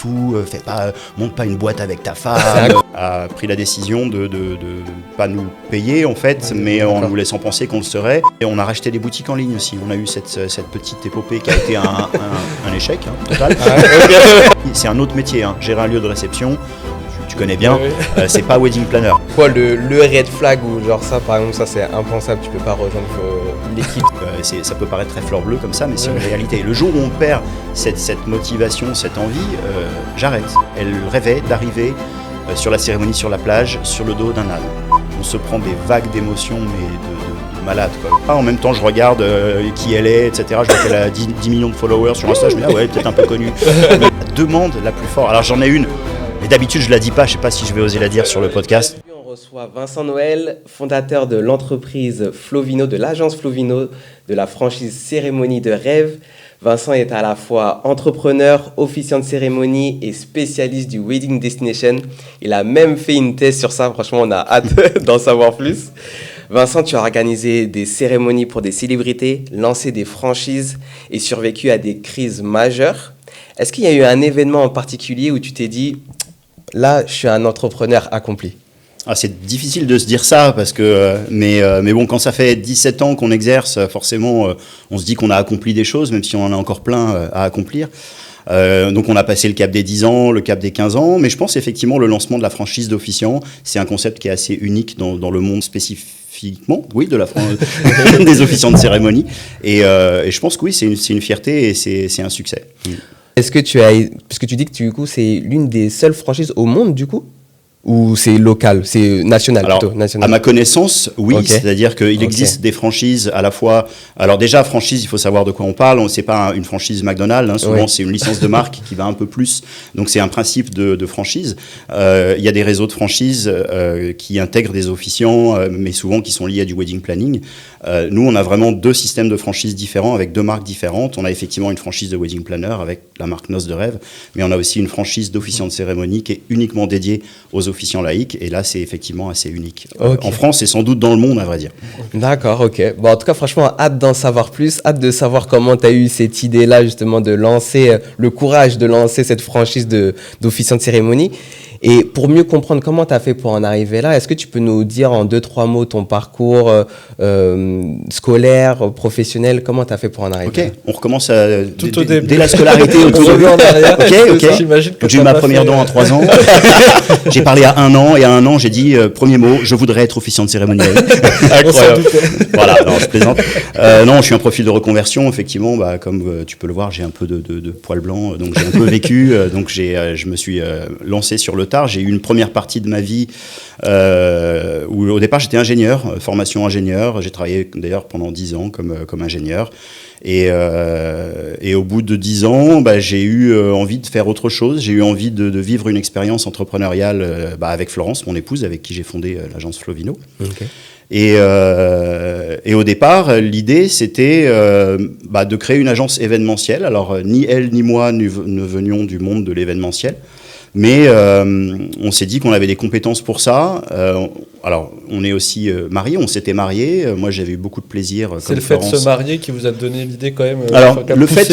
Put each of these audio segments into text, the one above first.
fou, monte pas une boîte avec ta femme. A pris la décision de pas nous payer en fait, mais en nous laissant penser qu'on le serait. Et on a racheté des boutiques en ligne aussi. On a eu cette petite épopée qui a été un échec total. C'est un autre métier, gérer un lieu de réception. Tu connais bien, c'est pas wedding planner. Quoi, le red flag ou genre ça, par exemple, ça c'est impensable, tu peux pas rejoindre l'équipe. Ça peut paraître très fleur bleue comme ça, mais c'est une réalité. Le jour où on perd cette motivation, cette envie, j'arrête. Elle rêvait d'arriver sur la cérémonie sur la plage, sur le dos d'un âne. On se prend des vagues d'émotions, mais de malade quoi. En même temps, je regarde qui elle est, etc. Je vois qu'elle a 10 millions de followers sur Insta, je me dis ouais, peut-être un peu connue. La demande la plus forte, alors j'en ai une. Et d'habitude, je la dis pas, je sais pas si je vais oser la dire sur le podcast. On reçoit Vincent Noël, fondateur de l'entreprise Flovino, de l'agence Flovino, de la franchise Cérémonie de rêve. Vincent est à la fois entrepreneur, officiant de cérémonie et spécialiste du Wedding Destination. Il a même fait une thèse sur ça, franchement, on a hâte d'en savoir plus. Vincent, tu as organisé des cérémonies pour des célébrités, lancé des franchises et survécu à des crises majeures. Est-ce qu'il y a eu un événement en particulier où tu t'es dit « là, je suis un entrepreneur accompli » ? C'est difficile de se dire ça, parce que, mais bon, quand ça fait 17 ans qu'on exerce, forcément, on se dit qu'on a accompli des choses, même si on en a encore plein à accomplir. Donc on a passé le cap des 10 ans, le cap des 15 ans, mais je pense effectivement le lancement de la franchise d'officiant, c'est un concept qui est assez unique dans le monde spécifiquement, oui, de la des officiants de cérémonie. Et je pense que oui, c'est une fierté et c'est un succès. Est-ce que parce que tu dis que du coup c'est l'une des seules franchises au monde du coup ? Ou c'est local, c'est national plutôt national. À ma connaissance, oui, okay. C'est-à-dire qu'il existe des franchises à la fois... Alors déjà, franchise, il faut savoir de quoi on parle. C'est pas une franchise McDonald's, souvent c'est une licence de marque qui va un peu plus. Donc c'est un principe de franchise. Il y a des réseaux de franchises qui intègrent des officiants, mais souvent qui sont liés à du wedding planning. Nous, on a vraiment deux systèmes de franchises différents avec deux marques différentes. On a effectivement une franchise de wedding planner avec la marque Noces de rêve, mais on a aussi une franchise d'officiant de cérémonie qui est uniquement dédiée aux officiants laïcs, et là c'est effectivement assez unique. En France et sans doute dans le monde, à vrai dire. D'accord, ok. Bon, en tout cas, franchement, hâte d'en savoir plus, hâte de savoir comment tu as eu cette idée-là justement de lancer, le courage de lancer cette franchise d'officiant de cérémonie. Et pour mieux comprendre comment tu as fait pour en arriver là, est-ce que tu peux nous dire en 2-3 mots ton parcours scolaire, professionnel, comment tu as fait pour en arriver là ? Ok, on recommence dès la scolarité au tout début. Ok. J'ai eu ma première dent à 3 ans. J'ai parlé à 1 an, et à 1 an, j'ai dit, premier mot, je voudrais être officiant de cérémonie. Incroyable. Voilà, non, je plaisante. Non, je suis un profil de reconversion, effectivement, comme tu peux le voir, j'ai un peu de poils blancs, donc j'ai un peu vécu, donc je me suis lancé sur le tard. J'ai eu une première partie de ma vie où au départ j'étais ingénieur, formation ingénieur. J'ai travaillé d'ailleurs pendant 10 ans comme ingénieur. Et au bout de 10 ans, j'ai eu envie de faire autre chose. J'ai eu envie de vivre une expérience entrepreneuriale avec Florence, mon épouse, avec qui j'ai fondé l'agence Flovino. Okay. Et au départ, l'idée, c'était de créer une agence événementielle. Alors, ni elle ni moi ne venions du monde de l'événementiel. Mais on s'est dit qu'on avait des compétences pour ça. Alors, on est aussi mariés, on s'était mariés. Moi, j'avais eu beaucoup de plaisir. C'est le fait de se marier qui vous a donné l'idée quand même. Alors,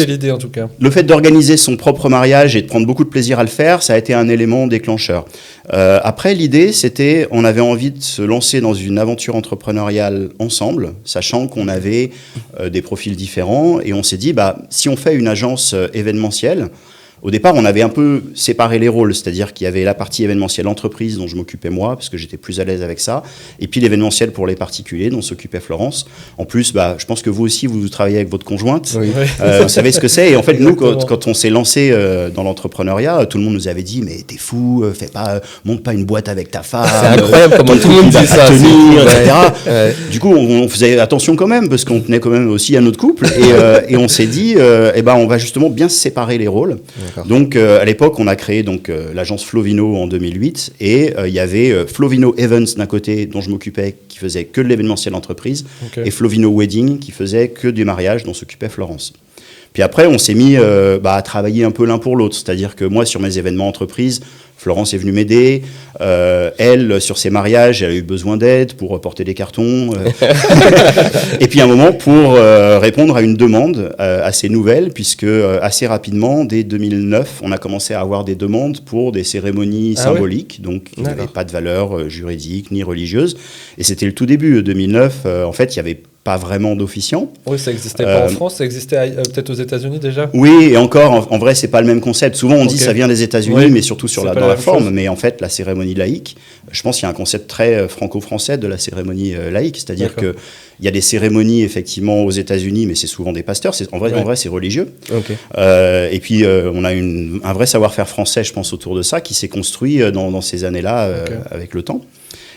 l'idée en tout cas. Le fait d'organiser son propre mariage et de prendre beaucoup de plaisir à le faire, ça a été un élément déclencheur. Après, l'idée, c'était, on avait envie de se lancer dans une aventure entrepreneuriale ensemble, sachant qu'on avait des profils différents. Et on s'est dit, si on fait une agence événementielle, au départ, on avait un peu séparé les rôles, c'est-à-dire qu'il y avait la partie événementielle entreprise dont je m'occupais moi, parce que j'étais plus à l'aise avec ça, et puis l'événementiel pour les particuliers dont s'occupait Florence. En plus, je pense que vous aussi, vous travaillez avec votre conjointe, oui. Vous savez ce que c'est, et en fait, nous, quand on s'est lancé dans l'entrepreneuriat, tout le monde nous avait dit, mais t'es fou, monte pas une boîte avec ta femme. C'est incroyable comment tout le monde dit ça. Etc. Du coup, on faisait attention quand même, parce qu'on tenait quand même aussi à notre couple, et on s'est dit, on va justement bien séparer les rôles. Donc, à l'époque, on a créé l'agence Flovino en 2008, et il y avait Flovino Events d'un côté, dont je m'occupais, qui faisait que de l'événementiel entreprise, et Flovino Wedding, qui faisait que du mariage, dont s'occupait Florence. Puis après, on s'est mis à travailler un peu l'un pour l'autre. C'est-à-dire que moi, sur mes événements entreprises, Florence est venue m'aider. Elle, sur ses mariages, elle a eu besoin d'aide pour porter des cartons. Et puis, à un moment, pour répondre à une demande assez nouvelle, puisque assez rapidement, dès 2009, on a commencé à avoir des demandes pour des cérémonies symboliques, donc qui n'avaient pas de valeur juridique ni religieuse. Et c'était le tout début, 2009. En fait, il y avait pas vraiment d'officiants. Oui, ça n'existait pas en France, ça existait peut-être aux États-Unis déjà. Oui, et encore, en vrai, c'est pas le même concept. Souvent, on dit ça vient des États-Unis, mais surtout dans la forme. Mais en fait, la cérémonie laïque, je pense qu'il y a un concept très franco-français de la cérémonie laïque, c'est-à-dire que il y a des cérémonies effectivement aux États-Unis, mais c'est souvent des pasteurs. En vrai, c'est religieux. Et puis, on a un vrai savoir-faire français, je pense, autour de ça, qui s'est construit dans ces années-là avec le temps.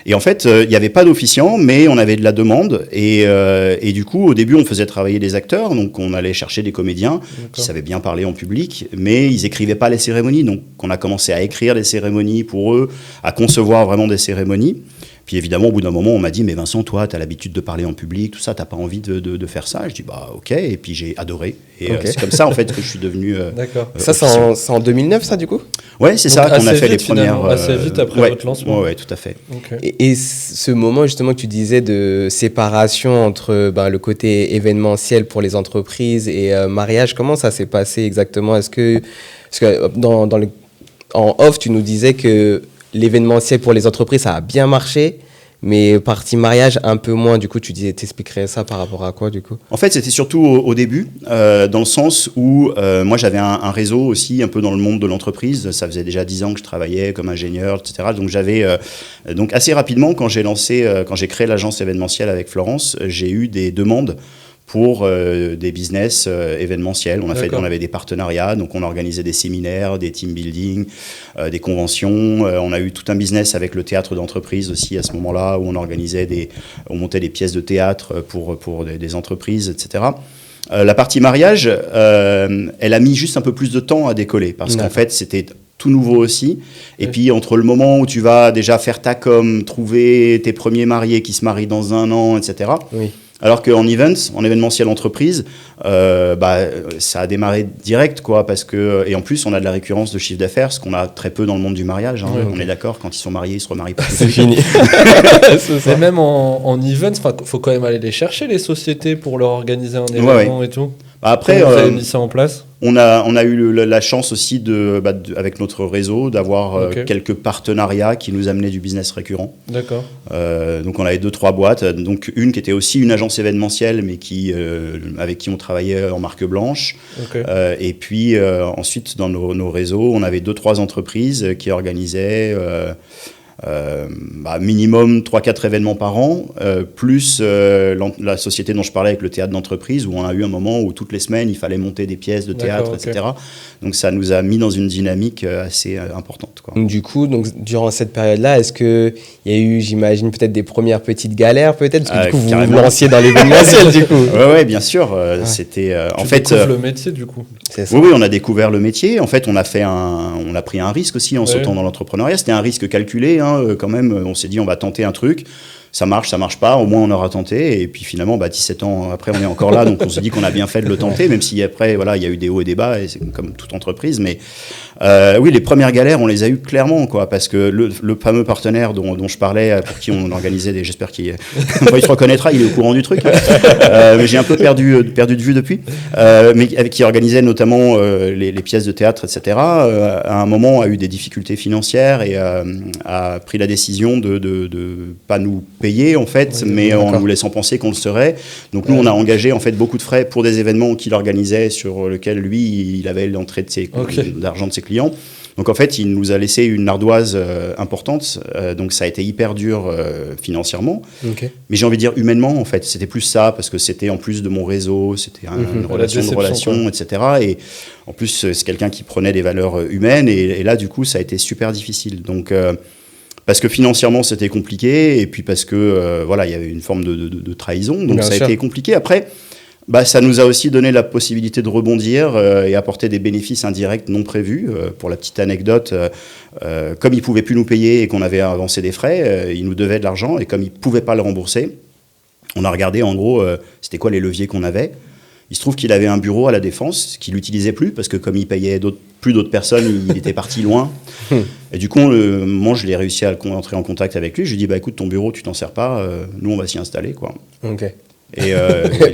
Et en fait, il n'y avait pas d'officiants, mais on avait de la demande. Et du coup, au début, on faisait travailler des acteurs. Donc, on allait chercher des comédiens qui savaient bien parler en public, mais ils n'écrivaient pas les cérémonies. Donc, on a commencé à écrire des cérémonies pour eux, à concevoir vraiment des cérémonies. Puis évidemment, au bout d'un moment, on m'a dit « Mais Vincent, toi, tu as l'habitude de parler en public, tout ça, tu n'as pas envie de faire ça ?» Je dis « Bah ok ». Et puis j'ai adoré. Et c'est comme ça, en fait, que je suis devenu D'accord. Ça, c'est en 2009, ça, du coup ? Ouais, c'est ça qu'on a fait les premières... Assez vite après votre lancement. Ouais, tout à fait. Et ce moment, justement, que tu disais de séparation entre le côté événementiel pour les entreprises et mariage, comment ça s'est passé exactement ? Parce que en off, tu nous disais que l'événementiel pour les entreprises, ça a bien marché, mais partie mariage, un peu moins. Du coup, t'expliquerais ça par rapport à quoi, du coup ? En fait, c'était surtout au début, dans le sens où moi, j'avais un réseau aussi, un peu dans le monde de l'entreprise. Ça faisait déjà 10 ans que je travaillais comme ingénieur, etc. Donc, donc assez rapidement, quand j'ai créé l'agence événementielle avec Florence, j'ai eu des demandes pour des business événementiels. On avait des partenariats, donc on organisait des séminaires, des team building, des conventions. On a eu tout un business avec le théâtre d'entreprise aussi à ce moment-là, où on montait des pièces de théâtre pour des entreprises, etc. La partie mariage, elle a mis juste un peu plus de temps à décoller, parce qu'en fait, c'était tout nouveau aussi. Et puis, entre le moment où tu vas déjà faire ta com, trouver tes premiers mariés qui se marient dans 1 an, etc., alors qu'en événementiel entreprise, ça a démarré direct, quoi, parce que, et en plus, on a de la récurrence de chiffre d'affaires, ce qu'on a très peu dans le monde du mariage. On est d'accord, quand ils sont mariés, ils se remarient pas. C'est fini. Et même en events, il faut quand même aller les chercher, les sociétés, pour leur organiser un événement et tout. Après, vous avez mis ça en place ? On a eu la chance aussi avec notre réseau d'avoir quelques partenariats qui nous amenaient du business récurrent. D'accord. Donc on avait 2-3 boîtes, donc une qui était aussi une agence événementielle, mais avec qui on travaillait en marque blanche. Et puis ensuite dans nos réseaux, on avait 2-3 entreprises qui organisaient minimum 3-4 événements par an, plus la société dont je parlais avec le théâtre d'entreprise, où on a eu un moment où toutes les semaines, il fallait monter des pièces de théâtre, etc. Donc ça nous a mis dans une dynamique assez importante, quoi. Donc, du coup, durant cette période-là, est-ce qu'il y a eu, j'imagine, peut-être des premières petites galères, peut-être, parce que du coup, vous vous lanciez dans l'événementiel, du coup. Oui, bien sûr. C'était en fait le métier, du coup. Oui, on a découvert le métier. En fait, on a pris un risque aussi en sautant dans l'entrepreneuriat. C'était un risque calculé, quand même. On s'est dit, on va tenter un truc. Ça marche pas, au moins on aura tenté. Et puis finalement, 17 ans après, on est encore là. Donc on se dit qu'on a bien fait de le tenter, même si après, il y a eu des hauts et des bas, et c'est comme toute entreprise. Mais oui, les premières galères, on les a eues clairement, quoi, parce que le fameux partenaire dont je parlais, pour qui on organisait j'espère qu'il il se reconnaîtra, il est au courant du truc. Mais j'ai un peu perdu de vue depuis. Mais avec qui organisait notamment les pièces de théâtre, etc. À un moment, a eu des difficultés financières et a pris la décision de pas nous payer, en fait, mais en nous laissant penser qu'on le serait. Donc nous, on a engagé en fait beaucoup de frais pour des événements qu'il organisait, sur lesquels lui, il avait l'entrée d'argent de ses clients. Donc en fait, il nous a laissé une ardoise importante. Donc ça a été hyper dur financièrement. Mais j'ai envie de dire humainement, en fait. C'était plus ça, parce que c'était en plus de mon réseau, c'était une relation de relation, etc. Et en plus, c'est quelqu'un qui prenait des valeurs humaines. Et là, du coup, ça a été super difficile. Donc... parce que financièrement, c'était compliqué, et puis parce que il y avait une forme de trahison, donc ça a été compliqué. Après, ça nous a aussi donné la possibilité de rebondir et apporter des bénéfices indirects non prévus. Pour la petite anecdote, comme ils ne pouvaient plus nous payer et qu'on avait avancé des frais, ils nous devaient de l'argent, et comme ils ne pouvaient pas le rembourser, on a regardé en gros c'était quoi les leviers qu'on avait. Il se trouve qu'il avait un bureau à la Défense, qu'il n'utilisait plus, parce que comme il payait plus d'autres personnes, il était parti loin. Et du coup, moi, je l'ai réussi à entrer en contact avec lui. Je lui ai dit, écoute, ton bureau, tu t'en sers pas, nous, on va s'y installer, quoi. Ok. Et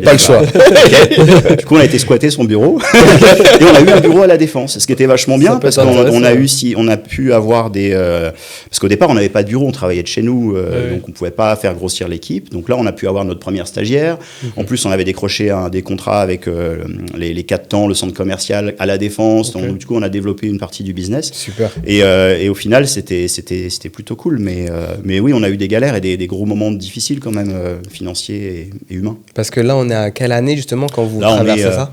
pas le choix. Okay. Du coup, on a été squatter son bureau et on a eu un bureau à la Défense, ce qui était vachement bien parce qu'on a pu avoir des parce qu'au départ on n'avait pas de bureau, on travaillait de chez nous, donc on pouvait pas faire grossir l'équipe. Donc là, on a pu avoir notre première stagiaire. En plus, on avait décroché des contrats avec les 4 temps, le centre commercial à la Défense. Donc du coup, on a développé une partie du business. Super. Et au final, c'était plutôt cool. Mais oui, on a eu des galères et des gros moments difficiles quand même, financiers et humains. Parce que là, on est à quelle année justement quand vous traversez ça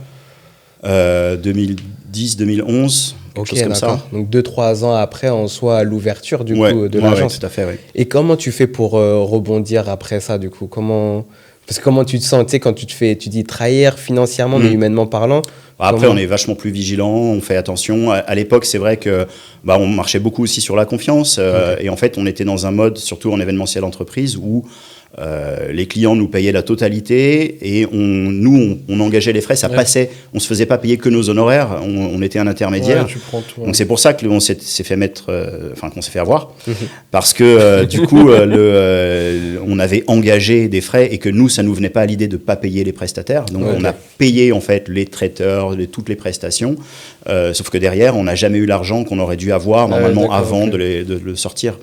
2010, 2011, quelque chose comme ça. Donc 2-3 ans après, on soit à l'ouverture du coup de l'agence. Ouais, tout à fait, oui. Et comment tu fais pour rebondir après ça du coup? Parce que comment tu te sens, tu sais, quand tu dis trahir financièrement, mais humainement parlant? Après, on est vachement plus vigilant, on fait attention. À l'époque, c'est vrai que on marchait beaucoup aussi sur la confiance. Et en fait, on était dans un mode, surtout en événementiel entreprise, où les clients nous payaient la totalité et on engageait les frais, ça passait. On se faisait pas payer que nos honoraires, on était un intermédiaire. Donc c'est pour ça que on s'est fait qu'on s'est fait avoir, parce que du coup on avait engagé des frais et que nous ça nous venait pas à l'idée de pas payer les prestataires. Donc on a payé en fait les traiteurs, toutes les prestations, sauf que derrière on n'a jamais eu l'argent qu'on aurait dû avoir normalement avant de le sortir.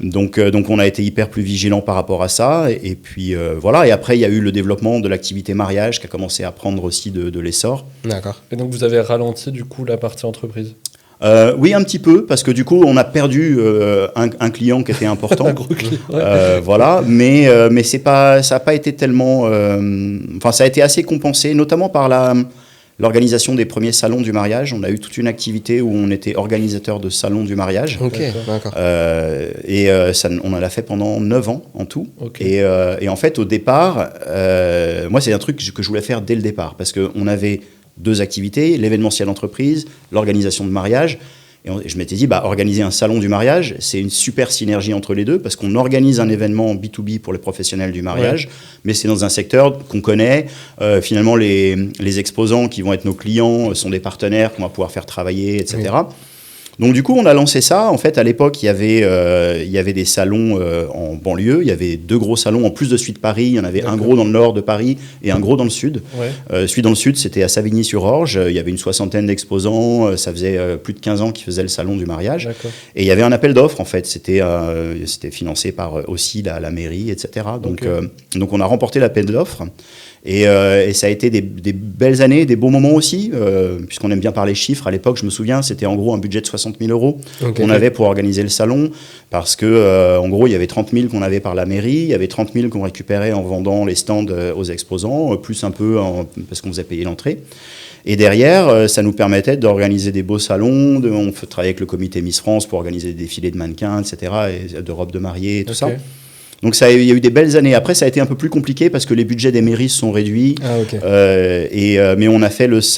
Donc on a été hyper plus vigilant par rapport à ça et puis voilà. Et après il y a eu le développement de l'activité mariage qui a commencé à prendre aussi de l'essor. D'accord. Et donc vous avez ralenti du coup la partie entreprise? Oui, un petit peu, parce que du coup on a perdu un client qui était important. Un gros client. Voilà, mais ça n'a pas été tellement. Ça a été assez compensé, notamment par l'organisation des premiers salons du mariage. On a eu toute une activité où on était organisateur de salons du mariage. Ok, d'accord. On en a fait pendant 9 ans en tout. Okay. Et en fait, au départ, moi, c'est un truc que je voulais faire dès le départ, parce qu'on avait 2 activités, l'événementiel entreprise, l'organisation de mariage. Et je m'étais dit, organiser un salon du mariage, c'est une super synergie entre les deux, parce qu'on organise un événement B2B pour les professionnels du mariage, mais c'est dans un secteur qu'on connaît. Finalement, les exposants qui vont être nos clients sont des partenaires qu'on va pouvoir faire travailler, etc. Oui. Donc du coup, on a lancé ça. En fait, à l'époque, il y avait des salons en banlieue. Il y avait 2 gros salons en plus de celui de Paris. Il y en avait un gros dans le nord de Paris et un gros dans le sud. Celui dans le sud, c'était à Savigny-sur-Orge. Il y avait une 60aine d'exposants. Ça faisait plus de 15 ans qu'ils faisaient le salon du mariage. Et il y avait un appel d'offres, en fait. C'était financé par aussi la mairie, etc. Donc on a remporté l'appel d'offres. Et ça a été des belles années, des beaux moments aussi, puisqu'on aime bien parler chiffres. À l'époque, je me souviens, c'était en gros un budget de 60 000 € qu'on avait pour organiser le salon, parce que en gros, il y avait 30 000 qu'on avait par la mairie, il y avait 30 000 qu'on récupérait en vendant les stands aux exposants, plus un peu parce qu'on faisait payer l'entrée. Et derrière, ça nous permettait d'organiser des beaux salons. On travaillait avec le comité Miss France pour organiser des défilés de mannequins, etc., et de robes de mariée, et tout ça. Donc il y a eu des belles années. Après, ça a été un peu plus compliqué parce que les budgets des mairies se sont réduits. Mais on a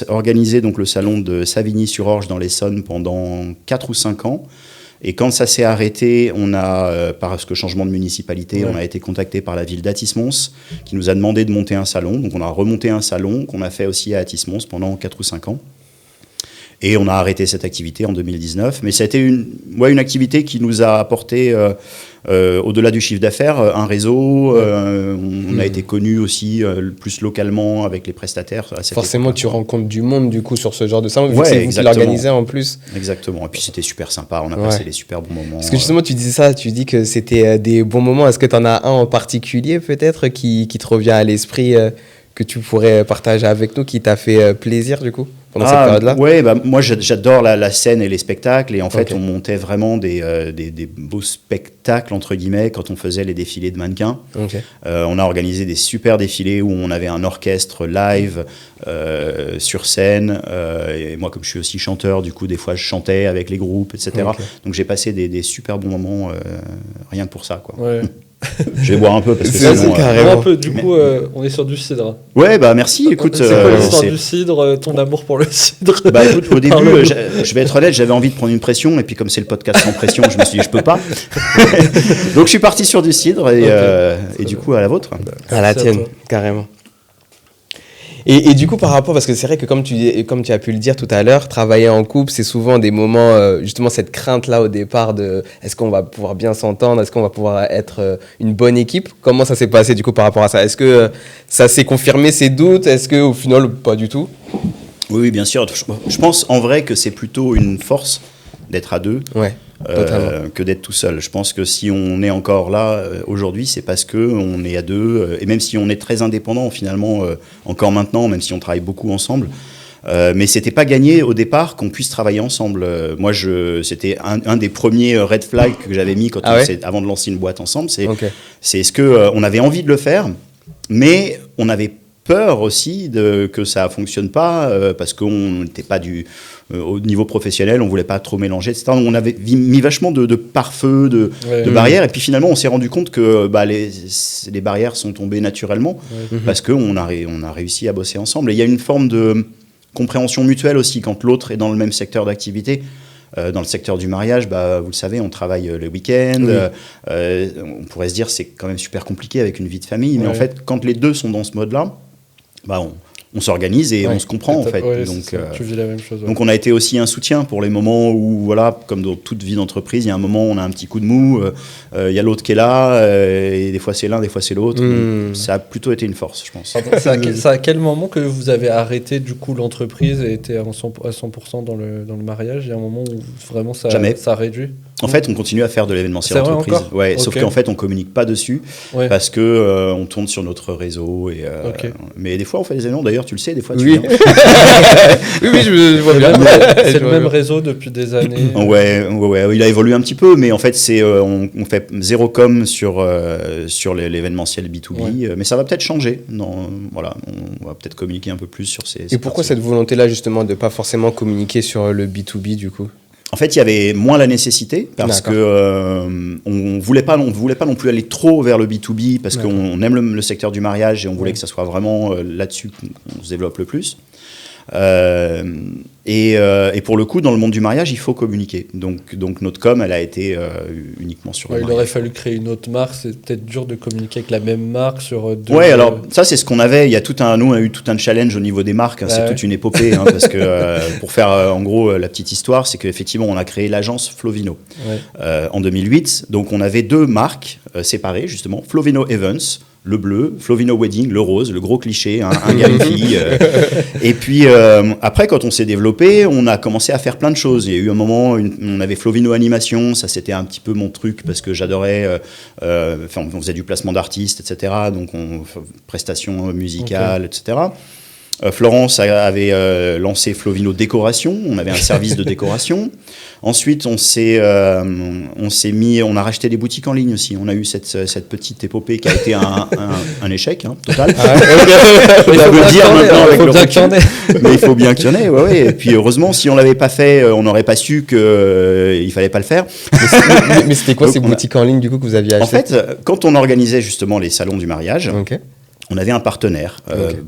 organisé donc le salon de Savigny-sur-Orge dans l'Essonne pendant 4 ou 5 ans. Et quand ça s'est arrêté, parce que changement de municipalité, on a été contacté par la ville d'Athis-Mons qui nous a demandé de monter un salon. Donc on a remonté un salon qu'on a fait aussi à Athis-Mons pendant 4 ou 5 ans. Et on a arrêté cette activité en 2019. Mais ça a été une activité qui nous a apporté, au-delà du chiffre d'affaires, un réseau. On a été connus aussi plus localement avec les prestataires. Forcément, tu rencontres du monde du coup sur ce genre de salon, vu que c'est vous qui l'organisez en plus. Exactement. Et puis c'était super sympa. On a passé des super bons moments. Parce que justement, tu disais ça, tu dis que c'était des bons moments. Est-ce que tu en as un en particulier peut-être qui te revient à l'esprit, que tu pourrais partager avec nous, qui t'a fait plaisir du coup pendant cette période-là? Oui, moi j'adore la scène et les spectacles, et en fait on montait vraiment des beaux spectacles entre guillemets quand on faisait les défilés de mannequins. On a organisé des super défilés où on avait un orchestre live sur scène, et moi comme je suis aussi chanteur, du coup des fois je chantais avec les groupes, etc. Donc j'ai passé des super bons moments rien que pour ça, quoi. Je vais boire un peu parce que sinon, carrément. Un peu, du coup, on est sur du cidre. Ouais, merci. Écoute, c'est quoi l'histoire du cidre, ton amour pour le cidre? Écoute, au début, je vais être honnête, j'avais envie de prendre une pression, et puis comme c'est le podcast sans pression, je me suis dit je peux pas. Donc je suis parti sur du cidre et du coup à la vôtre. À la tienne, carrément. Et du coup, par rapport, parce que c'est vrai que comme tu as pu le dire tout à l'heure, travailler en couple, c'est souvent des moments, justement, cette crainte-là au départ de est-ce qu'on va pouvoir bien s'entendre, est-ce qu'on va pouvoir être une bonne équipe? Comment ça s'est passé du coup par rapport à ça? Est-ce que ça s'est confirmé ces doutes? Est-ce qu'au final, pas du tout? Oui, bien sûr. Je pense en vrai que c'est plutôt une force d'être à deux. Ouais. Que d'être tout seul. Je pense que si on est encore là aujourd'hui, c'est parce qu'on est à deux, et même si on est très indépendant finalement, encore maintenant, même si on travaille beaucoup ensemble, mais c'était pas gagné au départ qu'on puisse travailler ensemble. C'était un des premiers red flags que j'avais mis avant de lancer une boîte ensemble, c'est est-ce qu'on avait envie de le faire, mais on avait peur aussi que ça fonctionne pas parce qu'on n'était pas au niveau professionnel, on voulait pas trop mélanger, etc. Donc on avait mis vachement de pare-feu, de barrières, et puis finalement on s'est rendu compte que les barrières sont tombées naturellement parce qu'on a réussi à bosser ensemble. Et il y a une forme de compréhension mutuelle aussi quand l'autre est dans le même secteur d'activité. Dans le secteur du mariage, vous le savez, on travaille le week-end. On pourrait se dire c'est quand même super compliqué avec une vie de famille, mais en fait, quand les deux sont dans ce mode-là, on s'organise et on se comprend en fait. Tu vis la même chose. Donc on a été aussi un soutien pour les moments où, voilà, comme dans toute vie d'entreprise, il y a un moment où on a un petit coup de mou, il y a l'autre qui est là, et des fois c'est l'un, des fois c'est l'autre. Ça a plutôt été une force, je pense. C'est à quel moment que vous avez arrêté du coup l'entreprise et été à 100% dans le mariage? Il y a un moment où vraiment ça a réduit? En fait, on continue à faire de l'événementiel entreprise. Sauf qu'en fait, on communique pas dessus parce que on tourne sur notre réseau. Mais des fois, on fait des événements. D'ailleurs, tu le sais, des fois, tu viens. oui, je vois bien. C'est le même réseau depuis des années. Ouais, il a évolué un petit peu, mais en fait, on fait zéro com sur l'événementiel B2B. Mais ça va peut-être changer. On va peut-être communiquer un peu plus sur ces. Et pourquoi cette volonté-là, justement, de pas forcément communiquer sur le B2B, du coup? En fait, il y avait moins la nécessité parce que on voulait pas non plus aller trop vers le B2B parce qu'on aime le secteur du mariage et on voulait que ça soit vraiment là-dessus qu'on se développe le plus. Et pour le coup, dans le monde du mariage, il faut communiquer. Donc notre com, elle a été uniquement sur le mariage. Il aurait fallu créer une autre marque. C'est peut-être dur de communiquer avec la même marque sur deux... Ouais, alors ça, c'est ce qu'on avait. Nous, on a eu tout un challenge au niveau des marques. C'est toute une épopée. Parce que pour faire en gros la petite histoire, c'est qu'effectivement, on a créé l'agence Flovino en 2008. Donc on avait deux marques séparées, justement. Flovino Events, le bleu, Flovino Wedding, le rose, le gros cliché, un gars, une fille. Et puis après, quand on s'est développé, on a commencé à faire plein de choses. Il y a eu un moment, on avait Flovino Animation, ça c'était un petit peu mon truc parce que j'adorais. On faisait du placement d'artistes, etc. Donc prestations musicales, etc. Florence avait lancé Flovino Décoration, on avait un service de décoration. Ensuite, on a racheté des boutiques en ligne aussi. On a eu cette petite épopée qui a été un échec total. On peut le dire maintenant avec le recul. Mais il faut bien qu'il y en ait. Ouais. Et puis heureusement, si on l'avait pas fait, on n'aurait pas su qu'il fallait pas le faire. Mais c'était quoi ces boutiques en ligne du coup que vous aviez achetées? En fait, quand on organisait justement les salons du mariage. On avait un partenaire,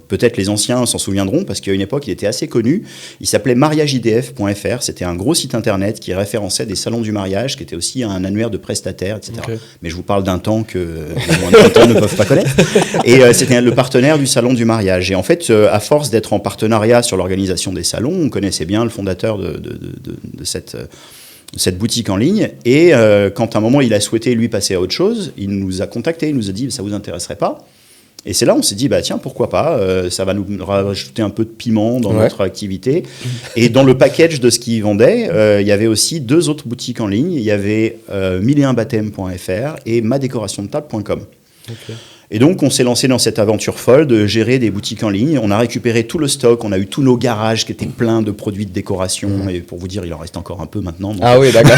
peut-être les anciens s'en souviendront, parce qu'à une époque, il était assez connu. Il s'appelait mariageidf.fr. C'était un gros site internet qui référençait des salons du mariage, qui était aussi un annuaire de prestataires, etc. Mais je vous parle d'un temps que les moins de 30 ans ne peuvent pas connaître. Et c'était le partenaire du salon du mariage. Et en fait, à force d'être en partenariat sur l'organisation des salons, on connaissait bien le fondateur de cette boutique en ligne. Et quand à un moment, il a souhaité, lui, passer à autre chose, il nous a contactés, il nous a dit « ça vous intéresserait pas ?» Et c'est là on s'est dit, tiens, pourquoi pas, ça va nous rajouter un peu de piment dans notre activité. Et dans le package de ce qu'ils vendaient, il y avait aussi deux autres boutiques en ligne. Il y avait 1001baptême.fr et madécorationdetable.com. Et donc, on s'est lancé dans cette aventure folle de gérer des boutiques en ligne. On a récupéré tout le stock, on a eu tous nos garages qui étaient pleins de produits de décoration. Et pour vous dire, il en reste encore un peu maintenant. Donc, oui, d'accord.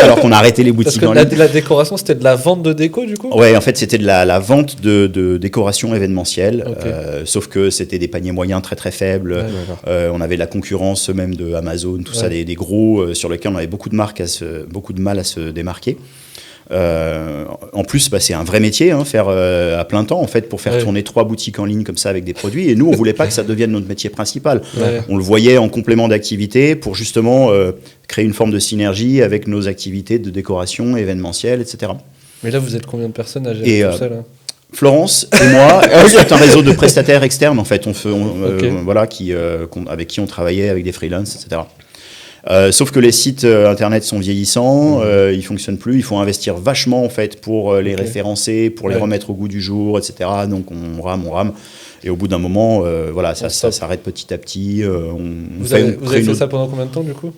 Alors qu'on a arrêté les boutiques en ligne. La décoration, c'était de la vente de déco, du coup ? Ouais, en fait, c'était de la vente de décoration événementielle. Sauf que c'était des paniers moyens très, très faibles. On avait la concurrence même de Amazon, tout ça, des gros sur lesquels on avait beaucoup de mal à se démarquer. En plus, c'est un vrai métier, faire à plein temps en fait pour faire tourner 3 boutiques en ligne comme ça avec des produits. Et nous, on voulait pas que ça devienne notre métier principal. On le voyait en complément d'activité pour justement créer une forme de synergie avec nos activités de décoration événementielle, etc. Mais là, vous êtes combien de personnes à gérer tout ça là ? Florence et moi, c'est un réseau de prestataires externes en fait, voilà, avec qui on travaillait avec des freelances, etc. Sauf que les sites internet sont vieillissants, ils fonctionnent plus, il faut investir vachement en fait pour les référencer, pour les remettre au goût du jour, etc. Donc on rame. Et au bout d'un moment, voilà, ça s'arrête petit à petit. Vous avez fait ça pendant combien de temps du coup ?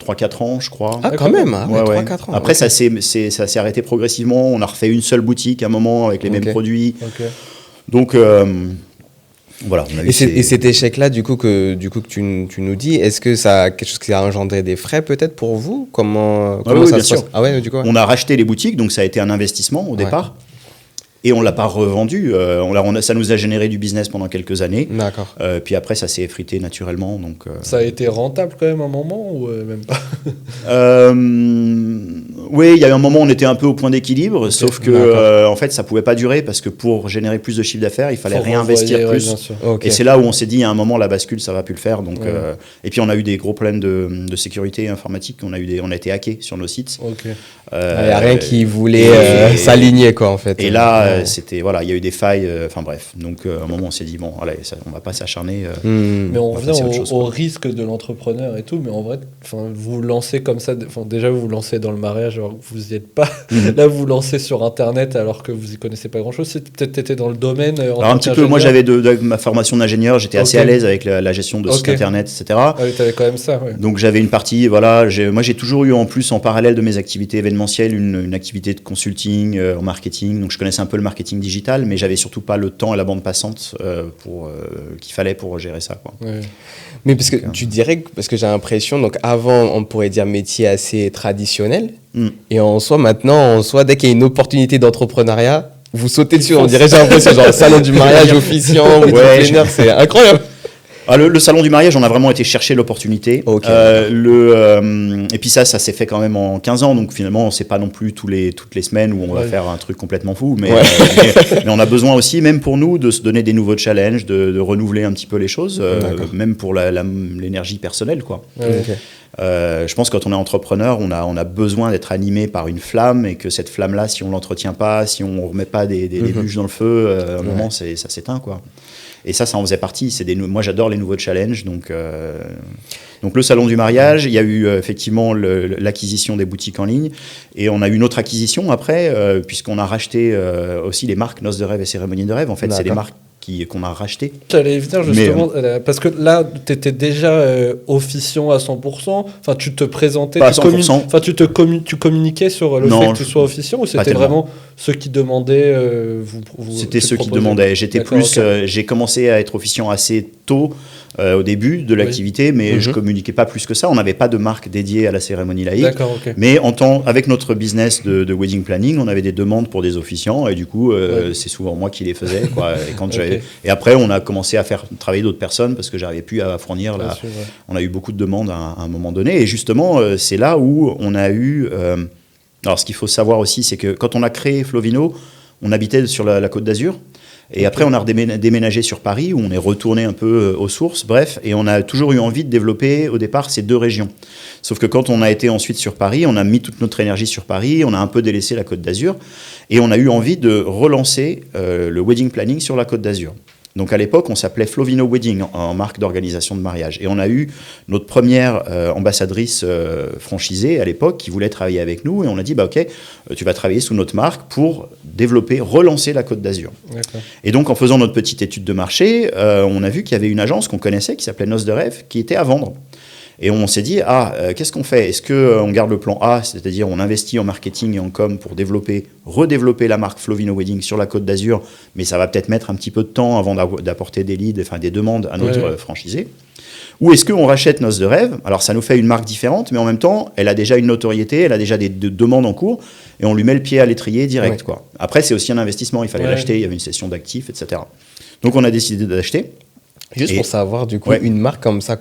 3-4 ans, je crois. Ah, quand même, 3-4 ans. Après, ça s'est arrêté progressivement. On a refait une seule boutique à un moment avec les mêmes produits. Donc, voilà. On a et cet échec-là, du coup que tu nous dis, est-ce que ça a quelque chose qui a engendré des frais peut-être pour vous ? Comment ça se passe ? Ah ouais, du coup. On a racheté les boutiques, donc ça a été un investissement au départ. Et on ne l'a pas revendu. Ça nous a généré du business pendant quelques années. D'accord. Puis après, ça s'est effrité naturellement. Donc, ça a été rentable quand même à un moment ou même pas ? Oui, il y a eu un moment où on était un peu au point d'équilibre, sauf que en fait, ça ne pouvait pas durer parce que pour générer plus de chiffre d'affaires, il fallait réinvestir plus. Et c'est là où on s'est dit, à un moment, la bascule, ça ne va plus le faire. Donc, et puis, on a eu des gros problèmes de sécurité informatique. On a été hackés sur nos sites. Il n'y a rien qui voulait s'aligner, quoi, en fait. Et là, c'était, voilà, il y a eu des failles, enfin bref. Donc, à un moment, on s'est dit, bon, allez, on ne va pas s'acharner. Mais on revient au risque de l'entrepreneur et tout, mais en vrai, vous vous lancez comme ça, déjà, vous vous lancez dans le mariage alors que vous n'y êtes pas. Là, vous vous lancez sur Internet alors que vous n'y connaissez pas grand-chose. Peut-être que tu étais dans le domaine. Alors, un petit peu, moi, j'avais de ma formation d'ingénieur, j'étais assez à l'aise avec la gestion de site Internet, etc. Ah oui, tu avais quand même ça, Donc, j'avais une partie, voilà, moi, j'ai toujours eu en plus, en parallèle de mes activités événementielles, une activité de consulting en marketing. Donc, je connaissais un peu le marketing digital, mais j'avais surtout pas le temps et la bande passante qu'il fallait pour gérer ça, quoi. Mais parce que tu dirais, parce que j'ai l'impression, donc avant, on pourrait dire métier assez traditionnel, et en soi, maintenant, dès qu'il y a une opportunité d'entrepreneuriat, vous sautez dessus, on dirait, j'ai l'impression, genre le salon du mariage officiant, c'est incroyable. Le salon du mariage, on a vraiment été chercher l'opportunité. Et puis ça s'est fait quand même en 15 ans, donc finalement, c'est pas non plus toutes les semaines où on va faire un truc complètement fou, mais on a besoin aussi, même pour nous, de se donner des nouveaux challenges, de renouveler un petit peu les choses, même pour l'énergie personnelle, quoi. Je pense que quand on est entrepreneur, on a besoin d'être animé par une flamme, et que cette flamme-là, si on l'entretient pas, si on remet pas des bûches dans le feu, à un moment, ça s'éteint, quoi. Et ça en faisait partie. Moi, j'adore les nouveaux challenges. Donc le salon du mariage, il y a eu effectivement l'acquisition des boutiques en ligne. Et on a eu une autre acquisition après, puisqu'on a racheté aussi les marques Noces de rêve et Cérémonie de rêve. En fait, c'est des marques qu'on a rachetées. J'allais venir justement, parce que là, tu étais déjà officiant à 100%. Enfin, tu te présentais. Pas à 100%. Tu communiquais sur le fait que tu sois officiant, ou c'était vraiment ceux qui demandaient C'était ceux qui demandaient. J'ai commencé à être officiant assez tôt au début de l'activité, mais je communiquais pas plus que ça. On n'avait pas de marque dédiée à la cérémonie laïque. Mais avec notre business de wedding planning, on avait des demandes pour des officiants, et du coup, c'est souvent moi qui les faisais, quoi. Et après, on a commencé à faire travailler d'autres personnes parce que j'arrivais plus à fournir. On a eu beaucoup de demandes à un moment donné, et justement, c'est là où on a eu. Alors, ce qu'il faut savoir aussi, c'est que quand on a créé Flovino, on habitait sur la Côte d'Azur. Et après, on a déménagé sur Paris, où on est retourné un peu aux sources, bref, et on a toujours eu envie de développer, au départ, ces deux régions. Sauf que quand on a été ensuite sur Paris, on a mis toute notre énergie sur Paris, on a un peu délaissé la Côte d'Azur, et on a eu envie de relancer le wedding planning sur la Côte d'Azur. Donc à l'époque, on s'appelait Flovino Wedding en marque d'organisation de mariage. Et on a eu notre première ambassadrice franchisée à l'époque qui voulait travailler avec nous. Et on a dit, ok, tu vas travailler sous notre marque pour relancer la Côte d'Azur. Et donc en faisant notre petite étude de marché, on a vu qu'il y avait une agence qu'on connaissait qui s'appelait Noces de rêve, qui était à vendre. Et on s'est dit, qu'est-ce qu'on fait ? Est-ce qu'on garde le plan A, c'est-à-dire on investit en marketing et en com pour redévelopper la marque Flovino Wedding sur la Côte d'Azur, mais ça va peut-être mettre un petit peu de temps avant d'apporter des leads, enfin des demandes à notre franchisé. Ou est-ce qu'on rachète Noces de rêve ? Alors ça nous fait une marque différente, mais en même temps, elle a déjà une notoriété, elle a déjà des demandes en cours, et on lui met le pied à l'étrier direct, quoi. Après, c'est aussi un investissement, il fallait l'acheter, il y avait une cession d'actifs, etc. Donc on a décidé d'acheter. Juste pour savoir, du coup, une marque comme ça,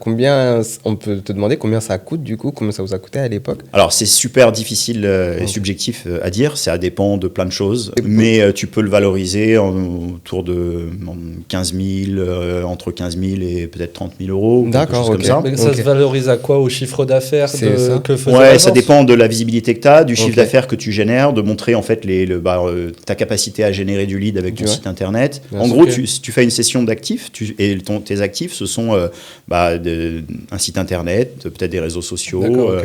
on peut te demander combien ça coûte, du coup, combien ça vous a coûté à l'époque? Alors, c'est super difficile et subjectif à dire, ça dépend de plein de choses, mais tu peux le valoriser autour de 15 000, entre 15 000 et peut-être 30 000 euros. D'accord, comme ça. Mais ça se valorise à quoi? Au chiffre d'affaires que faisait l'agence? Ça dépend de la visibilité que tu as, du chiffre d'affaires que tu génères, de montrer en fait ta capacité à générer du lead avec ton site internet. En gros, tu fais une session d'actifs et tes actifs, ce sont un site internet, peut-être des réseaux sociaux,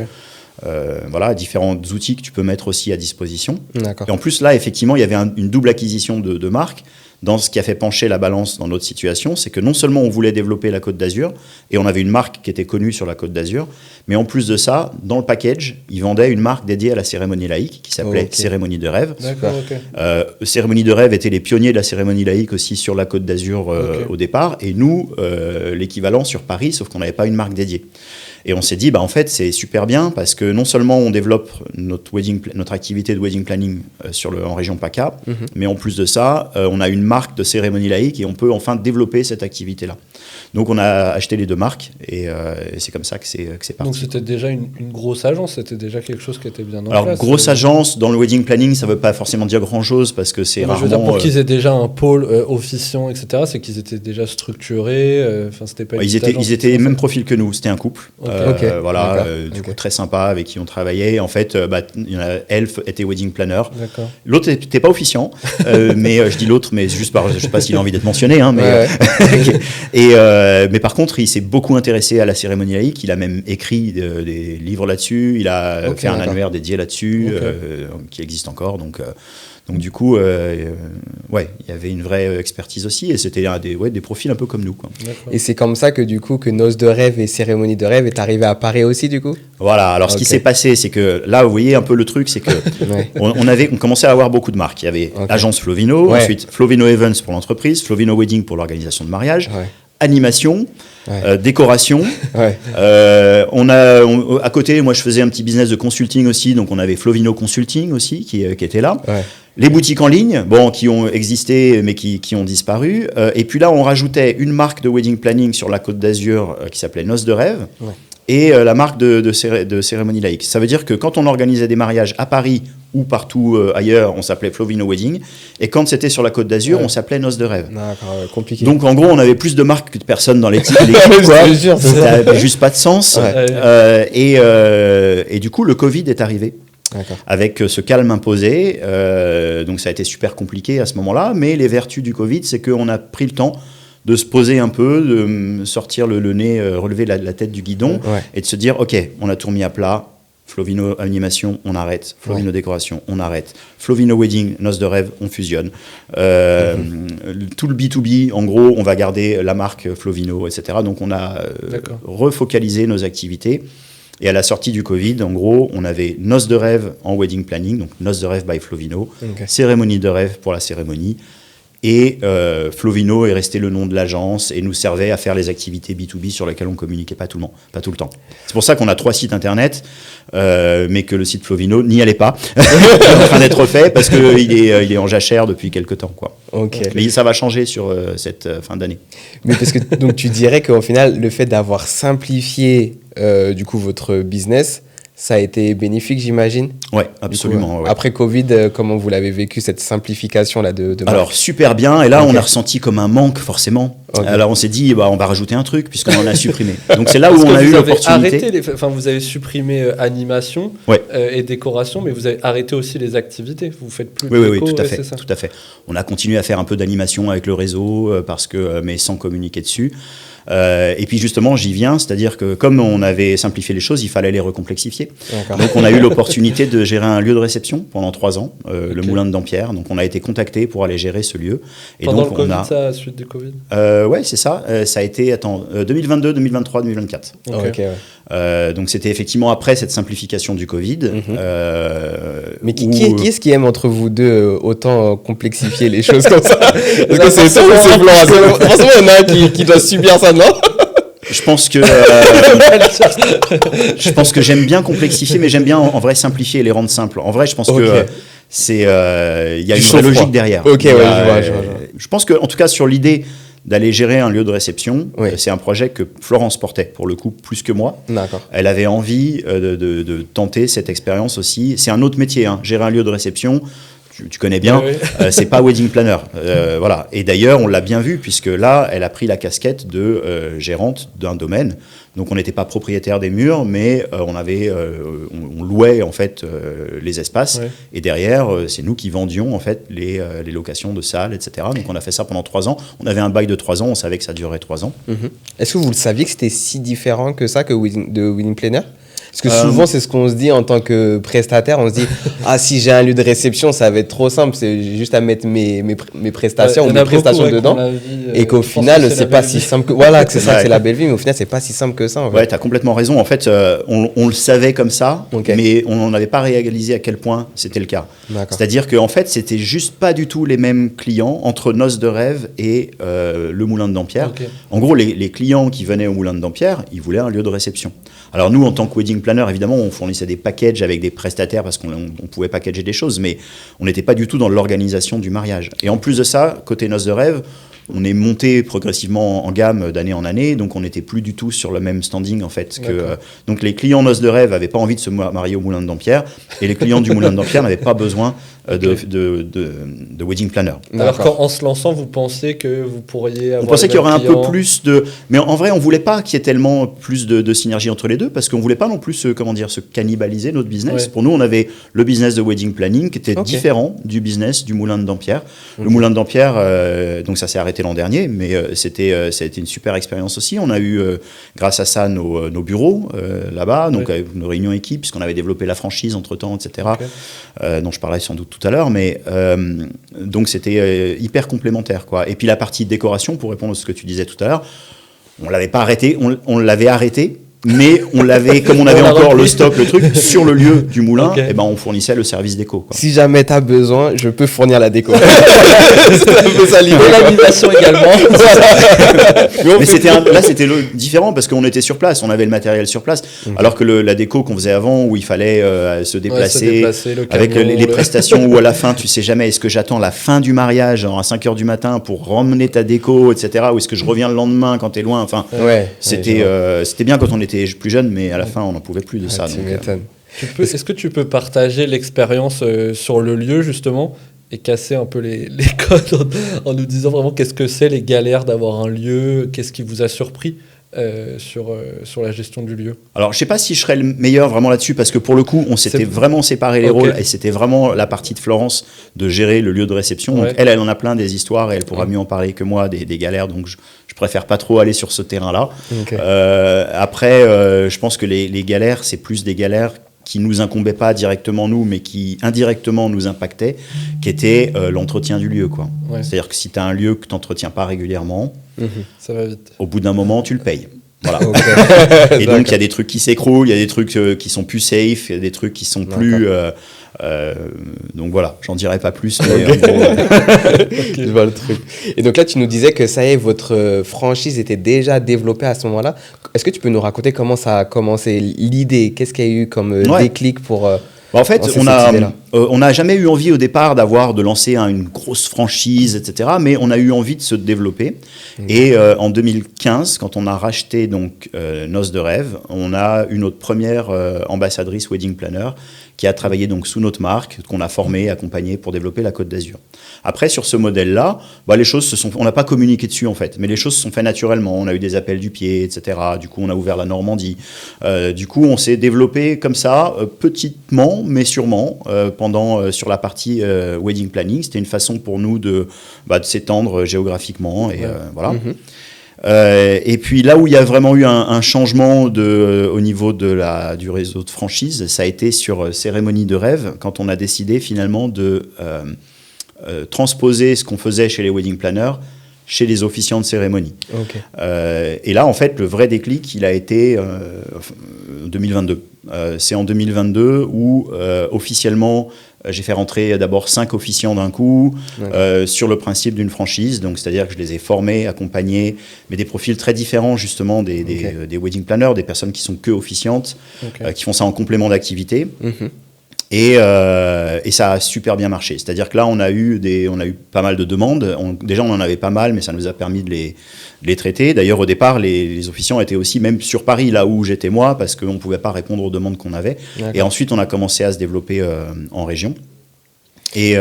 voilà, différents outils que tu peux mettre aussi à disposition. Et en plus, là, effectivement, il y avait une double acquisition de marques. Dans ce qui a fait pencher la balance dans notre situation, c'est que non seulement on voulait développer la Côte d'Azur, et on avait une marque qui était connue sur la Côte d'Azur, mais en plus de ça, dans le package, ils vendaient une marque dédiée à la cérémonie laïque qui s'appelait Cérémonie de rêve. Cérémonie de rêve étaient les pionniers de la cérémonie laïque aussi sur la Côte d'Azur au départ, et nous, l'équivalent sur Paris, sauf qu'on n'avait pas une marque dédiée. Et on s'est dit, en fait, c'est super bien parce que non seulement on développe notre activité de wedding planning en région PACA, mais en plus de ça, on a une marque de cérémonie laïque et on peut enfin développer cette activité-là. Donc on a acheté les deux marques et c'est comme ça que c'est parti. Donc c'était déjà une grosse agence, c'était déjà quelque chose qui était bien en place. Alors grosse agence, dans le wedding planning, ça ne veut pas forcément dire grand-chose parce que c'est rarement... Je veux dire, pour qu'ils aient déjà un pôle officiant, etc., c'est qu'ils étaient déjà structurés, c'était pas ils étaient même profil que nous, c'était un couple. Voilà, du coup très sympa avec qui on travaillait. En fait, Elf était wedding planner. L'autre n'était pas officiant, mais je dis l'autre, mais juste je ne sais pas s'il a envie d'être mentionné. Hein, mais, mais par contre, il s'est beaucoup intéressé à la cérémonie laïque. Il a même écrit des livres là-dessus. Il a fait un annuaire dédié là-dessus, qui existe encore. Donc du coup, il y avait une vraie expertise aussi, et c'était des profils un peu comme nous, quoi. Et c'est comme ça que du coup que Noces de rêve et Cérémonie de rêve est arrivé à Paris aussi, du coup. Voilà. Alors ce qui s'est passé, c'est que là, vous voyez un peu le truc, c'est que on commençait à avoir beaucoup de marques. Il y avait l'agence Flovino, ensuite Flovino Events pour l'entreprise, Flovino Wedding pour l'organisation de mariage, animation. Décoration. À côté, moi je faisais un petit business de consulting aussi, donc on avait Flovino Consulting aussi qui était là. Les boutiques en ligne, qui ont existé mais qui ont disparu. Et puis là, on rajoutait une marque de wedding planning sur la Côte d'Azur qui s'appelait Noces de rêve. Et la marque de cérémonie laïque. Ça veut dire que quand on organisait des mariages à Paris ou partout ailleurs, on s'appelait Flovino Wedding. Et quand c'était sur la Côte d'Azur, on s'appelait Noces de rêve. Compliqué. Donc en gros, on avait plus de marques que de personnes dans l'équipe. Ça n'avait juste pas de sens. Et du coup, le Covid est arrivé. Avec ce calme imposé. Donc ça a été super compliqué à ce moment-là. Mais les vertus du Covid, c'est qu'on a pris le temps de se poser un peu, de sortir le nez, relever la tête du guidon et de se dire, OK, on a tout remis à plat. Flovino Animation, on arrête. Flovino Décoration, on arrête. Flovino Wedding, Noces de rêve, on fusionne. Tout le B2B, en gros, on va garder la marque Flovino, etc. Donc on a refocalisé nos activités. Et à la sortie du Covid, en gros, on avait Noces de rêve en wedding planning, donc Noces de rêve by Flovino, Cérémonie de rêve pour la cérémonie. Et Flovino est resté le nom de l'agence et nous servait à faire les activités B2B sur lesquelles on ne communiquait pas tout le temps. C'est pour ça qu'on a 3 sites internet, mais que le site Flovino n'y allait pas. Il est en train d'être fait parce qu'il est en jachère depuis quelques temps, quoi. Mais ça va changer sur cette fin d'année. Mais parce que donc, tu dirais qu'au final, le fait d'avoir simplifié du coup, votre business, ça a été bénéfique, j'imagine. Oui, absolument. Après Covid, comment vous l'avez vécu, cette simplification-là de marque? Alors, super bien. Et là, on a ressenti comme un manque, forcément. Alors, on s'est dit, on va rajouter un truc, puisqu'on en a supprimé. Donc, c'est là où on a eu l'opportunité. Vous avez supprimé animation et décoration, mais vous avez arrêté aussi les activités. Vous faites plus de déco, tout à fait. On a continué à faire un peu d'animation avec le réseau, mais sans communiquer dessus. Et puis justement, j'y viens, c'est-à-dire que comme on avait simplifié les choses, il fallait les recomplexifier. Donc on a eu l'opportunité de gérer un lieu de réception pendant 3 ans, le Moulin de Dampierre. Donc on a été contacté pour aller gérer ce lieu. Et pendant donc, le Covid, ça, à suite du Covid ouais, c'est ça. Ça a été 2022, 2023, 2024. Donc c'était effectivement après cette simplification du Covid. Mais qui est-ce qui aime entre vous deux autant complexifier les choses comme ça? Parce que c'est ça, c'est blanc. Forcément, il y en a un qui doit subir ça, non? Je pense que j'aime bien complexifier, mais j'aime bien en vrai simplifier et les rendre simples. En vrai, je pense que il y a une vraie logique derrière. Je vois. Je pense que, en tout cas, sur l'idée d'aller gérer un lieu de réception. C'est un projet que Florence portait, pour le coup, plus que moi. D'accord. Elle avait envie de tenter cette expérience aussi. C'est un autre métier, gérer un lieu de réception. Tu connais bien, c'est pas wedding planner. Voilà. Et d'ailleurs, on l'a bien vu, puisque là, elle a pris la casquette de gérante d'un domaine. Donc, on n'était pas propriétaire des murs, mais on louait en fait les espaces. Ouais. Et derrière, c'est nous qui vendions en fait les locations de salles, etc. Donc, on a fait ça pendant 3 ans. On avait un bail de 3 ans, on savait que ça durerait 3 ans. Est-ce que vous le saviez que c'était si différent que ça, de wedding planner ? Parce que souvent, c'est ce qu'on se dit en tant que prestataire. On se dit, si j'ai un lieu de réception, ça va être trop simple. C'est juste à mettre mes prestations ou mes prestations dedans. Et qu'au final, c'est pas si simple que... Voilà, que c'est ça, que c'est la belle vie. Mais au final, c'est pas si simple que ça. En fait. Ouais, t'as complètement raison. En fait, on le savait comme ça, mais on n'avait pas réalisé à quel point c'était le cas. C'est-à-dire qu'en fait, c'était juste pas du tout les mêmes clients entre Noces de Rêve et le Moulin de Dampierre. En gros, les clients qui venaient au Moulin de Dampierre, ils voulaient un lieu de réception. Alors nous, en tant que wedding planner, évidemment, on fournissait des packages avec des prestataires parce qu'on pouvait packager des choses, mais on n'était pas du tout dans l'organisation du mariage. Et en plus de ça, côté Noces de Rêve, on est monté progressivement en gamme d'année en année, donc on n'était plus du tout sur le même standing en fait. Donc les clients Noces de Rêve n'avaient pas envie de se marier au Moulin de Dampierre, et les clients du Moulin de Dampierre n'avaient pas besoin de wedding planner. Alors qu'en se lançant, vous pensez que vous pourriez avoir... On pensait qu'il y aurait un peu plus de... Mais en vrai, on ne voulait pas qu'il y ait tellement plus de synergie entre les deux, parce qu'on ne voulait pas non plus se cannibaliser notre business. Pour nous, on avait le business de wedding planning qui était différent du business du Moulin de Dampierre. Le Moulin de Dampierre, donc ça s'est arrêté l'an dernier, mais ça a été une super expérience aussi. On a eu, grâce à ça, nos bureaux là-bas, donc avec nos réunions équipes, puisqu'on avait développé la franchise entre-temps, etc., dont je parlais sans doute tout à l'heure, mais donc c'était hyper complémentaire, quoi. Et puis la partie décoration, pour répondre à ce que tu disais tout à l'heure, on l'avait pas arrêté, on l'avait arrêté, mais on l'avait, comme on avait encore le stock, le truc, sur le lieu du moulin, et ben on fournissait le service déco, quoi. Si jamais tu as besoin, je peux fournir la déco. L'animation également. Mais là, c'était différent parce qu'on était sur place, on avait le matériel sur place, alors que la déco qu'on faisait avant, où il fallait se déplacer avec les prestations, où à la fin, tu sais jamais, est-ce que j'attends la fin du mariage à 5h du matin pour ramener ta déco, etc., ou est-ce que je reviens le lendemain quand t'es loin, enfin, c'était bien quand on était plus jeune, mais à la fin on n'en pouvait plus de ça. Est-ce que tu peux partager l'expérience sur le lieu justement et casser un peu les codes en nous disant vraiment qu'est-ce que c'est les galères d'avoir un lieu, qu'est-ce qui vous a surpris sur la gestion du lieu? Alors je sais pas si je serais le meilleur vraiment là-dessus, parce que pour le coup on s'était vraiment séparé les rôles, et c'était vraiment la partie de Florence de gérer le lieu de réception. Donc elle en a plein des histoires et elle pourra mieux en parler que moi des galères, donc je préfère pas trop aller sur ce terrain-là. Après je pense que les galères, c'est plus des galères qui nous incombaient pas directement nous, mais qui indirectement nous impactaient, qui était l'entretien du lieu, quoi. C'est-à-dire que si tu as un lieu que tu n'entretiens pas régulièrement, ça va vite. Au bout d'un moment, tu le payes. Voilà. Et donc, il y a des trucs qui s'écroulent, il y a des trucs qui sont plus safe, il y a des trucs qui sont plus... donc voilà, j'en dirai pas plus. Mais Je vois le truc. Et donc là, tu nous disais que ça y est, votre franchise était déjà développée à ce moment-là. Est-ce que tu peux nous raconter comment ça a commencé, l'idée? Qu'est-ce qu'il y a eu comme déclic pour... En fait, on n'a jamais eu envie au départ de lancer une grosse franchise, etc. Mais on a eu envie de se développer. Et en 2015, quand on a racheté donc Noces de Rêve, on a eu notre première ambassadrice wedding planner qui a travaillé donc sous notre marque, qu'on a formée, accompagnée pour développer la Côte d'Azur. Après, sur ce modèle-là, les choses on n'a pas communiqué dessus en fait, mais les choses se sont faites naturellement. On a eu des appels du pied, etc. Du coup, on a ouvert la Normandie. Du coup, on s'est développé comme ça, petitement, mais sûrement, sur la partie wedding planning. C'était une façon pour nous de s'étendre géographiquement, et voilà. Et puis là où il y a vraiment eu un changement au niveau du réseau de franchise, ça a été sur Cérémonie de Rêve, quand on a décidé finalement de transposer ce qu'on faisait chez les wedding planners chez les officiants de cérémonie. Et là, en fait, le vrai déclic, il a été 2022. C'est en 2022 où, officiellement, j'ai fait rentrer d'abord 5 officiants d'un coup sur le principe d'une franchise. Donc, c'est-à-dire que je les ai formés, accompagnés, mais des profils très différents, justement, des wedding planners, des personnes qui sont que officiantes, qui font ça en complément d'activité. Et ça a super bien marché. C'est-à-dire que là, on a eu pas mal de demandes. Déjà, on en avait pas mal, mais ça nous a permis de les traiter. D'ailleurs, au départ, les officiants étaient aussi même sur Paris, là où j'étais moi, parce qu'on ne pouvait pas répondre aux demandes qu'on avait. D'accord. Et ensuite, on a commencé à se développer en région. Et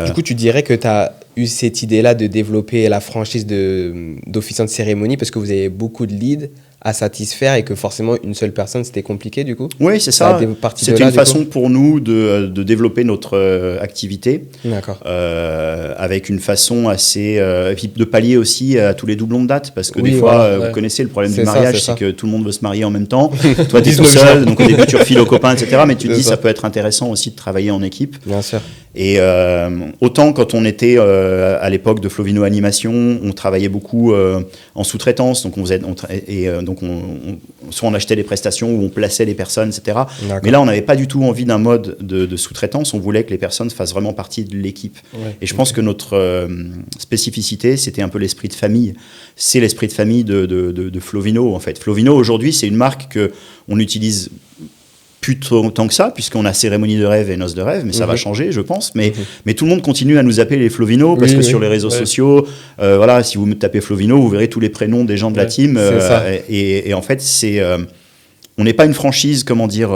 du coup, tu dirais que tu as eu cette idée-là de développer la franchise d'officiant de cérémonie parce que vous avez beaucoup de leads à satisfaire et que forcément une seule personne c'était compliqué du coup. Oui, c'est ça. C'était une façon pour nous de développer notre activité. D'accord. Avec une façon assez et puis de pallier aussi à tous les doublons de date parce que des fois vous connaissez le problème du mariage, c'est que tout le monde veut se marier en même temps. Toi tu es tout seul, donc au début tu refiles aux copains, etc. Mais tu te dis ça peut être intéressant aussi de travailler en équipe. Bien sûr. Et autant quand on était à l'époque de Flovino Animation, on travaillait beaucoup en sous-traitance, donc soit on achetait des prestations ou on plaçait les personnes, etc. D'accord. Mais là, on n'avait pas du tout envie d'un mode de sous-traitance. On voulait que les personnes fassent vraiment partie de l'équipe. Ouais, et je pense que notre spécificité, c'était un peu l'esprit de famille. C'est l'esprit de famille de Flovino, en fait. Flovino, aujourd'hui, c'est une marque qu'on utilise plus tant que ça, puisqu'on a Cérémonie de rêve et Noces de rêve, mais ça va changer, je pense. Mais tout le monde continue à nous appeler les Flovino, parce que sur les réseaux sociaux, voilà, si vous me tapez Flovino, vous verrez tous les prénoms des gens de la team. Et en fait, on n'est pas une franchise, comment dire,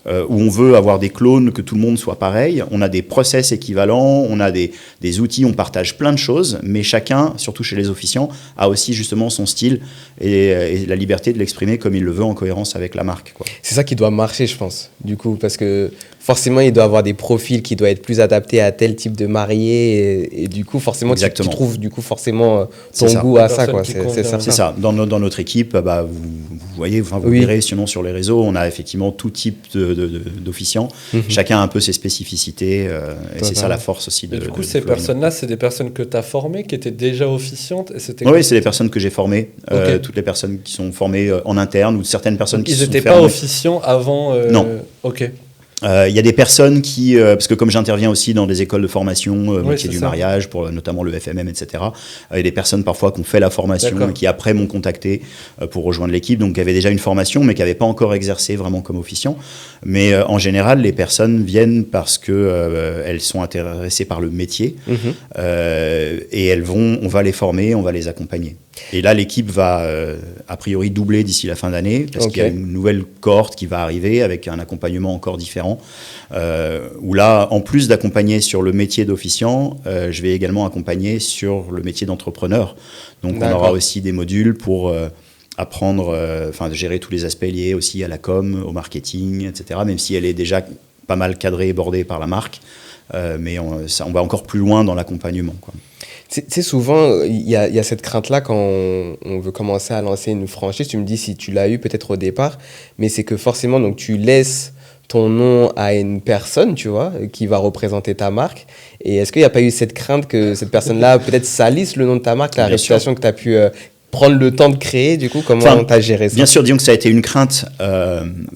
où on veut avoir des clones, que tout le monde soit pareil. On a des process équivalents, on a des outils, on partage plein de choses, mais chacun, surtout chez les officiants, a aussi justement son style et la liberté de l'exprimer comme il le veut en cohérence avec la marque, quoi. C'est ça qui doit marcher, je pense, du coup, parce que forcément, il doit avoir des profils qui doivent être plus adaptés à tel type de marié et du coup, forcément, tu trouves du coup forcément ton goût à ça, quoi. C'est ça. Dans notre équipe, vous voyez, vous verrez, sinon sur les réseaux, on a effectivement tout type d'officiants. Chacun a un peu ses spécificités et c'est ça la force aussi. Du coup, ces personnes-là, c'est des personnes que tu as formées, qui étaient déjà officiantes et oui, c'est des personnes que j'ai formées. Toutes les personnes qui sont formées en interne ou certaines personnes qui sont formées. Ils n'étaient pas officiants avant Non. Ok. Il y a des personnes qui, parce que comme j'interviens aussi dans des écoles de formation, métier du mariage, pour notamment le FMM, etc., il y a des personnes parfois qui ont fait la formation et qui après m'ont contacté pour rejoindre l'équipe, donc qui avaient déjà une formation mais qui n'avaient pas encore exercé vraiment comme officiant. Mais en général, les personnes viennent parce que elles sont intéressées par le métier et on va les former, on va les accompagner. Et là, l'équipe va a priori doubler d'ici la fin d'année parce qu'il y a une nouvelle cohorte qui va arriver avec un accompagnement encore différent. Où là, en plus d'accompagner sur le métier d'officiant, je vais également accompagner sur le métier d'entrepreneur. Donc, on aura aussi des modules pour apprendre, gérer tous les aspects liés aussi à la com, au marketing, etc. Même si elle est déjà pas mal cadrée et bordée par la marque, mais on va encore plus loin dans l'accompagnement, quoi. Tu sais, souvent, il y a cette crainte-là quand on veut commencer à lancer une franchise. Tu me dis si tu l'as eu peut-être au départ, mais c'est que forcément, donc, tu laisses ton nom à une personne, tu vois, qui va représenter ta marque. Et est-ce qu'il n'y a pas eu cette crainte que cette personne-là peut-être salisse le nom de ta marque, la réputation que tu as pu prendre le temps de créer, du coup, comment tu as géré ça? Bien sûr, disons que ça a été une crainte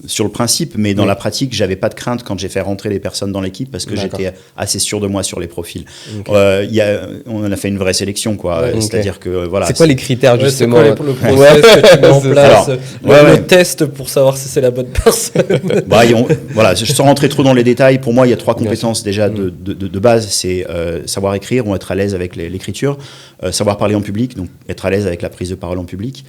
sur le principe, mais dans la pratique, j'avais pas de crainte quand j'ai fait rentrer les personnes dans l'équipe parce que j'étais assez sûr de moi sur les profils. On a fait une vraie sélection, quoi. C'est-à-dire que voilà. C'est quoi les critères justement? C'est quoi le process que tu mets en place, le test pour savoir si c'est la bonne personne? Voilà, sans rentrer trop dans les détails, pour moi, il y a 3 compétences déjà de base. C'est savoir écrire ou être à l'aise avec l'écriture, savoir parler en public, donc être à l'aise avec la prise de parole en public.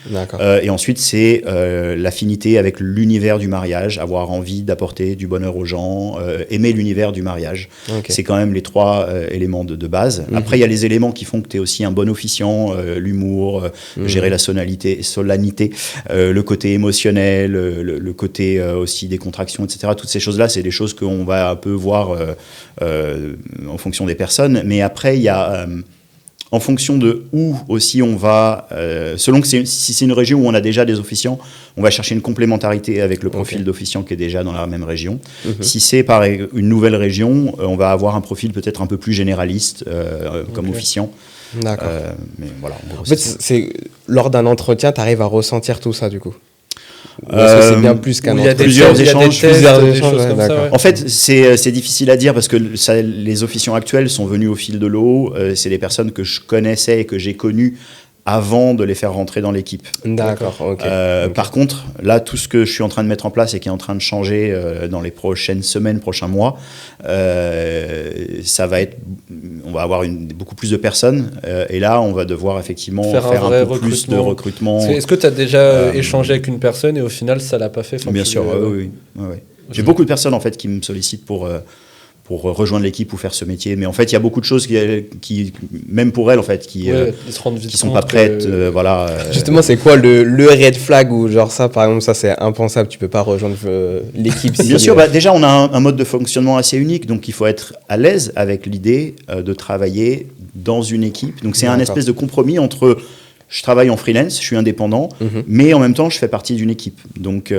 Et ensuite, c'est l'affinité avec l'univers du mariage, avoir envie d'apporter du bonheur aux gens, aimer l'univère du mariage. C'est quand même les 3 éléments de base. Après, il y a les éléments qui font que tu es aussi un bon officiant, l'humour, gérer la solennité, le côté émotionnel, le côté aussi des contractions, etc. Toutes ces choses-là, c'est des choses qu'on va un peu voir en fonction des personnes. Mais après, il y a... en fonction de où aussi on va, selon que si c'est une région où on a déjà des officiants, on va chercher une complémentarité avec le profil d'officiant qui est déjà dans la même région. Si c'est par une nouvelle région, on va avoir un profil peut-être un peu plus généraliste comme officiant. D'accord. Mais voilà, en fait, c'est lors d'un entretien, tu arrives à ressentir tout ça du coup? Parce que c'est bien plus qu'un entretien. Plusieurs échanges. En fait, c'est difficile à dire parce que les officiants actuels sont venus au fil de l'eau. C'est des personnes que je connaissais et que j'ai connues avant de les faire rentrer dans l'équipe. D'accord, ok. Par contre, là, tout ce que je suis en train de mettre en place et qui est en train de changer dans les prochaines semaines, prochains mois, ça va être, on va avoir beaucoup plus de personnes et là, on va devoir effectivement faire un peu plus de recrutement. Est-ce que tu as déjà échangé avec une personne et au final, ça l'a pas fait? Bien sûr, oui. J'ai beaucoup de personnes en fait qui me sollicitent pour rejoindre l'équipe ou faire ce métier, mais en fait il y a beaucoup de choses qui même pour elles en fait qui sont pas prêtes, voilà. Justement, c'est quoi le red flag ou genre ça par exemple, ça c'est impensable, tu peux pas rejoindre l'équipe? Bien sûr, déjà on a un mode de fonctionnement assez unique, donc il faut être à l'aise avec l'idée de travailler dans une équipe, donc c'est un espèce de compromis entre je travaille en freelance, je suis indépendant, mais en même temps je fais partie d'une équipe, donc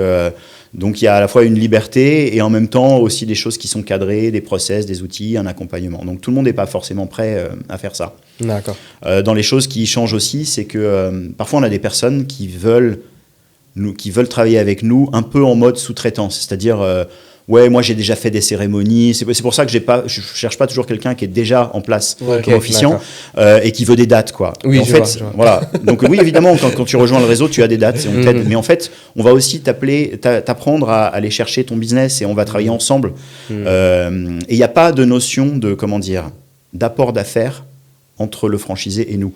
il y a à la fois une liberté et en même temps aussi des choses qui sont cadrées, des process, des outils, un accompagnement. Donc tout le monde n'est pas forcément prêt à faire ça. D'accord. Dans les choses qui changent aussi, c'est que parfois on a des personnes qui veulent travailler avec nous un peu en mode sous-traitance, c'est-à-dire ouais, moi j'ai déjà fait des cérémonies. C'est pour ça que je cherche pas toujours quelqu'un qui est déjà en place comme officiant et qui veut des dates, quoi. Oui, en fait, voilà. Donc oui, évidemment, quand tu rejoins le réseau, tu as des dates et on t'aide. Mais en fait, on va aussi t'apprendre à aller chercher ton business et on va travailler ensemble. Et il n'y a pas de notion de d'apport d'affaires entre le franchisé et nous.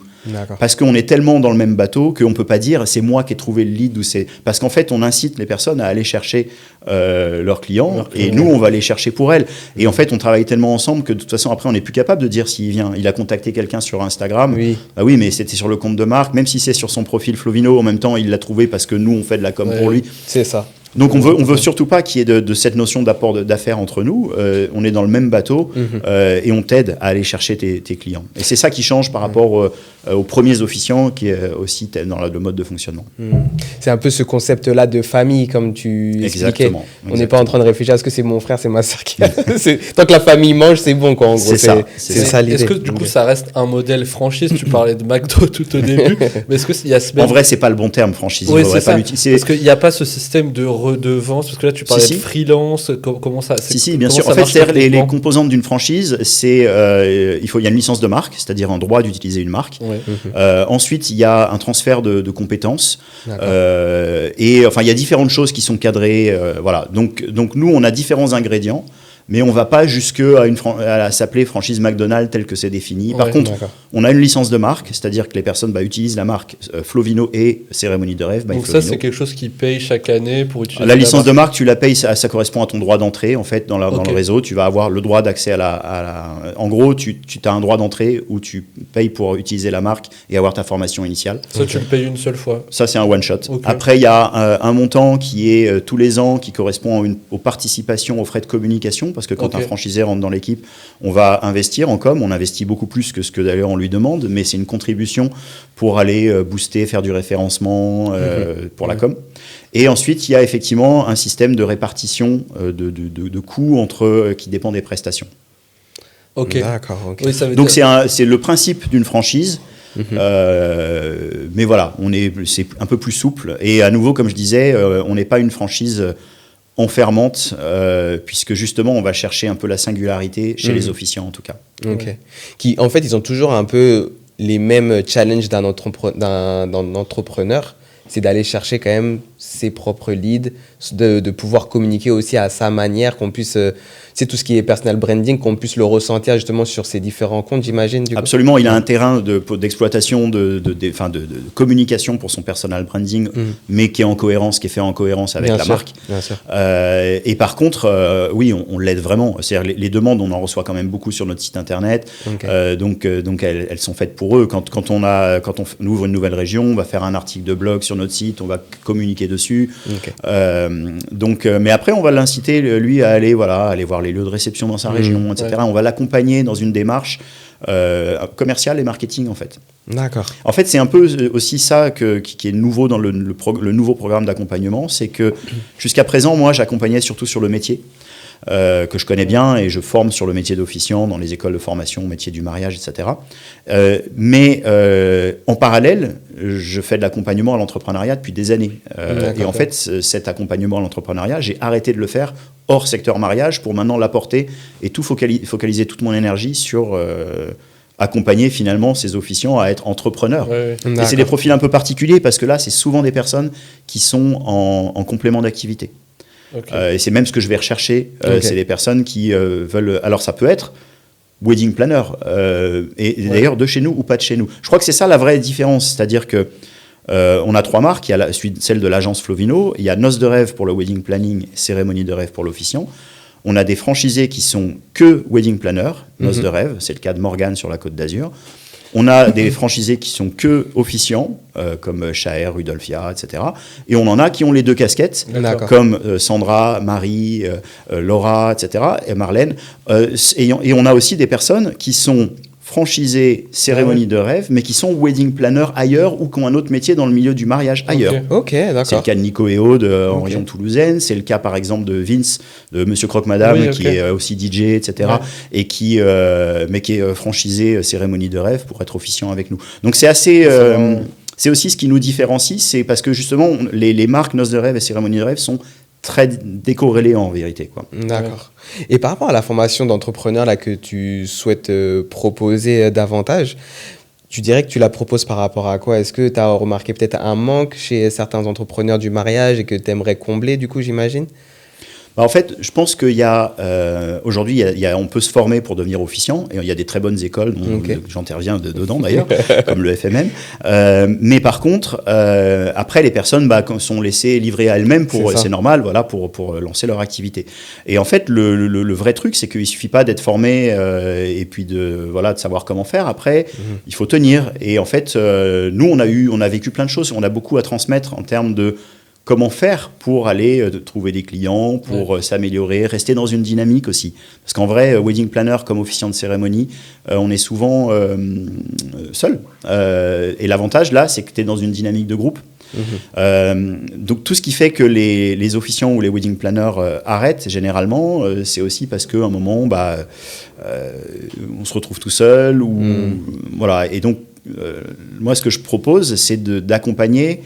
Parce qu'on est tellement dans le même bateau qu'on ne peut pas dire c'est moi qui ai trouvé le lead. Parce qu'en fait, on incite les personnes à aller chercher leurs clients et nous, on va les chercher pour elles. Et en fait, on travaille tellement ensemble que de toute façon, après, on n'est plus capable de dire s'il vient. Il a contacté quelqu'un sur Instagram. Oui. Bah oui, mais c'était sur le compte de marque. Même si c'est sur son profil Flovino, en même temps, il l'a trouvé parce que nous, on fait de la com pour lui. C'est ça. Donc on veut surtout pas qu'il y ait de cette notion d'apport d'affaires entre nous. On est dans le même bateau et on t'aide à aller chercher tes clients. Et c'est ça qui change par rapport aux premiers officiants, qui est aussi dans le mode de fonctionnement. C'est un peu ce concept-là de famille, comme tu expliquais. On n'est pas en train de réfléchir, est-ce que c'est mon frère, c'est ma soeur qui... Tant que la famille mange, c'est bon, quoi, en gros. C'est ça l'idée. Est-ce que du coup, ça reste un modèle franchise? Tu parlais de McDo tout au début, mais est-ce qu'il y a En vrai, c'est pas le bon terme, franchise. Oui, c'est ça. Parce qu'il n'y a pas ce système de redevance, parce que là tu parlais de freelance, comment ça... Si, bien sûr. En fait, les composantes d'une franchise, il y a une licence de marque, c'est-à-dire un droit d'utiliser une marque. Ensuite, il y a un transfert de compétences. Et enfin, il y a différentes choses qui sont cadrées. Voilà. Donc nous, on a différents ingrédients. Mais on ne va pas à s'appeler franchise McDonald's telle que c'est défini. Par contre, on a une licence de marque, c'est-à-dire que les personnes utilisent la marque Flovino et Cérémonie de Rêve. Donc ça, c'est quelque chose qui paye chaque année pour utiliser la licence de marque, tu la payes, ça correspond à ton droit d'entrée en fait dans le réseau. Tu vas avoir le droit d'accès En gros, tu as un droit d'entrée où tu payes pour utiliser la marque et avoir ta formation initiale. Ça, tu le payes une seule fois. Ça, c'est un one shot. Après, il y a un montant qui est tous les ans, qui correspond aux participations aux frais de communication. Parce que quand un franchisé rentre dans l'équipe, on va investir en com, on investit beaucoup plus que ce que d'ailleurs on lui demande, mais c'est une contribution pour aller booster, faire du référencement pour la com. Et ensuite, il y a effectivement un système de répartition de coûts qui dépend des prestations. D'accord. Oui, donc c'est le principe d'une franchise. Mais voilà, c'est un peu plus souple. Et à nouveau, comme je disais, on n'est pas une franchise enfermante, puisque justement on va chercher un peu la singularité chez les officiants en tout cas. Qui en fait ils ont toujours un peu les mêmes challenges d'un entrepreneur, c'est d'aller chercher quand même ses propres leads, de pouvoir communiquer aussi à sa manière, qu'on puisse, c'est tout ce qui est personal branding, qu'on puisse le ressentir justement sur ses différents comptes, j'imagine. Absolument, il a un terrain d'exploitation, de communication pour son personal branding, mais qui est fait en cohérence avec la marque. Bien sûr. Et par contre, oui, on l'aide vraiment. C'est-à-dire les demandes, on en reçoit quand même beaucoup sur notre site internet. Donc elles sont faites pour eux. Quand on ouvre une nouvelle région, on va faire un article de blog sur notre site, on va communiquer dessus. Mais après, on va l'inciter, lui, à aller voir les lieux de réception dans sa région, etc. On va l'accompagner dans une démarche commerciale et marketing, en fait. D'accord. En fait, c'est un peu aussi ça qui est nouveau dans le nouveau programme d'accompagnement, c'est que jusqu'à présent, moi, j'accompagnais surtout sur le métier. Que je connais bien et je forme sur le métier d'officiant dans les écoles de formation, métier du mariage, etc. Mais en parallèle, je fais de l'accompagnement à l'entrepreneuriat depuis des années. Et en fait, cet accompagnement à l'entrepreneuriat, j'ai arrêté de le faire hors secteur mariage pour maintenant l'apporter et tout focaliser toute mon énergie sur accompagner finalement ces officiants à être entrepreneurs. Ouais. Et c'est des profils un peu particuliers parce que là, c'est souvent des personnes qui sont en complément d'activité. Okay. Et c'est même ce que je vais rechercher. C'est des personnes qui veulent... Alors ça peut être wedding planner, et d'ailleurs de chez nous ou pas de chez nous. Je crois que c'est ça la vraie différence, c'est-à-dire que on a 3 marques, il y a celle de l'agence Flovino, il y a Noces de rêve pour le wedding planning, cérémonie de rêve pour l'officiant. On a des franchisés qui sont que wedding planner, Noces de rêve, c'est le cas de Morgane sur la Côte d'Azur. On a des franchisés qui sont que officiants, comme Chaher, Rudolfia, etc. Et on en a qui ont les 2 casquettes, comme Sandra, Marie, Laura, etc., et Marlène. Et on a aussi des personnes qui sont franchisés cérémonie de rêve, mais qui sont wedding planner ailleurs ou qui ont un autre métier dans le milieu du mariage ailleurs. Ok, d'accord. C'est le cas de Nico et Aude en région toulousaine, c'est le cas par exemple de Vince, de Monsieur Croque Madame, qui est aussi DJ, etc., et qui est franchisé cérémonie de rêve pour être officiant avec nous. Donc c'est assez... c'est aussi ce qui nous différencie, c'est parce que justement, les marques Noces de rêve et cérémonie de rêve sont très décorrélées en vérité, quoi. D'accord. Et par rapport à la formation d'entrepreneur là, que tu souhaites proposer davantage, tu dirais que tu la proposes par rapport à quoi? Est-ce que tu as remarqué peut-être un manque chez certains entrepreneurs du mariage et que tu aimerais combler, du coup, j'imagine? En fait, je pense qu'il y a aujourd'hui, on peut se former pour devenir officiant, et il y a des très bonnes écoles, dont j'interviens dedans d'ailleurs, comme le FMM. Mais par contre, après, les personnes sont laissées livrer à elles-mêmes, c'est normal, voilà, pour lancer leur activité. Et en fait, le vrai truc, c'est qu'il suffit pas d'être formé et puis de savoir comment faire. Après, il faut tenir. Et en fait, nous, on a vécu plein de choses, on a beaucoup à transmettre en termes de comment faire pour aller trouver des clients, pour s'améliorer, rester dans une dynamique aussi. Parce qu'en vrai, wedding planner comme officiant de cérémonie, on est souvent seul. Et l'avantage, là, c'est que tu es dans une dynamique de groupe. Donc tout ce qui fait que les officiants ou les wedding planners arrêtent généralement, c'est aussi parce qu'à un moment, on se retrouve tout seul. Voilà. Et donc, moi, ce que je propose, c'est d'accompagner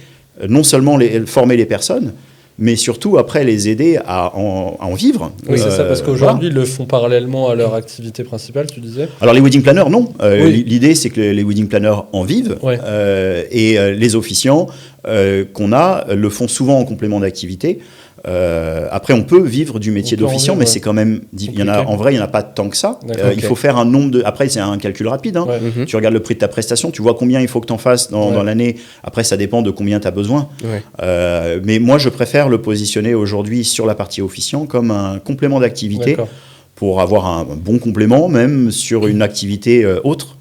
non seulement former les personnes, mais surtout après les aider à en vivre. Oui, c'est ça, parce qu'aujourd'hui, ils le font parallèlement à leur activité principale, tu disais. Alors les wedding planners, non. L'idée, c'est que les wedding planners en vivent, et les officiants qu'on a le font souvent en complément d'activité. Après, on peut vivre du métier d'officiant, mais c'est quand même... En vrai, il n'y en a pas tant que ça. Il faut faire un nombre de... Après, c'est un calcul rapide. Tu regardes le prix de ta prestation, tu vois combien il faut que tu en fasses dans l'année. Après, ça dépend de combien tu as besoin. Mais moi, je préfère le positionner aujourd'hui sur la partie officiant comme un complément d'activité. Pour avoir un bon complément, même sur une activité autre,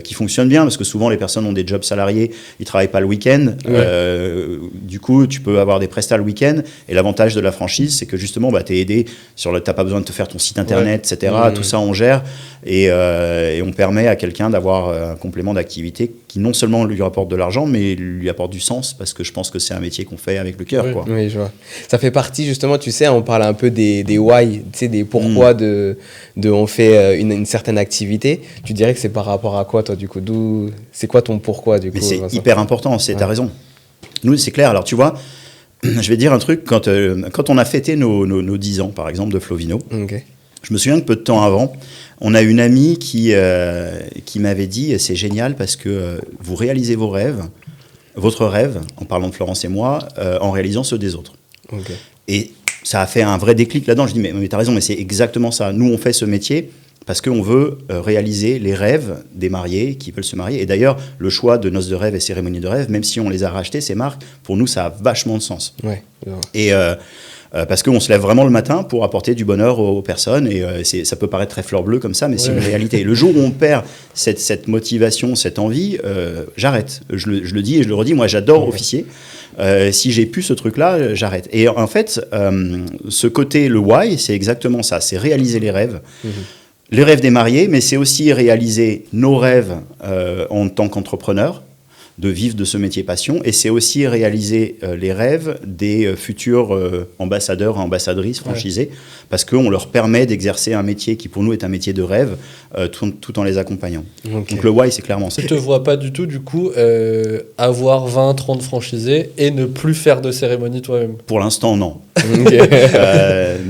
qui fonctionne bien, parce que souvent les personnes ont des jobs salariés, ils ne travaillent pas le week-end, du coup tu peux avoir des prestats le week-end, et l'avantage de la franchise, c'est que justement tu es aidé, tu n'as pas besoin de te faire ton site internet, etc., tout ça on gère, et on permet à quelqu'un d'avoir un complément d'activité qui non seulement lui rapporte de l'argent, mais lui apporte du sens, parce que je pense que c'est un métier qu'on fait avec le cœur. Oui, je vois. Ça fait partie justement, tu sais, on parle un peu des why, tu sais, des pourquoi on fait une certaine activité. Tu dirais que c'est par rapport à quoi, toi, du coup? C'est quoi ton pourquoi, du coup? Mais c'est hyper important, t'as raison. Nous, c'est clair. Alors, tu vois, je vais te dire un truc. Quand on a fêté nos 10 ans, par exemple, de Flovino, je me souviens que peu de temps avant, on a une amie qui m'avait dit « C'est génial parce que vous réalisez votre rêve, en parlant de Florence et moi, en réalisant ceux des autres. » Et ça a fait un vrai déclic là-dedans. Je dis, mais t'as raison, mais c'est exactement ça. Nous, on fait ce métier parce qu'on veut réaliser les rêves des mariés qui veulent se marier. Et d'ailleurs, le choix de Noces de rêve et cérémonie de rêve, même si on les a rachetés, ces marques, pour nous, ça a vachement de sens. Et parce qu'on se lève vraiment le matin pour apporter du bonheur aux personnes. Et ça peut paraître très fleur bleue comme ça, mais c'est une réalité. Le jour où on perd cette motivation, cette envie, j'arrête. Je le dis et je le redis, moi, j'adore officier. Si j'ai plus ce truc-là, j'arrête. Et en fait, ce côté, le why, c'est exactement ça. C'est réaliser les rêves. Les rêves des mariés, mais c'est aussi réaliser nos rêves en tant qu'entrepreneurs. de vivre de ce métier passion, et c'est aussi réaliser les rêves des futurs ambassadeurs et ambassadrices franchisés, parce qu'on leur permet d'exercer un métier qui pour nous est un métier de rêve, tout en les accompagnant. Donc le why, c'est clairement ça. Tu ne te vois pas du tout, du coup, avoir 20, 30 franchisés et ne plus faire de cérémonie toi-même? Pour l'instant, non.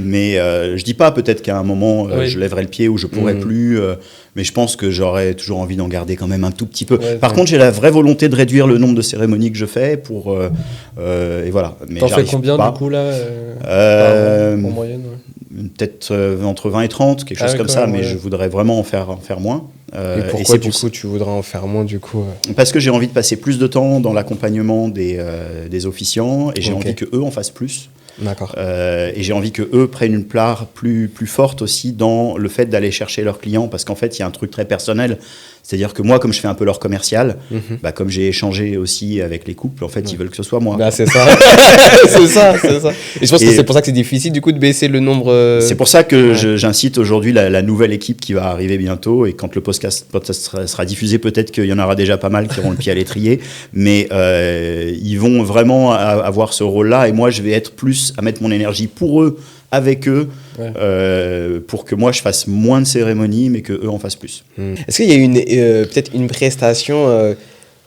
Mais je dis pas, peut-être qu'à un moment, je lèverai le pied ou je pourrai plus, mais je pense que j'aurais toujours envie d'en garder quand même un tout petit peu. Par contre, j'ai la vraie volonté de réduire le nombre de cérémonies que je fais pour et voilà. Mais t'en fais combien du coup là en moyenne? Peut-être entre 20 et 30, quelque chose comme ça, mais je voudrais vraiment en faire moins. Et pourquoi du coup tu voudrais en faire moins du coup Parce que j'ai envie de passer plus de temps dans l'accompagnement des officiants, et j'ai envie qu'eux en fassent plus. D'accord. Et j'ai envie qu'eux prennent une part plus forte aussi dans le fait d'aller chercher leurs clients, parce qu'en fait il y a un truc très personnel, c'est-à-dire que moi, comme je fais un peu leur commercial, comme j'ai échangé aussi avec les couples, en fait ils veulent que ce soit moi. C'est ça. c'est ça. Et je pense que c'est pour ça que c'est difficile du coup de baisser le nombre. C'est pour ça que j'incite aujourd'hui la nouvelle équipe qui va arriver bientôt, et quand le podcast sera diffusé, peut-être qu'il y en aura déjà pas mal qui auront le pied à l'étrier, mais ils vont vraiment avoir ce rôle-là, et moi je vais être plus à mettre mon énergie pour eux, avec eux, pour que moi je fasse moins de cérémonies, mais que eux en fassent plus. Est-ce qu'il y a peut-être une prestation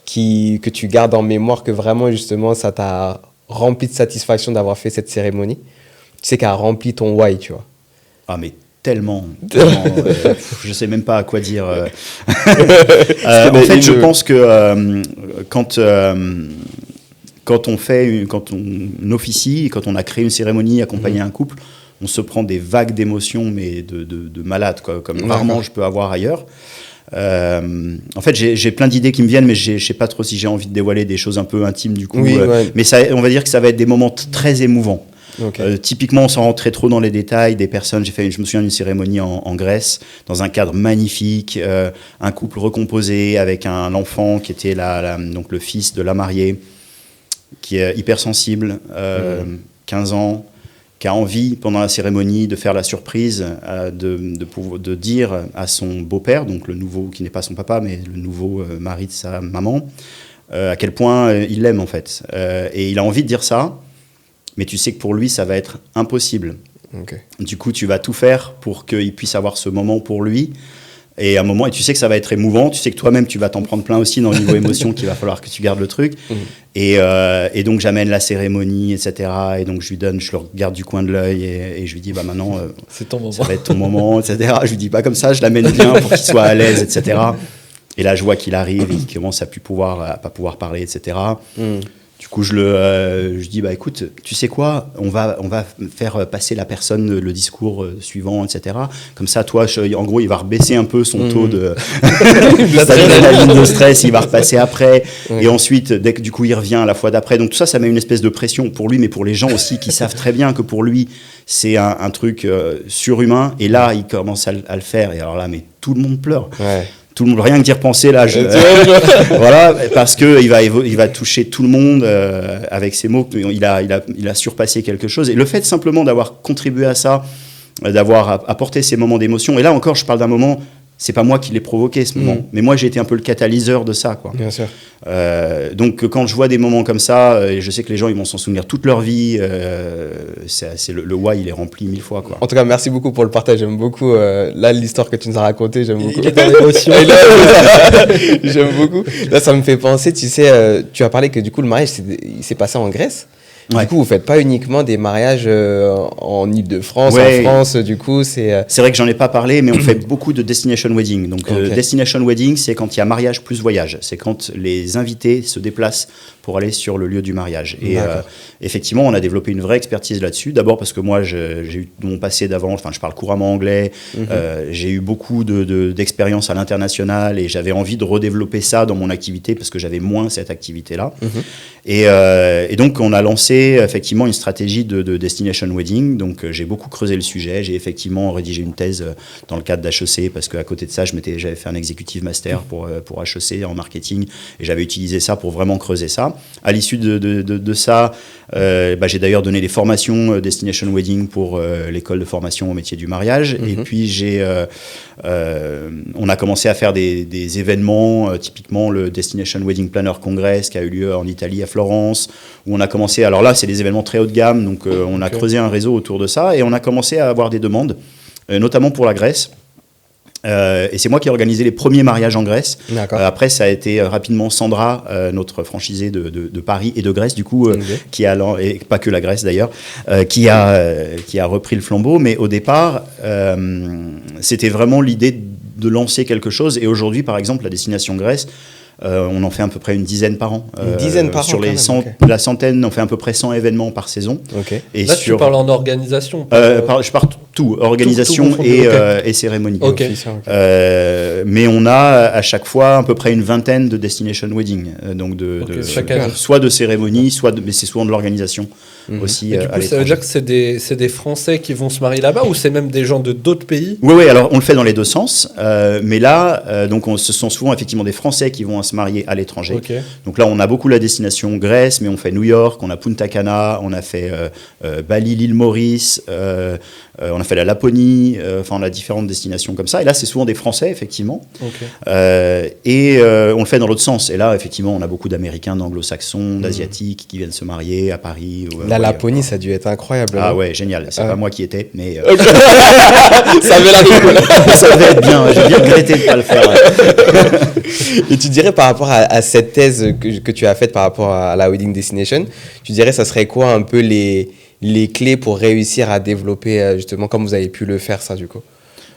que tu gardes en mémoire, que vraiment justement ça t'a rempli de satisfaction d'avoir fait cette cérémonie? Tu sais qu'elle a rempli ton why, tu vois. Ah mais tellement je sais même pas à quoi dire. En fait, je pense que quand on officie, quand on a créé une cérémonie, accompagné un couple, on se prend des vagues d'émotions, mais de malade, quoi, comme rarement je peux avoir ailleurs. En fait, j'ai plein d'idées qui me viennent, mais je sais pas trop si j'ai envie de dévoiler des choses un peu intimes du coup. Mais ça, on va dire que ça va être des moments très émouvants. Typiquement, sans rentrer trop dans les détails, des personnes, je me souviens d'une cérémonie en Grèce, dans un cadre magnifique, un couple recomposé avec un enfant qui était donc le fils de la mariée, qui est hypersensible, 15 ans, qui a envie, pendant la cérémonie, de faire la surprise, de dire à son beau-père, donc le nouveau, qui n'est pas son papa, mais le nouveau mari de sa maman, à quel point il l'aime en fait. Et il a envie de dire ça, mais tu sais que pour lui, ça va être impossible. Du coup, tu vas tout faire pour qu'il puisse avoir ce moment pour lui. Et à un moment, et tu sais que ça va être émouvant, tu sais que toi-même, tu vas t'en prendre plein aussi dans le niveau émotion, qu'il va falloir que tu gardes le truc. Et donc, j'amène la cérémonie, etc. Et donc, je le regarde du coin de l'œil et je lui dis, maintenant, c'est ton moment. Ça va être ton moment, etc. Je lui dis pas comme ça, je l'amène bien pour qu'il soit à l'aise, etc. Et là, je vois qu'il arrive et qu'il commence à pas pouvoir parler, etc. Du coup, je dis, écoute, tu sais quoi, on va faire passer la personne le discours suivant, etc. Comme ça, toi, en gros, il va rebaisser un peu son taux de stress, il va repasser après. Et ensuite, dès que du coup, il revient à la fois d'après. Donc tout ça, ça met une espèce de pression pour lui, mais pour les gens aussi qui savent très bien que pour lui, c'est un truc surhumain. Et là, il commence à le faire. Et alors là, mais tout le monde pleure. Tout le monde, rien que d'y repenser là, voilà, parce que il va toucher tout le monde avec ses mots. Il a surpassé quelque chose, et le fait simplement d'avoir contribué à ça, d'avoir apporté ces moments d'émotion. Et là encore, je parle d'un moment, c'est pas moi qui l'ai provoqué ce moment, mais moi j'ai été un peu le catalyseur de ça, quoi. Bien sûr. Donc quand je vois des moments comme ça, et je sais que les gens ils vont s'en souvenir toute leur vie, c'est le why, il est rempli 1000 fois, quoi. En tout cas, merci beaucoup pour le partage. J'aime beaucoup là l'histoire que tu nous as racontée. J'aime beaucoup. Il est dans l'émotion. J'aime beaucoup. Là, ça me fait penser. Tu sais, tu as parlé que du coup le mariage il s'est passé en Grèce. Du coup, vous faites pas uniquement des mariages en Île-de-France, en France, du coup, c'est... C'est vrai que j'en ai pas parlé, mais on fait beaucoup de destination wedding. Donc, destination wedding, c'est quand il y a mariage plus voyage. C'est quand les invités se déplacent pour aller sur le lieu du mariage. Et effectivement, on a développé une vraie expertise là-dessus. D'abord parce que moi, j'ai eu mon passé d'avant, enfin, je parle couramment anglais, j'ai eu beaucoup d'expérience à l'international, et j'avais envie de redévelopper ça dans mon activité parce que j'avais moins cette activité-là. Et donc, on a lancé lancé effectivement une stratégie de destination wedding. Donc j'ai beaucoup creusé le sujet. J'ai effectivement rédigé une thèse dans le cadre d'HEC parce qu'à côté de ça, j'avais fait un executive master pour HEC en marketing et j'avais utilisé ça pour vraiment creuser ça. À l'issue de ça, j'ai d'ailleurs donné des formations destination wedding pour l'école de formation au métier du mariage. Et puis on a commencé à faire des événements, typiquement le Destination Wedding Planner Congress qui a eu lieu en Italie à Florence, où on a commencé, alors là c'est des événements très haut de gamme, donc on a creusé un réseau autour de ça et on a commencé à avoir des demandes, notamment pour la Grèce. Et c'est moi qui ai organisé les premiers mariages en Grèce. Après, ça a été rapidement Sandra, notre franchisée de Paris et de Grèce, du coup, qui a, et pas que la Grèce d'ailleurs, qui a repris le flambeau. Mais au départ, c'était vraiment l'idée de lancer quelque chose. Et aujourd'hui, par exemple, la destination Grèce, on en fait à peu près une dizaine par an. Une dizaine par an sur la centaine, on fait à peu près 100 événements par saison. Et là, tu parles en organisation je parle tout, organisation et cérémonie. Mais on a à chaque fois à peu près une vingtaine de destination wedding, donc soit de cérémonie, mais c'est souvent de l'organisation aussi. Et du coup, ça veut dire que c'est des Français qui vont se marier là-bas ou c'est même des gens de d'autres pays? Oui, alors on le fait dans les deux sens, mais là, donc ce sont souvent effectivement des Français qui vont se marier à l'étranger. Donc là, on a beaucoup la destination Grèce, mais on fait New York, on a Punta Cana, on a fait Bali, l'île Maurice, on a fait la Laponie, on a différentes destinations comme ça. Et là, c'est souvent des Français, effectivement. On le fait dans l'autre sens. Et là, effectivement, on a beaucoup d'Américains, d'Anglo-Saxons, d'Asiatiques qui viennent se marier à Paris. La Laponie, ça a dû être incroyable. Ah ouais, génial. C'est pas moi qui étais, mais... ça avait l'air cool. Ça devait être bien. J'ai bien regretté de ne pas le faire. Et tu dirais, par rapport à cette thèse que tu as faite par rapport à la Wedding Destination, tu dirais, ça serait quoi un peu les clés pour réussir à développer, justement, comme vous avez pu le faire, ça, du coup?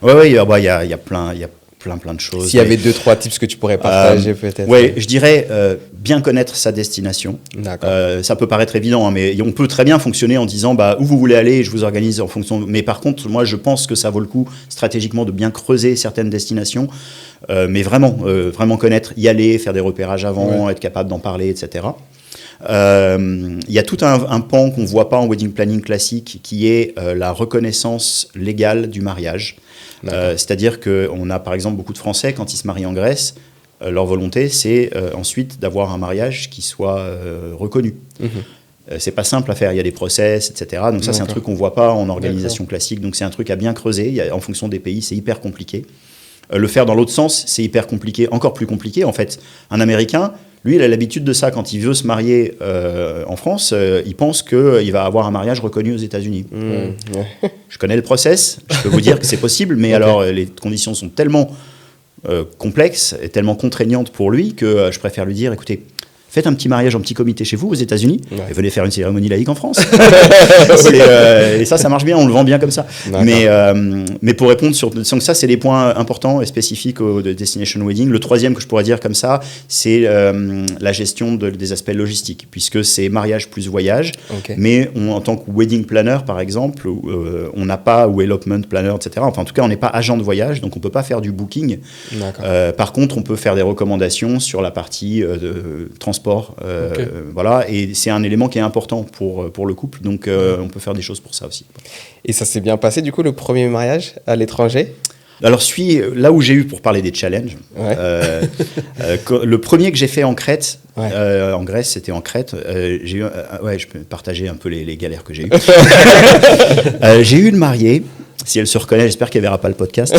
Oui, il y a plein de choses. S'il y avait 2-3 tips que tu pourrais partager, peut-être. Oui, je dirais bien connaître sa destination. Ça peut paraître évident, hein, mais on peut très bien fonctionner en disant où vous voulez aller, je vous organise en fonction. Mais par contre, moi, je pense que ça vaut le coup stratégiquement de bien creuser certaines destinations, mais vraiment connaître, y aller, faire des repérages avant, être capable d'en parler, etc. Il y a tout un pan qu'on ne voit pas en wedding planning classique qui est la reconnaissance légale du mariage. C'est-à-dire qu'on a par exemple beaucoup de Français, quand ils se marient en Grèce, leur volonté c'est ensuite d'avoir un mariage qui soit reconnu. C'est pas simple à faire, il y a des process, etc. Donc ça c'est un truc qu'on ne voit pas en organisation classique, donc c'est un truc à bien creuser. En fonction des pays, c'est hyper compliqué. Le faire dans l'autre sens, c'est hyper compliqué, encore plus compliqué en fait. Un Américain, lui, il a l'habitude de ça. Quand il veut se marier en France, il pense qu'il va avoir un mariage reconnu aux États-Unis. Je connais le process, je peux vous dire que c'est possible, mais alors les conditions sont tellement complexes et tellement contraignantes pour lui que je préfère lui dire, écoutez, faites un petit mariage en petit comité chez vous aux États-Unis et venez faire une cérémonie laïque en France. Et ça marche bien, on le vend bien comme ça. Mais pour répondre donc ça, c'est des points importants et spécifiques au Destination Wedding. Le troisième que je pourrais dire comme ça, c'est la gestion des aspects logistiques, puisque c'est mariage plus voyage. Mais en tant que wedding planner, par exemple, on n'a pas, ou elopement planner, etc. Enfin, en tout cas, on n'est pas agent de voyage, donc on ne peut pas faire du booking. Par contre, on peut faire des recommandations sur la partie transport. Voilà, et c'est un élément qui est important pour le couple, donc on peut faire des choses pour ça aussi. Et ça s'est bien passé du coup, le premier mariage à l'étranger? Alors là où j'ai eu, pour parler des challenges, le premier que j'ai fait en Crète, en Grèce, c'était en Crète, j'ai eu, je peux partager un peu les galères que j'ai eues. J'ai eu une mariée. Si elle se reconnaît, j'espère qu'elle ne verra pas le podcast.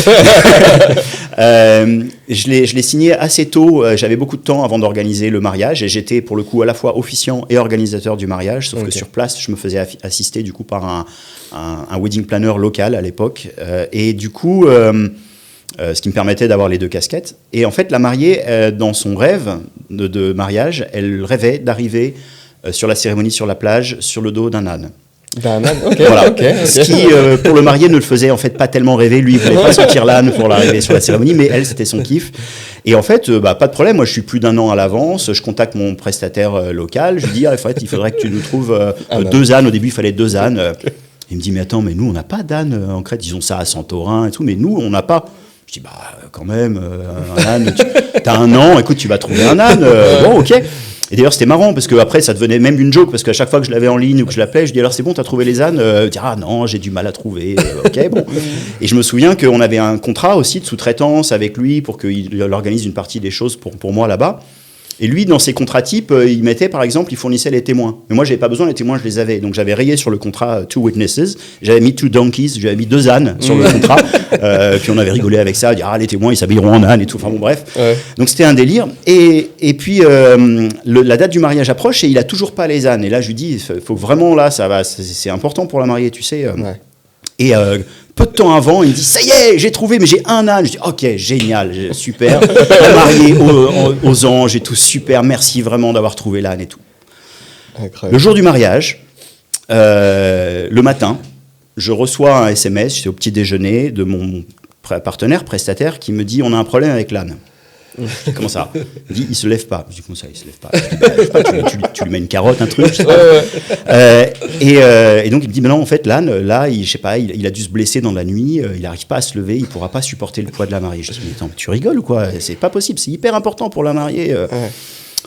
Je l'ai signé assez tôt. J'avais beaucoup de temps avant d'organiser le mariage. Et j'étais, pour le coup, à la fois officiant et organisateur du mariage. Sauf que sur place, je me faisais assister du coup, par un wedding planner local à l'époque. Et du coup, ce qui me permettait d'avoir les deux casquettes. Et en fait, la mariée, dans son rêve de mariage, elle rêvait d'arriver sur la cérémonie sur la plage, sur le dos d'un âne. Ce qui, pour le marié, ne le faisait en fait pas tellement rêver. Lui, il voulait pas sortir l'âne pour l'arrivée sur la cérémonie, mais elle, c'était son kiff. Et en fait, pas de problème. Moi, je suis plus d'1 an à l'avance. Je contacte mon prestataire local. Je lui dis, en fait, il faudrait que tu nous trouves 2 ânes. Au début, il fallait 2 ânes. Il me dit, mais attends, mais nous, on n'a pas d'âne en Crète. Ils ont ça à Santorin et tout, mais nous, on n'a pas. Je dis, quand même, un âne. T'as 1 an. Écoute, tu vas trouver un âne. Bon, ok. Et d'ailleurs, c'était marrant parce que après, ça devenait même une joke parce qu'à chaque fois que je l'avais en ligne ou que je l'appelais, je dis alors c'est bon, t'as trouvé les ânes? Dire ah non, j'ai du mal à trouver. Ok, bon. Et je me souviens qu'on avait un contrat aussi de sous-traitance avec lui pour qu'il organise une partie des choses pour moi là-bas. Et lui, dans ses contrats types, il mettait, par exemple, il fournissait les témoins. Mais moi, j'avais pas besoin, les témoins, je les avais. Donc, j'avais rayé sur le contrat 2 witnesses. J'avais mis 2 donkeys, j'avais mis 2 ânes sur le contrat. Puis on avait rigolé avec ça, dire, ah, les témoins, ils s'habilleront en âne et tout. Enfin, bon, bref. Ouais. Donc, c'était un délire. Et puis, la date du mariage approche et il a toujours pas les ânes. Et là, je lui dis, il faut vraiment, là, ça va, c'est important pour la mariée, tu sais. Ouais. Et peu de temps avant, il me dit ça y est, j'ai trouvé, mais j'ai un âne. Je dis ok, génial, super. Marié aux anges et tout, super. Merci vraiment d'avoir trouvé l'âne et tout. Incroyable. Le jour du mariage, le matin, je reçois un SMS, j'étais au petit déjeuner de mon partenaire prestataire qui me dit on a un problème avec l'âne. Comment ça? Il dit il se lève pas. Je dis comment ça il se lève pas? Je dis, bah, je sais pas, tu lui mets une carotte, un truc. Je sais pas. Et donc il me dit mais non en fait l'âne là je sais pas il a dû se blesser dans la nuit, il n'arrive pas à se lever, il pourra pas supporter le poids de la mariée. Je dis mais attends tu rigoles ou quoi? C'est pas possible, c'est hyper important pour la mariée.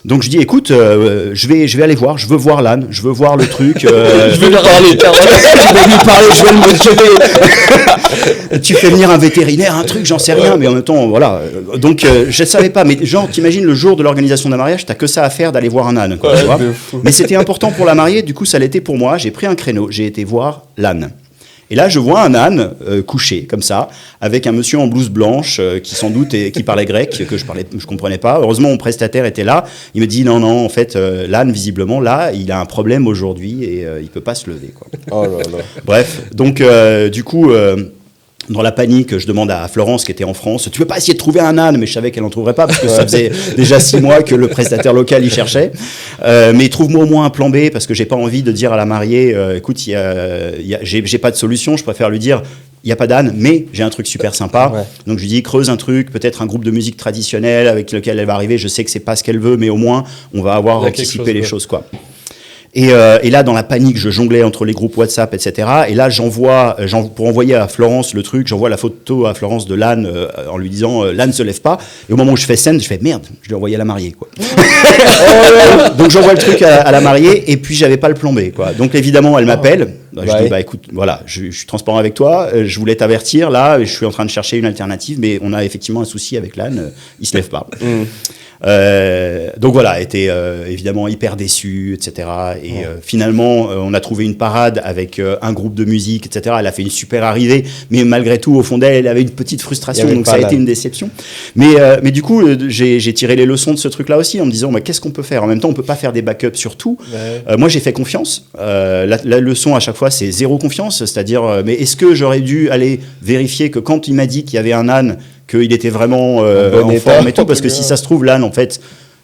Donc je dis écoute je vais aller voir, je veux voir l'âne, je veux voir le truc. Je vais lui parler. Je vais lui parler, je vais le motiver. Tu fais venir un vétérinaire, un truc, j'en sais rien, mais en même temps voilà. Donc je savais pas, mais genre t'imagines le jour de l'organisation d'un mariage, t'as que ça à faire d'aller voir un âne, quoi, tu vois. Mais c'était important pour la mariée, du coup ça l'était pour moi. J'ai pris un créneau, j'ai été voir l'âne. Et là, je vois un âne couché, comme ça, avec un monsieur en blouse blanche qui, sans doute, qui parlait grec, que je comprenais pas. Heureusement, mon prestataire était là. Il me dit, non, en fait, l'âne, visiblement, là, il a un problème aujourd'hui et il peut pas se lever, quoi. Oh là là. Bref, donc, du coup... dans la panique, je demande à Florence, qui était en France, tu peux pas essayer de trouver un âne? Mais je savais qu'elle n'en trouverait pas, parce que ça faisait déjà 6 mois que le prestataire local y cherchait. Mais trouve-moi au moins un plan B, parce que j'ai pas envie de dire à la mariée, écoute, j'ai pas de solution, je préfère lui dire, il n'y a pas d'âne, mais j'ai un truc super sympa. Ouais. Donc je lui dis, creuse un truc, peut-être un groupe de musique traditionnelle avec lequel elle va arriver. Je sais que c'est pas ce qu'elle veut, mais au moins, on va avoir anticipé les choses, quoi. Et là, dans la panique, je jonglais entre les groupes WhatsApp, etc. Et là, pour envoyer à Florence le truc, j'envoie la photo à Florence de l'âne en lui disant l'âne se lève pas. Et au moment où je fais scène, je fais merde, je l'ai envoyé à la mariée, quoi. Donc j'envoie le truc à la mariée et puis j'avais pas le plan B, quoi. Donc évidemment, elle m'appelle. Je dis écoute, voilà, je suis transparent avec toi. Je voulais t'avertir là. Je suis en train de chercher une alternative, mais on a effectivement un souci avec l'âne. Il se lève pas. Donc voilà, était évidemment hyper déçu, etc. Et finalement, on a trouvé une parade avec un groupe de musique, etc. Elle a fait une super arrivée, mais malgré tout, au fond d'elle, elle avait une petite frustration, donc ça a été une déception. Mais du coup, j'ai tiré les leçons de ce truc-là aussi, en me disant, qu'est-ce qu'on peut faire? En même temps, on peut pas faire des backups sur tout. Moi, j'ai fait confiance. La leçon à chaque fois, c'est zéro confiance, c'est-à-dire, mais est-ce que j'aurais dû aller vérifier que quand il m'a dit qu'il y avait un âne, qu'il était vraiment en forme et tout, parce que si ça se trouve, l'âne, en fait,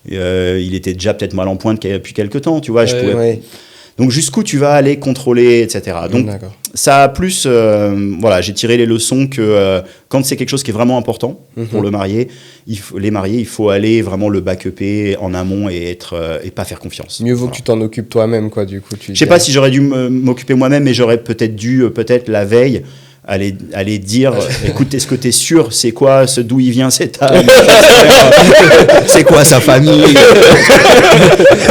il était déjà peut-être mal en point depuis quelques temps, tu vois. Donc, jusqu'où tu vas aller contrôler, etc. Donc, ça a plus... voilà, j'ai tiré les leçons que quand c'est quelque chose qui est vraiment important pour le marié, les mariés, il faut aller vraiment le back-upper en amont et pas faire confiance. Mieux vaut que tu t'en occupes toi-même, quoi, du coup. Je sais pas si j'aurais dû m'occuper moi-même, mais j'aurais peut-être dû, la veille, aller dire écoute, est-ce que t'es sûr c'est quoi d'où il vient cet âne, c'est quoi sa famille,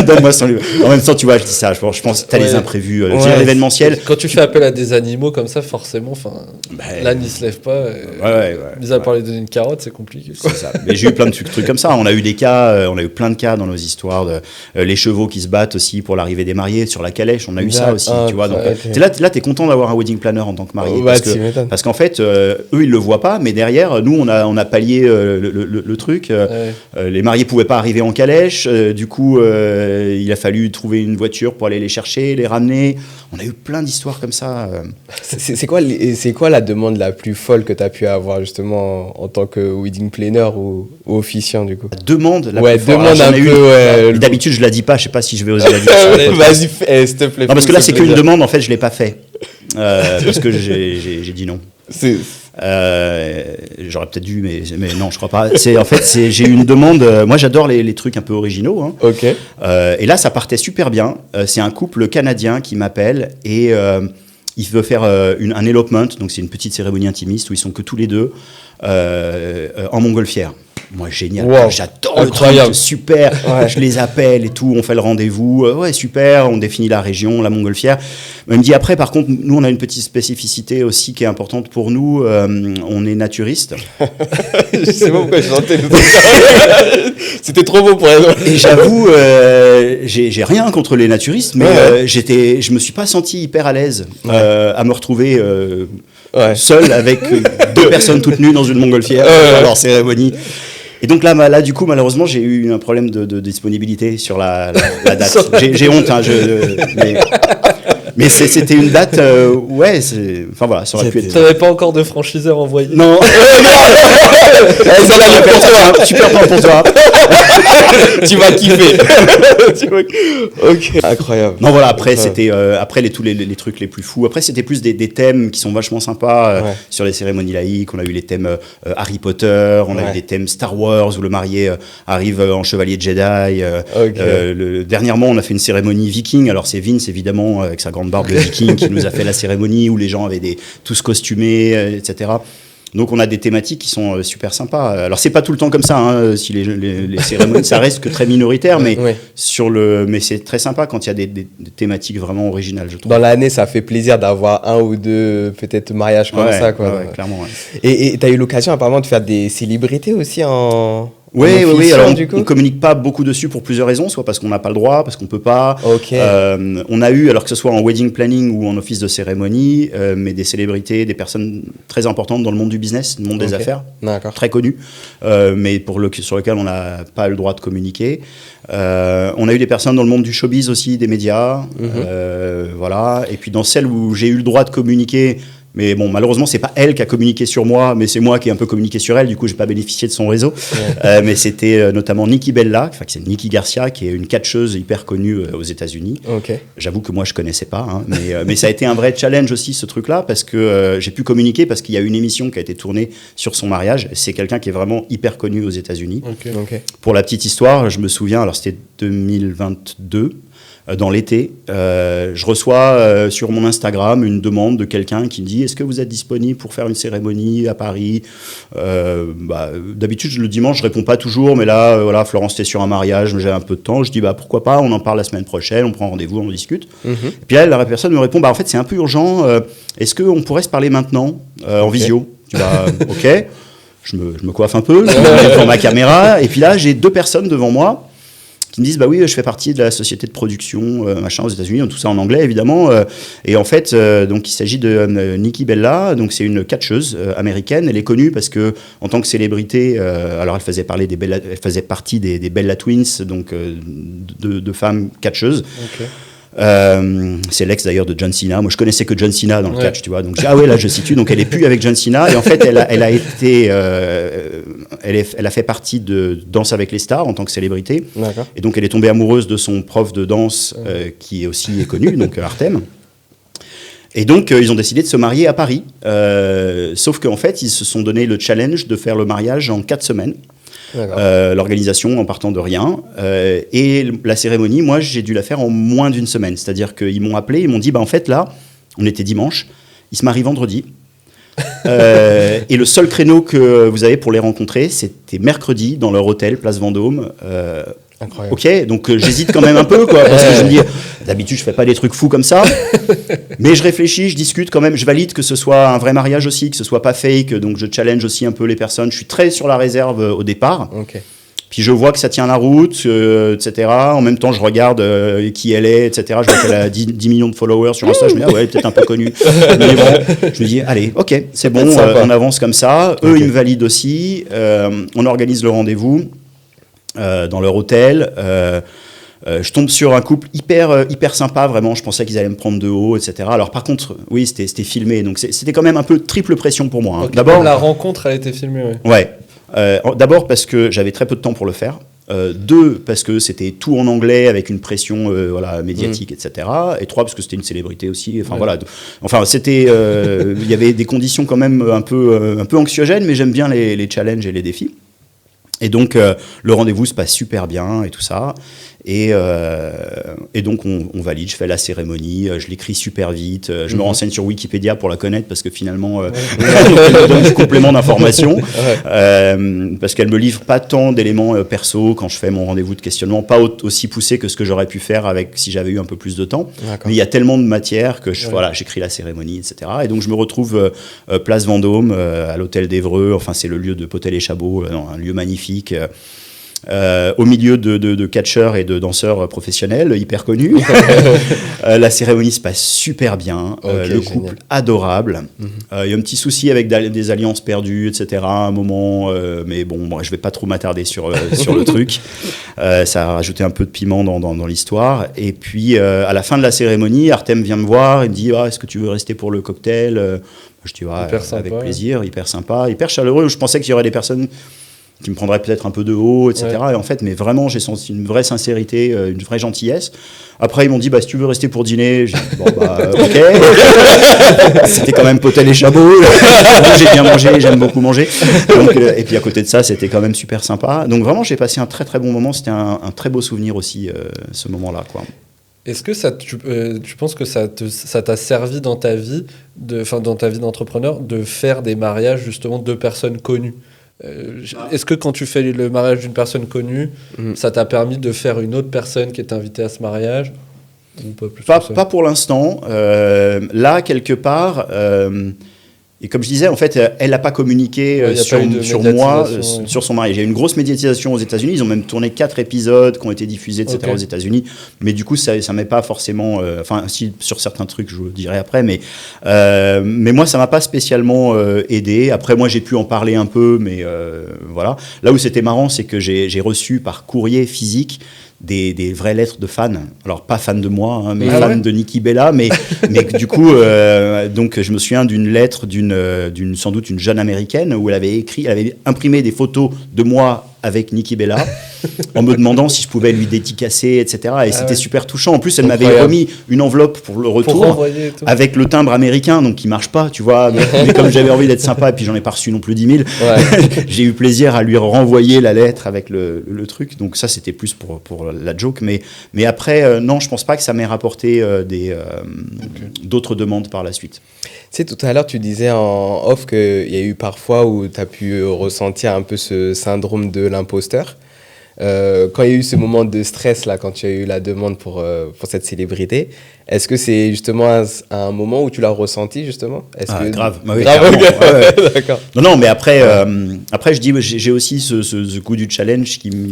donne-moi son livre. En même temps tu vois je dis ça, je pense que t'as les imprévus, l'événementiel. Quand tu fais appel à des animaux comme ça forcément l'âne il se lève pas mis à part lui donner une carotte c'est compliqué, quoi. C'est ça. Mais j'ai eu plein de trucs comme ça, on a eu plein de cas dans nos histoires les chevaux qui se battent aussi pour l'arrivée des mariés sur la calèche, on a eu ça aussi, tu vois. Donc là t'es content d'avoir un wedding planner en tant que marié, parce qu'en fait, eux, ils le voient pas, mais derrière, nous, on a pallié le truc. Les mariés pouvaient pas arriver en calèche. Du coup, il a fallu trouver une voiture pour aller les chercher, les ramener. On a eu plein d'histoires comme ça. C'est quoi la demande la plus folle que tu as pu avoir, justement, en tant que wedding planner ou officiant, du coup? La demande la plus folle. Demande un peu, d'habitude, je la dis pas. Je sais pas si je vais oser la dire. Vas-y, s'il te plaît. Non, parce que là, c'est qu'une demande. En fait, je l'ai pas fait. Parce que j'ai dit non. J'aurais peut-être dû, mais non, je crois pas. J'ai eu une demande. Moi, j'adore les trucs un peu originaux. Hein. Ok. Et là, ça partait super bien. C'est un couple canadien qui m'appelle et il veut faire un elopement. Donc, c'est une petite cérémonie intimiste où ils sont que tous les deux en montgolfière. moi génial, j'adore le truc, super, je les appelle et tout, on fait le rendez-vous, ouais super, on définit la région, la montgolfière. Il me dit après par contre, nous on a une petite spécificité aussi qui est importante pour nous, on est naturiste. Je sais pas pourquoi je chantais tout ça. C'était trop beau pour elle. Et j'avoue, j'ai rien contre les naturistes, mais je me suis pas senti hyper à l'aise à me retrouver seul avec 2 personnes toutes nues dans une montgolfière à leur cérémonie. Et donc là, du coup, malheureusement, j'ai eu un problème de disponibilité sur la date. J'ai honte, hein, mais c'était une date, enfin voilà, ça aurait pu être. T'avais pas encore de franchiseur envoyé? Non. Ils en avaient pour toi, super plan pour toi. Tu vas kiffer. Ok, incroyable. Non voilà, après c'était après tous les trucs les plus fous. Après c'était plus des thèmes qui sont vachement sympas sur les cérémonies laïques. On a eu les thèmes Harry Potter, on a eu des thèmes Star Wars où le marié arrive en chevalier de Jedi. Dernièrement, on a fait une cérémonie viking. Alors c'est Vince évidemment avec sa grande barbe de viking qui nous a fait la cérémonie où les gens avaient tous costumés, etc. Donc on a des thématiques qui sont super sympas. Alors c'est pas tout le temps comme ça, hein, si les cérémonies, ça reste que très minoritaire, mais mais c'est très sympa quand il y a des thématiques vraiment originales, je trouve. Dans l'année, ça fait plaisir d'avoir 1 ou 2 peut-être mariages comme ça, quoi. Ouais, clairement. Ouais. Et tu as eu l'occasion apparemment de faire des célébrités aussi en Oui. Alors on communique pas beaucoup dessus pour plusieurs raisons, soit parce qu'on n'a pas le droit, parce qu'on peut pas. On a eu, alors que ce soit en wedding planning ou en office de cérémonie, mais des célébrités, des personnes très importantes dans le monde du business, le monde des affaires, très connues, mais sur lesquelles on n'a pas le droit de communiquer. On a eu des personnes dans le monde du showbiz aussi, des médias, voilà. Et puis dans celles où j'ai eu le droit de communiquer. Mais bon, malheureusement, c'est pas elle qui a communiqué sur moi, mais c'est moi qui ai un peu communiqué sur elle. Du coup, j'ai pas bénéficié de son réseau. Mais c'était notamment Nikki Bella, enfin c'est Nikki Garcia, qui est une catcheuse hyper connue aux États-Unis. J'avoue que moi je connaissais pas, hein, mais ça a été un vrai challenge aussi ce truc-là parce que j'ai pu communiquer parce qu'il y a une émission qui a été tournée sur son mariage. C'est quelqu'un qui est vraiment hyper connu aux États-Unis. Pour la petite histoire, je me souviens, alors c'était 2022. Dans l'été, je reçois sur mon Instagram une demande de quelqu'un qui me dit « Est-ce que vous êtes disponible pour faire une cérémonie à Paris ?» D'habitude, le dimanche, je réponds pas toujours, mais là, voilà, Florence, t'es sur un mariage, j'ai un peu de temps. Je dis « Pourquoi pas, on en parle la semaine prochaine, on prend rendez-vous, on en discute. Et puis là, la personne me répond « En fait, c'est un peu urgent, est-ce qu'on pourrait se parler maintenant, en visio ?» Je dis « Ok. » Je me coiffe un peu, je me mets devant ma caméra, et puis là, j'ai 2 personnes devant moi qui me disent bah oui, je fais partie de la société de production machin aux États-Unis, tout ça en anglais évidemment, et en fait donc il s'agit de Nikki Bella, donc c'est une catcheuse américaine. Elle est connue parce que en tant que célébrité, alors elle faisait partie des Bella Twins, donc de femmes catcheuses. C'est l'ex d'ailleurs de John Cena. Moi je connaissais que John Cena dans le catch, tu vois, donc là je situe, donc elle est plus avec John Cena, et en fait elle a fait partie de Danse avec les stars en tant que célébrité. Et donc elle est tombée amoureuse de son prof de danse qui aussi est connu, donc Artem. Et donc ils ont décidé de se marier à Paris, sauf qu'en fait ils se sont donné le challenge de faire le mariage en 4 semaines. L'organisation en partant de rien, et la cérémonie, moi j'ai dû la faire en moins d'1 semaine, c'est-à-dire qu'ils m'ont appelé, ils m'ont dit en fait là on était dimanche, il se marie vendredi, et le seul créneau que vous avez pour les rencontrer c'était mercredi dans leur hôtel Place Vendôme. Incroyable. Ok, donc j'hésite quand même un peu, quoi, parce que je me dis, d'habitude je fais pas des trucs fous comme ça, mais je réfléchis, je discute quand même, je valide que ce soit un vrai mariage aussi, que ce soit pas fake, donc je challenge aussi un peu les personnes. Je suis très sur la réserve au départ. Puis je vois que ça tient la route, etc. En même temps, je regarde qui elle est, etc. Je vois qu'elle a 10 millions de followers sur Insta. Je me dis, ouais, peut-être un peu connue. Mais bon, je me dis, allez, ok, c'est bon, on avance comme ça. Eux, ils me valident aussi. On organise le rendez-vous dans leur hôtel. Je tombe sur un couple hyper sympa, vraiment. Je pensais qu'ils allaient me prendre de haut, etc. Alors par contre, oui, c'était filmé, donc c'était quand même un peu triple pression pour moi. Hein. D'abord, la rencontre, elle a été filmée. Ouais. D'abord parce que j'avais très peu de temps pour le faire. 2, parce que c'était tout en anglais avec une pression médiatique, etc. Et 3, parce que c'était une célébrité aussi. Enfin voilà. Enfin c'était, il y avait des conditions quand même un peu anxiogènes, mais j'aime bien les challenges et les défis. Et donc, le rendez-vous se passe super bien et tout ça. Et donc on valide, je fais la cérémonie, je l'écris super vite, je me renseigne sur Wikipédia pour la connaître parce que finalement elle me donne du complément d'information parce qu'elle me livre pas tant d'éléments perso quand je fais mon rendez-vous de questionnement, pas aussi poussé que ce que j'aurais pu faire avec si j'avais eu un peu plus de temps. Mais il y a tellement de matière que j'écris la cérémonie, etc. Et donc je me retrouve place Vendôme à l'hôtel d'Évreux, enfin c'est le lieu de Potel et Chabot, un lieu magnifique. Au milieu de catcheurs et de danseurs professionnels hyper connus. La cérémonie se passe super bien, le couple adorable. Il y a un petit souci avec des alliances perdues, etc. à un moment, mais bon, je vais pas trop m'attarder sur le truc. Ça a rajouté un peu de piment dans l'histoire. Et puis à la fin de la cérémonie, Artem vient me voir, il me dit est-ce que tu veux rester pour le cocktail? Je dis avec plaisir, hyper sympa, hyper chaleureux. Je pensais qu'il y aurait des personnes qui me prendrait peut-être un peu de haut, etc. Et en fait, mais vraiment, j'ai senti une vraie sincérité, une vraie gentillesse. Après, ils m'ont dit, si tu veux rester pour dîner, j'ai dit, ok. C'était quand même Potel et Chabot. J'ai bien mangé, j'aime beaucoup manger. Donc, et puis à côté de ça, c'était quand même super sympa. Donc vraiment, j'ai passé un très très bon moment. C'était un très beau souvenir aussi, ce moment-là, quoi. Est-ce que tu penses que ça t'a servi dans ta vie, dans ta vie d'entrepreneur, de faire des mariages justement de personnes connues? Est-ce que quand tu fais le mariage d'une personne connue, ça t'a permis de faire une autre personne qui est invitée à ce mariage ou pas pour l'instant. Là, quelque part, et comme je disais, en fait, elle n'a pas communiqué sur moi, sur son mariage. Il y a eu une grosse médiatisation aux États-Unis. Ils ont même tourné 4 épisodes qui ont été diffusés, etc. aux États-Unis. Mais du coup, ça ne m'est pas forcément... Enfin, si, sur certains trucs, je vous le dirai après. Mais moi, ça ne m'a pas spécialement aidé. Après, moi, j'ai pu en parler un peu, mais voilà. Là où c'était marrant, c'est que j'ai reçu par courrier physique des vraies lettres de fans. Alors, pas fans de moi, mais fans de Nikki Bella. Mais du coup, donc, je me souviens d'une lettre sans doute une jeune américaine où elle avait imprimé des photos de moi avec Nikki Bella en me demandant si je pouvais lui dédicacer, etc. Et c'était super touchant. En plus, elle m'avait remis une enveloppe pour le retour avec le timbre américain, donc qui marche pas, tu vois. Mais comme j'avais envie d'être sympa et puis j'en ai pas reçu non plus 10 000, j'ai eu plaisir à lui renvoyer la lettre avec le truc. Donc ça, c'était plus pour la joke. Mais après, non, je pense pas que ça m'ait rapporté d'autres demandes par la suite. Tu sais, tout à l'heure, tu disais en off qu'il y a eu parfois où tu as pu ressentir un peu ce syndrome de l'imposteur. Quand il y a eu ce moment de stress, là, quand tu as eu la demande pour cette célébrité, est-ce que c'est justement un moment où tu l'as ressenti, justement? Grave. Oui, d'accord. Non, mais après, je dis, j'ai aussi ce goût du challenge qui me...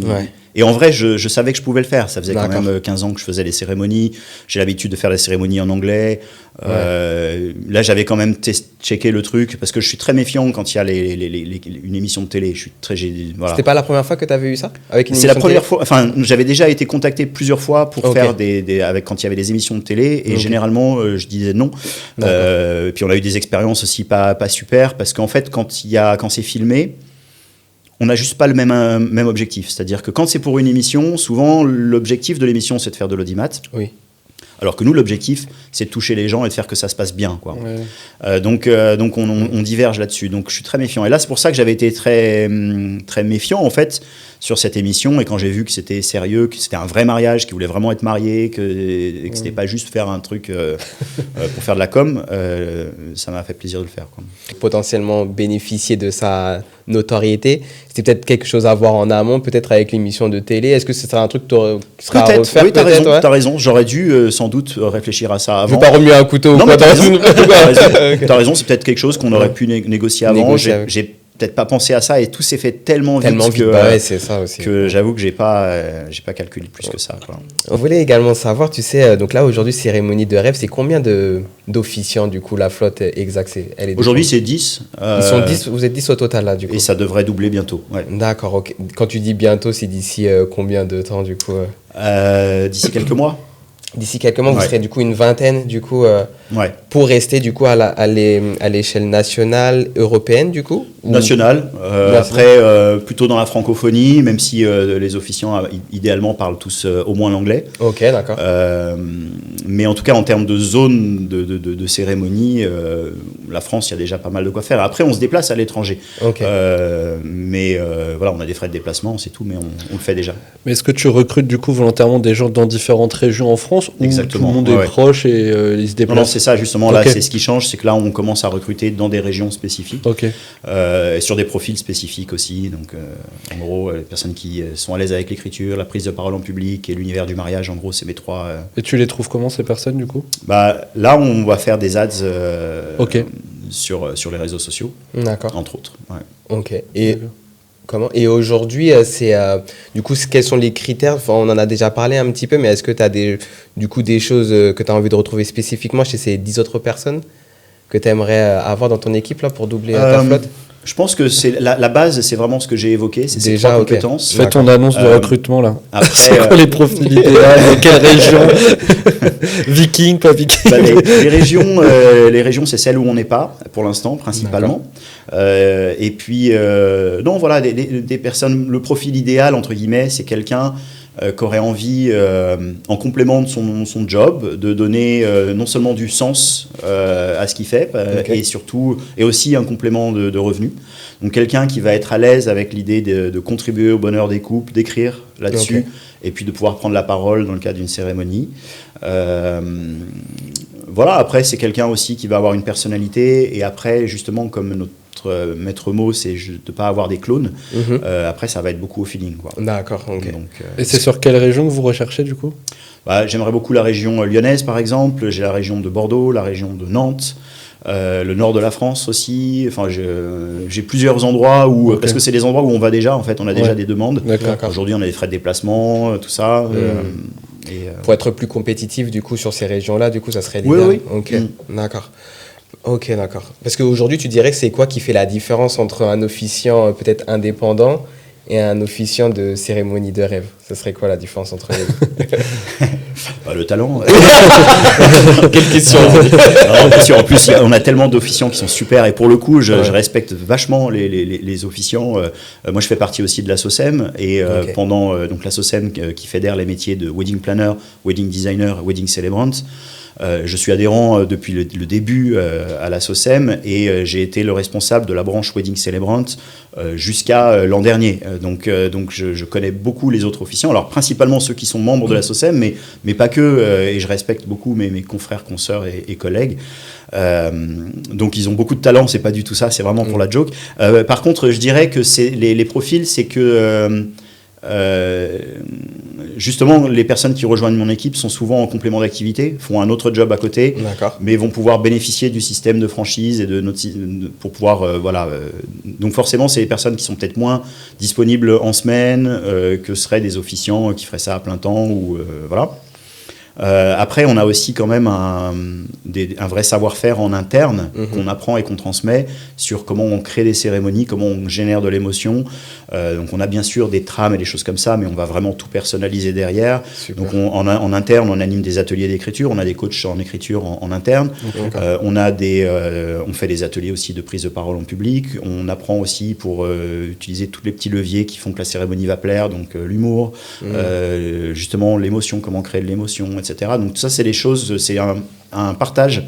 Et en vrai, je savais que je pouvais le faire. Ça faisait quand même 15 ans que je faisais les cérémonies. J'ai l'habitude de faire les cérémonies en anglais. Là, j'avais quand même checké le truc parce que je suis très méfiant quand il y a une émission de télé. Je suis très... Voilà. C'était pas la première fois que tu avais eu ça avec une C'est la première fois. Enfin, j'avais déjà été contacté plusieurs fois pour faire quand il y avait des émissions de télé et généralement, je disais non. Puis on a eu des expériences aussi pas super parce qu'en fait, quand c'est filmé, on n'a juste pas le même objectif. C'est-à-dire que quand c'est pour une émission, souvent, l'objectif de l'émission, c'est de faire de l'audimat. Oui. Alors que nous, l'objectif, c'est de toucher les gens et de faire que ça se passe bien, quoi. Donc on diverge là-dessus. Donc, je suis très méfiant. Et là, c'est pour ça que j'avais été très, très méfiant, en fait, sur cette émission. Et quand j'ai vu que c'était sérieux, que c'était un vrai mariage, qu'ils voulaient vraiment être mariés, et que c'était pas juste faire un truc pour faire de la com, ça m'a fait plaisir de le faire, quoi. Potentiellement bénéficier de sa notoriété, c'était peut-être quelque chose à voir en amont, peut-être avec l'émission de télé. Est-ce que ce serait un truc qui sera à refaire? Oui, t'as raison. J'aurais dû sans doute réfléchir à ça avant. Je veux pas remuer un couteau. Non, mais t'as raison, c'est peut-être quelque chose qu'on aurait pu négocier avant. J'ai peut-être pas pensé à ça et tout s'est fait tellement vite c'est ça aussi. Que j'avoue que j'ai pas calculé plus que ça, quoi. On voulait également savoir, tu sais, donc là aujourd'hui cérémonie de rêve, c'est combien d'officiants du coup la flotte exacte? Aujourd'hui c'est 10. Ils sont 10, vous êtes 10 au total là du coup. Et ça devrait doubler bientôt. Ouais. D'accord, ok. Quand tu dis bientôt, c'est d'ici combien de temps du coup? D'ici quelques mois. D'ici quelques mois, vous serez du coup une vingtaine du coup pour rester du coup à l'échelle nationale, européenne du coup Nationale. Après, plutôt dans la francophonie, même si les officiants idéalement parlent tous au moins l'anglais. Ok, d'accord. Mais en tout cas, en termes de zone de cérémonie, la France, il y a déjà pas mal de quoi faire. Après, on se déplace à l'étranger. Okay. Mais voilà, on a des frais de déplacement, c'est tout, mais on le fait déjà. Mais est-ce que tu recrutes du coup volontairement des gens dans différentes régions en France ou Exactement. Tout le monde est proche et ils se déplacent? Non, c'est ça justement. Là, c'est ce qui change, c'est que là, on commence à recruter dans des régions spécifiques, et sur des profils spécifiques aussi. Donc, en gros, les personnes qui sont à l'aise avec l'écriture, la prise de parole en public et l'univers du mariage, en gros, c'est mes 3. Et tu les trouves comment ces personnes du coup? Là, on va faire des ads sur les réseaux sociaux, entre autres. Ouais. Ok. Et aujourd'hui, du coup, quels sont les critères? On en a déjà parlé un petit peu, mais est-ce que tu as des choses que tu as envie de retrouver spécifiquement chez ces 10 autres personnes que tu aimerais avoir dans ton équipe là, pour doubler ta flotte? Je pense que c'est la base, c'est vraiment ce que j'ai évoqué, c'est ces 3 compétences. Fais ton annonce de recrutement là. Après, c'est quoi les profils idéaux? Quelle région? Viking, pas viking? Les régions, c'est celles où on n'est pas, pour l'instant, principalement. Et puis, non, voilà, des personnes, le profil idéal, entre guillemets, c'est quelqu'un qui aurait envie, en complément de son job, de donner non seulement du sens à ce qu'il fait, et aussi un complément de revenus. Donc quelqu'un qui va être à l'aise avec l'idée de contribuer au bonheur des couples, d'écrire là-dessus, et puis de pouvoir prendre la parole dans le cadre d'une cérémonie. Voilà, après c'est quelqu'un aussi qui va avoir une personnalité, et après justement comme notre maître mot, c'est de ne pas avoir des clones. Après, ça va être beaucoup au feeling, quoi. D'accord, ok. Donc, et c'est sur quelle région que vous recherchez, du coup? J'aimerais beaucoup la région lyonnaise, par exemple. J'ai la région de Bordeaux, la région de Nantes, le nord de la France aussi. Enfin, j'ai plusieurs endroits où... Parce que c'est des endroits où on va déjà, en fait. On a déjà des demandes. Aujourd'hui, on a des frais de déplacement, tout ça. Pour être plus compétitif, du coup, sur ces régions-là, du coup, ça serait l'idéal. Oui. Ok, d'accord. Ok, d'accord. Parce qu'aujourd'hui, tu dirais que c'est quoi qui fait la différence entre un officiant peut-être indépendant et un officiant de cérémonie de rêve? Ça serait quoi la différence entre les deux? Le talent. Quelle question. En plus, on a tellement d'officiants qui sont super, et pour le coup, je respecte vachement les officiants. Moi, je fais partie aussi de la SOCEM, et pendant donc la SOCEM qui fédère les métiers de wedding planner, wedding designer, wedding celebrant. Je suis adhérent depuis le début à la SOCEM, et j'ai été le responsable de la branche Wedding Celebrant jusqu'à l'an dernier. Donc je connais beaucoup les autres officiants, alors principalement ceux qui sont membres de la SOCEM, mais pas que, et je respecte beaucoup mes confrères, consoeurs et collègues. Donc ils ont beaucoup de talent, c'est pas du tout ça, c'est vraiment pour la joke. Par contre, je dirais que les profils, c'est que... justement, les personnes qui rejoignent mon équipe sont souvent en complément d'activité, font un autre job à côté, mais vont pouvoir bénéficier du système de franchise et pour pouvoir donc forcément, c'est les personnes qui sont peut-être moins disponibles en semaine que seraient des officiants qui feraient ça à plein temps ou voilà. Après, on a aussi quand même un vrai savoir-faire en interne qu'on apprend et qu'on transmet sur comment on crée des cérémonies, comment on génère de l'émotion. Donc on a bien sûr des trames et des choses comme ça, mais on va vraiment tout personnaliser derrière. Super. Donc en interne, on anime des ateliers d'écriture, on a des coachs en écriture en interne. On fait des ateliers aussi de prise de parole en public. On apprend aussi pour utiliser tous les petits leviers qui font que la cérémonie va plaire, donc l'humour, justement l'émotion, comment créer de l'émotion, etc. Donc tout ça, c'est des choses, c'est un partage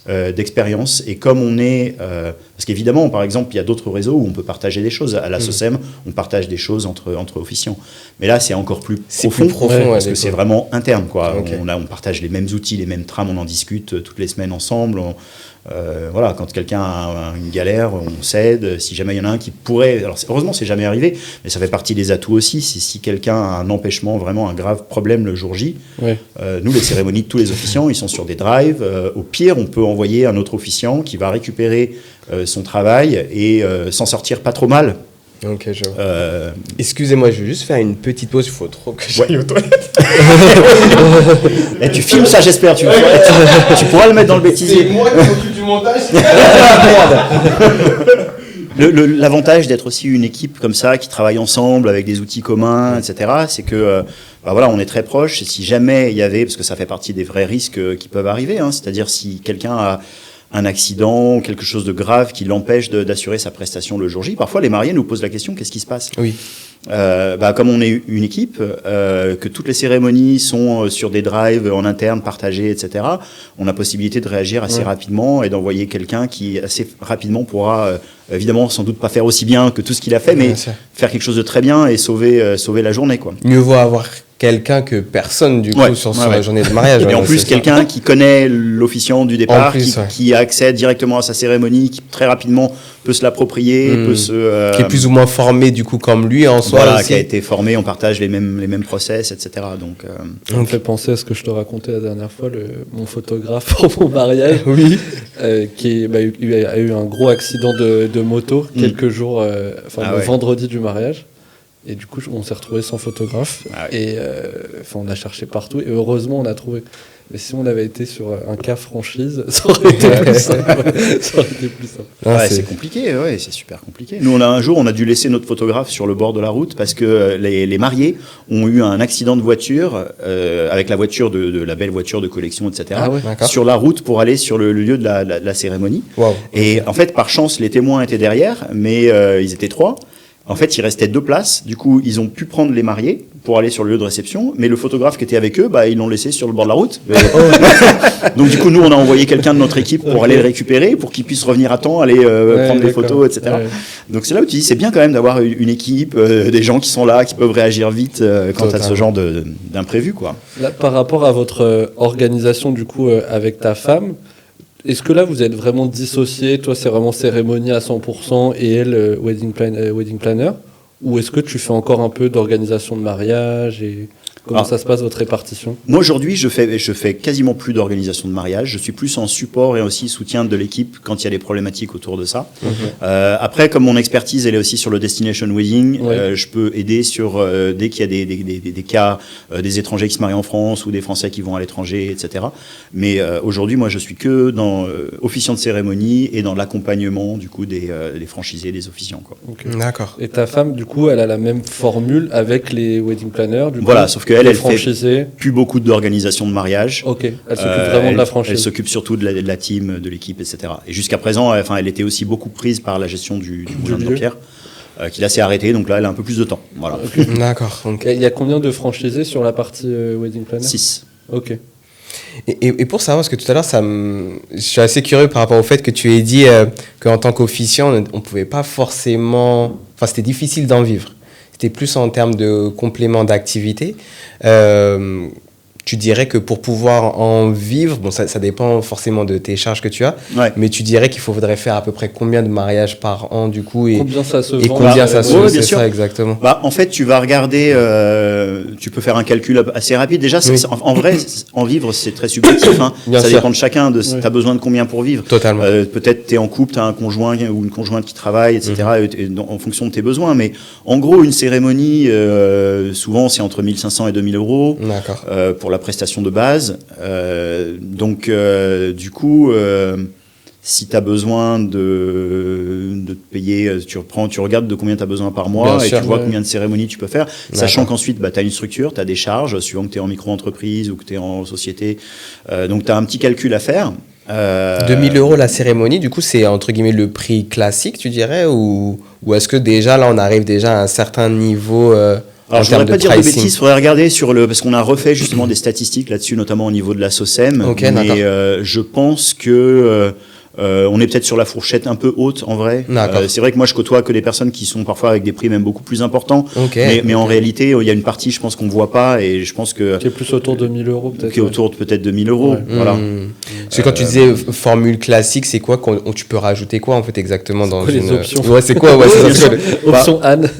d'expérience. Et comme on est... parce qu'évidemment, par exemple, il y a d'autres réseaux où on peut partager des choses. À la SOCEM, on partage des choses entre officiants. Mais là, c'est encore plus profond parce que c'est vraiment interne, quoi. On partage les mêmes outils, les mêmes trames, on en discute toutes les semaines ensemble. Voilà, quand quelqu'un a une galère, on s'aide. Si jamais il y en a un qui pourrait... Alors, heureusement, c'est jamais arrivé, mais ça fait partie des atouts aussi. Si quelqu'un a un empêchement, vraiment un grave problème le jour J, nous, les cérémonies de tous les officiants, ils sont sur des drives. Au pire, on peut envoyer un autre officiant qui va récupérer son travail et s'en sortir pas trop mal. Ok, je vois. Excusez-moi, je vais juste faire une petite pause. Il faut trop que j'aille aux toilettes. Et tu filmes ça, j'espère. Tu pourras le mettre dans le bêtisier. C'est moi qui m'occupe du montage. L'avantage d'être aussi une équipe comme ça, qui travaille ensemble avec des outils communs, etc., c'est que voilà, on est très proches. Et si jamais il y avait, parce que ça fait partie des vrais risques qui peuvent arriver, c'est-à-dire si quelqu'un a un accident, quelque chose de grave qui l'empêche d'assurer sa prestation le jour J. Parfois, les mariés nous posent la question, qu'est-ce qui se passe ? Oui. comme on est une équipe, que toutes les cérémonies sont sur des drives en interne, partagés, etc., on a possibilité de réagir assez rapidement et d'envoyer quelqu'un qui assez rapidement pourra, évidemment, sans doute pas faire aussi bien que tout ce qu'il a fait, mais faire quelque chose de très bien et sauver la journée, quoi. Mieux vaut avoir quelqu'un que personne, du coup, sur la journée de mariage. Et en plus, quelqu'un qui connaît l'officiant du départ, qui a accès directement à sa cérémonie, qui très rapidement peut se l'approprier, qui est plus ou moins formé, du coup, comme lui en soi. Voilà, qui a été formé, on partage les mêmes process, etc. Donc, ça me fait penser à ce que je te racontais la dernière fois, mon photographe pour mon mariage, qui a eu un gros accident de moto quelques jours, le vendredi du mariage. Et du coup, on s'est retrouvé sans photographe. Et on a cherché partout. Et heureusement, on a trouvé. Mais si on avait été sur un cas franchise, ça aurait été plus simple. C'est compliqué, c'est super compliqué. Nous, un jour, on a dû laisser notre photographe sur le bord de la route parce que les mariés ont eu un accident de voiture avec la voiture de la belle voiture de collection, etc. Sur la route pour aller sur le lieu de la cérémonie. Wow. Et en fait, par chance, les témoins étaient derrière, mais ils étaient 3. En fait, il restait 2 places. Du coup, ils ont pu prendre les mariés pour aller sur le lieu de réception. Mais le photographe qui était avec eux, ils l'ont laissé sur le bord de la route. Donc, du coup, nous, on a envoyé quelqu'un de notre équipe pour aller le récupérer, pour qu'il puisse revenir à temps, aller prendre des photos, etc. Donc, c'est là où tu dis, c'est bien quand même d'avoir une équipe, des gens qui sont là, qui peuvent réagir vite quand tu as ce genre d'imprévu, quoi. Là, par rapport à votre organisation, du coup, avec ta femme, est-ce que là, vous êtes vraiment dissociés? Toi, c'est vraiment cérémonie à 100% et elle, wedding planner? Ou est-ce que tu fais encore un peu d'organisation de mariage et comment ça se passe, votre répartition? Moi, aujourd'hui, je fais quasiment plus d'organisation de mariage. Je suis plus en support et aussi soutien de l'équipe quand il y a des problématiques autour de ça. Après, comme mon expertise, elle est aussi sur le destination wedding, je peux aider sur dès qu'il y a des cas, des étrangers qui se marient en France ou des Français qui vont à l'étranger, etc. Mais aujourd'hui, moi, je suis que dans officiant de cérémonie et dans l'accompagnement du coup des franchisés, des officiants, quoi. D'accord. Et ta femme, du coup, elle a la même formule avec les wedding planners, du coup. Voilà, sauf que elle fait plus beaucoup d'organisation de mariage. Ok, elle s'occupe vraiment de la franchise. Elle s'occupe surtout de la team, de l'équipe, etc. Et jusqu'à présent, elle était aussi beaucoup prise par la gestion du moulin de Dampierre, qui là s'est arrêté, donc là elle a un peu plus de temps. Voilà. Okay. D'accord. Il y a combien de franchisés sur la partie wedding planner? 6. Ok. Et pour savoir, parce que tout à l'heure, je suis assez curieux par rapport au fait que tu aies dit qu'en tant qu'officiant, on ne pouvait pas forcément... Enfin, c'était difficile d'en vivre. C'était plus en termes de complément d'activité. Tu dirais que pour pouvoir en vivre, bon, ça dépend forcément de tes charges que tu as, mais tu dirais qu'il faudrait faire à peu près combien de mariages par an, du coup, et combien ça se vend, et combien ça se vend, c'est ça exactement. En fait, tu vas regarder, tu peux faire un calcul assez rapide. Déjà, en vrai, en vivre, c'est très subjectif. Ça dépend de chacun. Tu as besoin de combien pour vivre? Totalement. Peut-être tu es en couple, tu as un conjoint ou une conjointe qui travaille, etc., en fonction de tes besoins. Mais en gros, une cérémonie, souvent, c'est entre 1500 et 2000 euros. D'accord. Pour la prestation de base. Donc, du coup, si tu as besoin de te payer, tu regardes de combien tu as besoin par mois tu vois combien de cérémonies tu peux faire, sachant qu'ensuite, tu as une structure, tu as des charges, suivant que tu es en micro-entreprise ou que tu es en société. Donc, tu as un petit calcul à faire. 2000 euros la cérémonie, du coup, c'est entre guillemets le prix classique, tu dirais, ou est-ce que déjà, là, on arrive déjà à un certain niveau alors, je ne voudrais pas dire de bêtises, il faudrait regarder parce qu'on a refait justement des statistiques là-dessus, notamment au niveau de la SOCEM. Mais je pense que on est peut-être sur la fourchette un peu haute en vrai. C'est vrai que moi je côtoie que des personnes qui sont parfois avec des prix même beaucoup plus importants. Mais en réalité, il y a une partie, je pense qu'on ne voit pas et je pense que. Qui est plus autour de 1000 euros peut-être. Qui est autour de peut-être 2000 euros. Voilà. Parce que quand tu disais formule classique, c'est quoi tu peux rajouter quoi en fait exactement dans une. Les options. Ouais, c'est quoi Option Anne.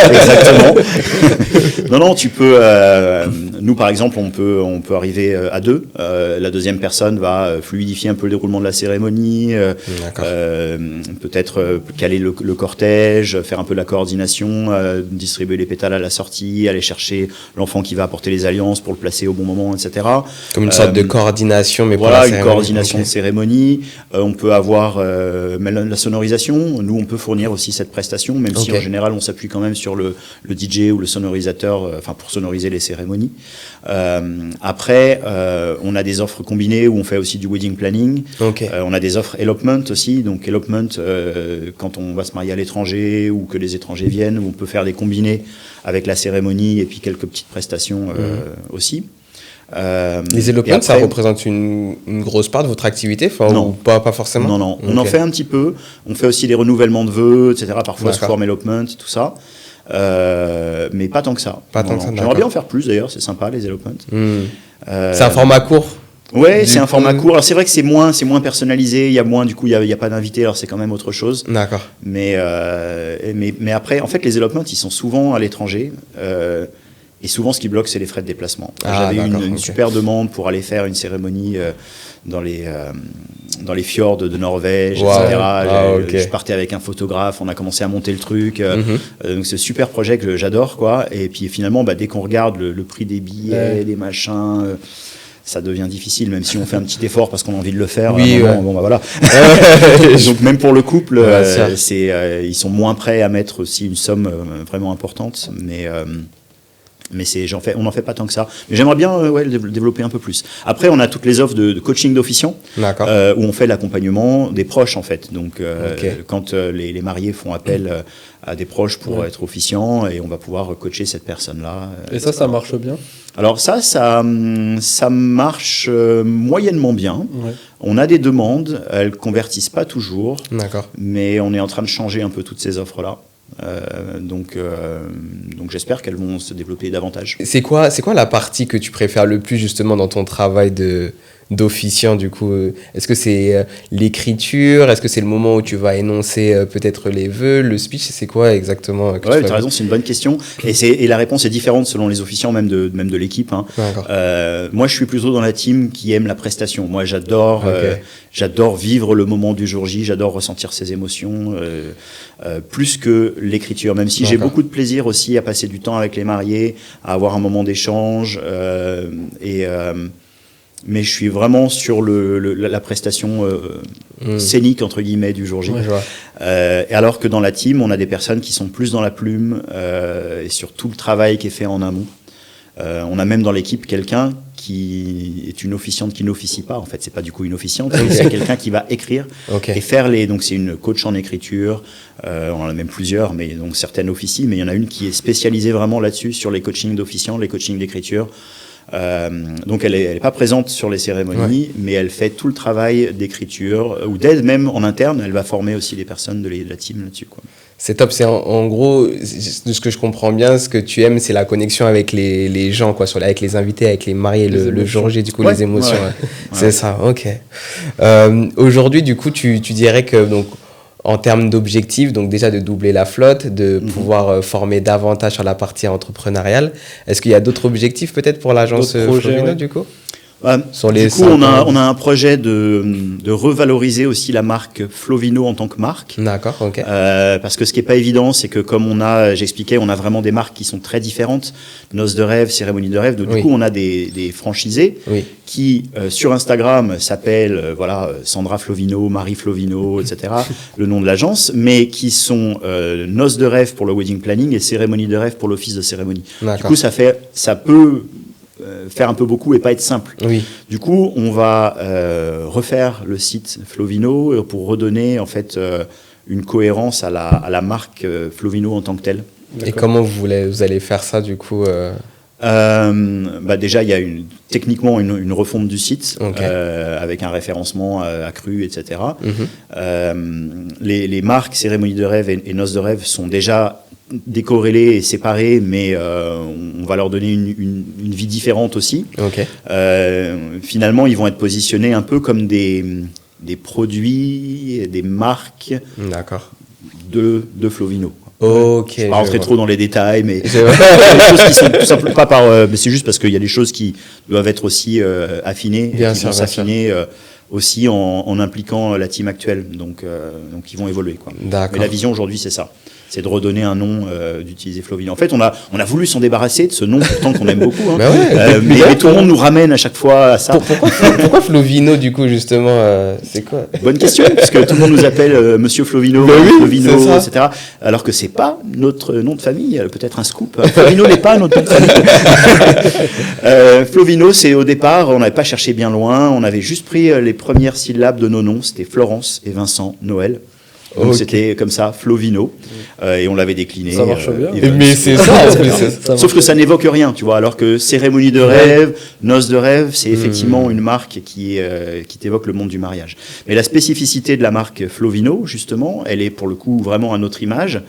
Exactement. Non, tu peux. Nous par exemple, on peut arriver à 2. La deuxième personne va fluidifier un peu le déroulement de la cérémonie, peut-être caler le cortège, faire un peu la coordination, distribuer les pétales à la sortie, aller chercher l'enfant qui va apporter les alliances pour le placer au bon moment, etc. Comme une sorte de coordination, mais voilà, une coordination de cérémonie. On peut avoir la sonorisation. Nous, on peut fournir aussi cette prestation, même si en général, on s'appuie quand même sur le DJ ou le sonorisateur, pour sonoriser les cérémonies. Après, on a des offres combinées où on fait aussi du wedding planning. On a des offres elopement aussi. Donc elopement, quand on va se marier à l'étranger ou que les étrangers viennent, on peut faire des combinés avec la cérémonie et puis quelques petites prestations aussi. Les elopements, ça représente une grosse part de votre activité, non, ou pas forcément. Non, on en fait un petit peu. On fait aussi des renouvellements de vœux, etc. Parfois sous forme elopement, tout ça. Mais pas tant que ça. J'aimerais bien en faire plus d'ailleurs, c'est sympa les elopements. C'est un format court. Ouais, c'est un format court. Alors c'est vrai que c'est moins personnalisé, il y a moins, du coup il y a pas d'invités, alors c'est quand même autre chose. D'accord. Mais après, en fait, les elopements, ils sont souvent à l'étranger. Et souvent, ce qui bloque, c'est les frais de déplacement. J'avais une super demande pour aller faire une cérémonie dans les fjords de Norvège, etc. Je partais avec un photographe, on a commencé à monter le truc. Donc c'est un super projet que j'adore, quoi. Et puis finalement, dès qu'on regarde le prix des billets, des machins... ça devient difficile, même si on fait un petit effort parce qu'on a envie de le faire. Voilà. Donc même pour le couple, ils sont moins prêts à mettre aussi une somme vraiment importante, mais on n'en fait pas tant que ça. Mais j'aimerais bien le développer un peu plus. Après, on a toutes les offres de coaching d'officiants, où on fait l'accompagnement des proches, en fait. Donc, quand les mariés font appel à des proches pour être officiants, et on va pouvoir coacher cette personne-là. Et ça marche bien ? Alors ça marche moyennement bien. Ouais. On a des demandes, elles ne convertissent pas toujours, mais on est en train de changer un peu toutes ces offres-là. Donc j'espère qu'elles vont se développer davantage. C'est quoi la partie que tu préfères le plus justement dans ton travail d'officiant du coup? Est-ce que c'est l'écriture? Est-ce que c'est le moment où tu vas énoncer peut-être les vœux, le speech? C'est quoi exactement tu as raison, c'est une bonne question. Et la réponse est différente selon les officiants, même de l'équipe. Hein. Moi, je suis plutôt dans la team qui aime la prestation. Moi, j'adore vivre le moment du jour J, j'adore ressentir ses émotions, plus que l'écriture. Même si j'ai beaucoup de plaisir aussi à passer du temps avec les mariés, à avoir un moment d'échange mais je suis vraiment sur la prestation scénique, entre guillemets, du jour J. Et alors que dans la team, on a des personnes qui sont plus dans la plume et sur tout le travail qui est fait en amont. On a même dans l'équipe quelqu'un qui est une officiante qui n'officie pas. En fait, c'est pas du coup une officiante, c'est quelqu'un qui va écrire et faire donc c'est une coach en écriture. On en a même plusieurs, mais donc certaines officient, mais il y en a une qui est spécialisée vraiment là-dessus, sur les coachings d'officiants, les coachings d'écriture. Donc elle est pas présente sur les cérémonies, mais elle fait tout le travail d'écriture ou d'aide même en interne. Elle va former aussi les personnes de la team là-dessus, quoi. C'est top, c'est en gros, de ce que je comprends bien, ce que tu aimes, c'est la connexion avec les gens, quoi, avec les invités, avec les mariés, le jour J, du coup, les émotions. C'est ça, ok. Aujourd'hui, du coup, tu dirais que, donc, en termes d'objectifs, donc déjà de doubler la flotte, de pouvoir former davantage sur la partie entrepreneuriale, est-ce qu'il y a d'autres objectifs peut-être pour l'agence Flovino, du coup ? Du coup, on a un projet de revaloriser aussi la marque Flovino en tant que marque. D'accord, ok. Parce que ce qui est pas évident, c'est que comme j'expliquais, on a vraiment des marques qui sont très différentes. Noces de rêve, cérémonie de rêve. Donc, du coup, on a des franchisés qui, sur Instagram, s'appellent Sandra Flovino, Marie Flovino, etc., le nom de l'agence, mais qui sont Noces de rêve pour le wedding planning et cérémonie de rêve pour l'office de cérémonie. Du coup, ça peut faire un peu beaucoup et pas être simple. Du coup, on va refaire le site Flovino pour redonner en fait une cohérence à la marque Flovino en tant que telle. Et comment vous allez faire ça du coup Déjà, il y a techniquement une refonte du site avec un référencement accru, etc. Les marques Cérémonie de rêve et Noces de rêve sont déjà décorrélés et séparés, mais on va leur donner une vie différente aussi. Finalement, ils vont être positionnés un peu comme des produits, des marques de Flovino. Je ne vais pas rentrer trop dans les détails, mais il y a des choses qui sont tout simplement pas mais c'est juste parce qu'il y a des choses qui doivent être aussi affinées, qui vont s'affiner aussi en impliquant la team actuelle, donc ils vont évoluer, quoi. Mais la vision aujourd'hui, c'est ça. c'est de redonner un nom, d'utiliser Flovino. En fait, on a voulu s'en débarrasser de ce nom pourtant qu'on aime beaucoup. Hein. Mais tout le monde nous ramène à chaque fois à ça. Pourquoi Flovino, du coup, justement, c'est quoi? Bonne question, parce que tout le monde nous appelle Monsieur Flovino, Flovino, etc. Alors que c'est pas notre nom de famille, peut-être un scoop. Flovino n'est pas notre nom de famille. Flovino, c'est au départ, on n'avait pas cherché bien loin, on avait juste pris les premières syllabes de nos noms, c'était Florence et Vincent Noël. Donc c'était comme ça, Flovino, et on l'avait décliné. Ça marche bien. Mais c'est ça, sauf que ça n'évoque rien, tu vois, alors que cérémonie de rêve, noces de rêve, c'est effectivement une marque qui t'évoque le monde du mariage. Mais la spécificité de la marque Flovino, justement, elle est pour le coup vraiment à notre image.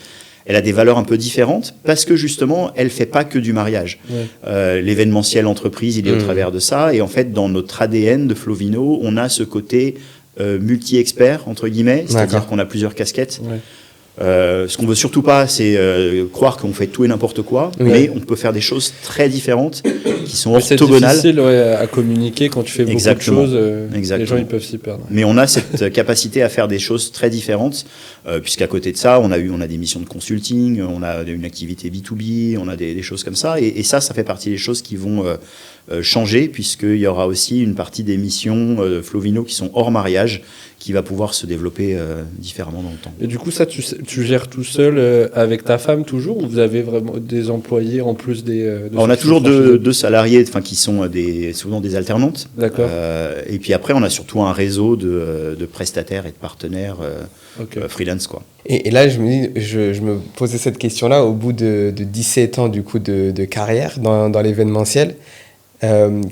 Elle a des valeurs un peu différentes parce que justement, elle fait pas que du mariage. L'événementiel entreprise, il est au travers de ça. Et en fait, dans notre ADN de Flovino, on a ce côté multi-expert, entre guillemets, c'est-à-dire qu'on a plusieurs casquettes. Ce qu'on veut surtout pas, c'est croire qu'on fait tout et n'importe quoi, mais on peut faire des choses très différentes qui sont orthogonales. C'est difficile à communiquer quand tu fais beaucoup de choses. Les gens ils peuvent s'y perdre. Mais on a cette capacité à faire des choses très différentes, puisqu'à côté de ça, on a des missions de consulting, on a une activité B2B, on a des choses comme ça, et ça fait partie des choses qui vont changer, puisqu'il y aura aussi une partie des missions Flovino qui sont hors mariage, qui va pouvoir se développer différemment dans le temps. Et du coup, ça, tu gères tout seul avec ta femme toujours, ou vous avez vraiment des employés en plus des... on a toujours deux salariés qui sont souvent des alternantes. D'accord. Et puis après, on a surtout un réseau de prestataires et de partenaires freelance, quoi. Et là, je me posais cette question-là au bout de 17 ans du coup, de carrière dans l'événementiel.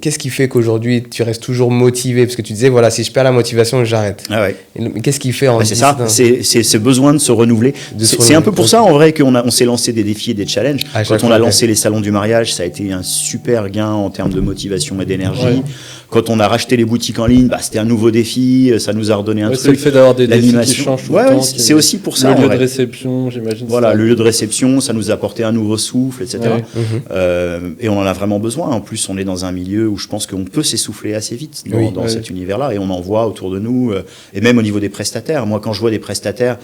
Qu'est-ce qui fait qu'aujourd'hui tu restes toujours motivé? Parce que tu disais, voilà, si je perds la motivation, j'arrête. Ah ouais. Qu'est-ce qui fait c'est ça, c'est ce besoin de se renouveler. C'est un peu pour ça, en vrai, qu'on s'est lancé des défis et des challenges. Quand on a lancé les salons du mariage, ça a été un super gain en termes de motivation et d'énergie. Ouais. Quand on a racheté les boutiques en ligne, c'était un nouveau défi, ça nous a redonné un truc. C'est le fait d'avoir des défis qui changent tout le temps. C'est aussi pour ça. Le lieu de réception, j'imagine. Voilà, le lieu de réception, ça nous a apporté un nouveau souffle, etc. Ouais. Et on en a vraiment besoin. En plus, on est dans un milieu où je pense qu'on peut s'essouffler assez vite dans cet univers-là, et on en voit autour de nous, et même au niveau des prestataires. Moi, quand je vois des prestataires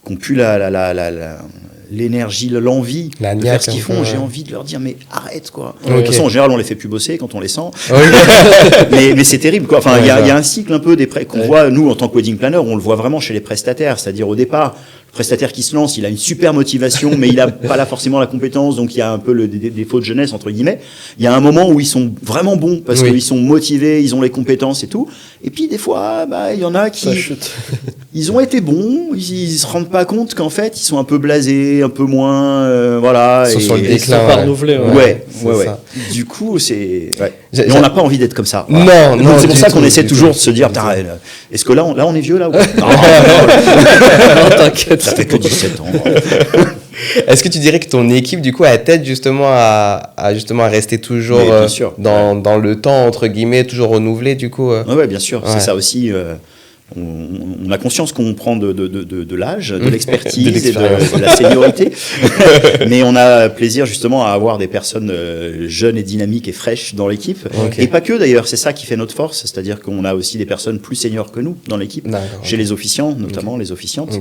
qui n'ont plus l'énergie, l'envie de faire ce qu'ils font, j'ai envie de leur dire, mais arrête, quoi. De toute façon, en général, on les fait plus bosser quand on les sent. mais c'est terrible, quoi. Enfin, il y a un cycle un peu qu'on voit, nous, en tant que wedding planner, on le voit vraiment chez les prestataires. C'est-à-dire, au départ, le prestataire qui se lance, il a une super motivation, mais il n'a pas là forcément la compétence, donc il y a un peu le défaut de jeunesse, entre guillemets. Il y a un moment où ils sont vraiment bons, parce qu'ils sont motivés, ils ont les compétences et tout. Et puis, des fois, il y en a qui... Ils ont été bons, ils se rendent pas compte qu'en fait, ils sont un peu blasés, un peu moins... voilà. Ils sont sur le déclin. Ils sont pas renouvelés. Ouais. Du coup, c'est... Et on n'a pas envie d'être comme ça. Voilà. Non. C'est pour ça qu'on essaie toujours de se dire, est-ce que là, on est vieux, là? Non, t'inquiète. Ça fait que 17 ans. Est-ce que tu dirais que ton équipe, du coup, a tête justement à rester toujours dans le temps, entre guillemets, toujours renouvelé, du coup Oui, bien sûr. C'est ça aussi. On a conscience qu'on prend de l'âge, de l'expertise et de la seniorité, mais on a plaisir justement à avoir des personnes jeunes et dynamiques et fraîches dans l'équipe. Et pas que d'ailleurs, c'est ça qui fait notre force, c'est-à-dire qu'on a aussi des personnes plus seniors que nous dans l'équipe, chez les officiants, notamment les officiantes.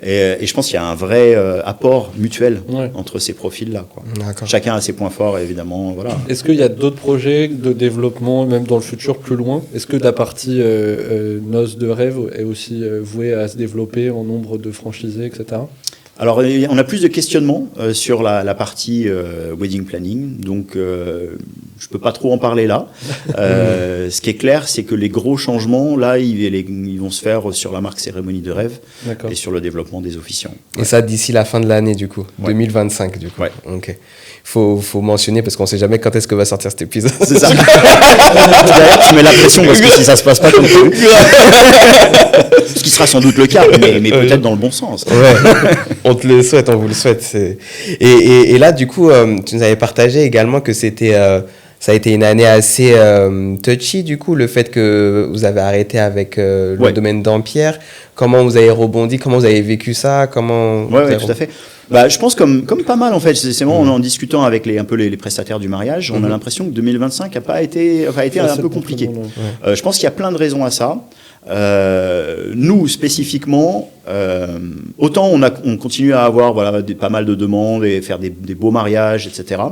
Et je pense qu'il y a un vrai apport mutuel entre ces profils-là, quoi. Chacun a ses points forts, évidemment. Voilà. Est-ce qu'il y a d'autres projets de développement, même dans le futur plus loin? Est-ce que la partie noces de rêve est aussi vouée à se développer en nombre de franchisés, etc.? Alors, on a plus de questionnements sur la partie wedding planning, donc je peux pas trop en parler là. Ce qui est clair, c'est que les gros changements, là, ils vont se faire sur la marque Cérémonie de rêve et sur le développement des officiants. Et ça d'ici la fin de l'année, du coup, 2025, du coup. Ouais. Ok. Faut mentionner parce qu'on sait jamais quand est-ce que va sortir cet épisode. C'est ça. D'ailleurs, tu mets la pression parce que si ça se passe pas comme prévu, ce qui sera sans doute le cas, mais peut-être dans le bon sens. Ouais. On te le souhaite, on vous le souhaite. Et là, du coup, tu nous avais partagé également que ça a été une année assez touchy, du coup, le fait que vous avez arrêté avec le domaine d'Ampierre. Comment vous avez rebondi? Comment vous avez vécu ça? Oui, tout à fait. Je pense comme pas mal, en fait. C'est vraiment en discutant avec un peu les prestataires du mariage, on a l'impression que 2025 a été un peu compliqué. Je pense qu'il y a plein de raisons à ça. Nous, spécifiquement, autant on continue à avoir pas mal de demandes et faire des beaux mariages, etc.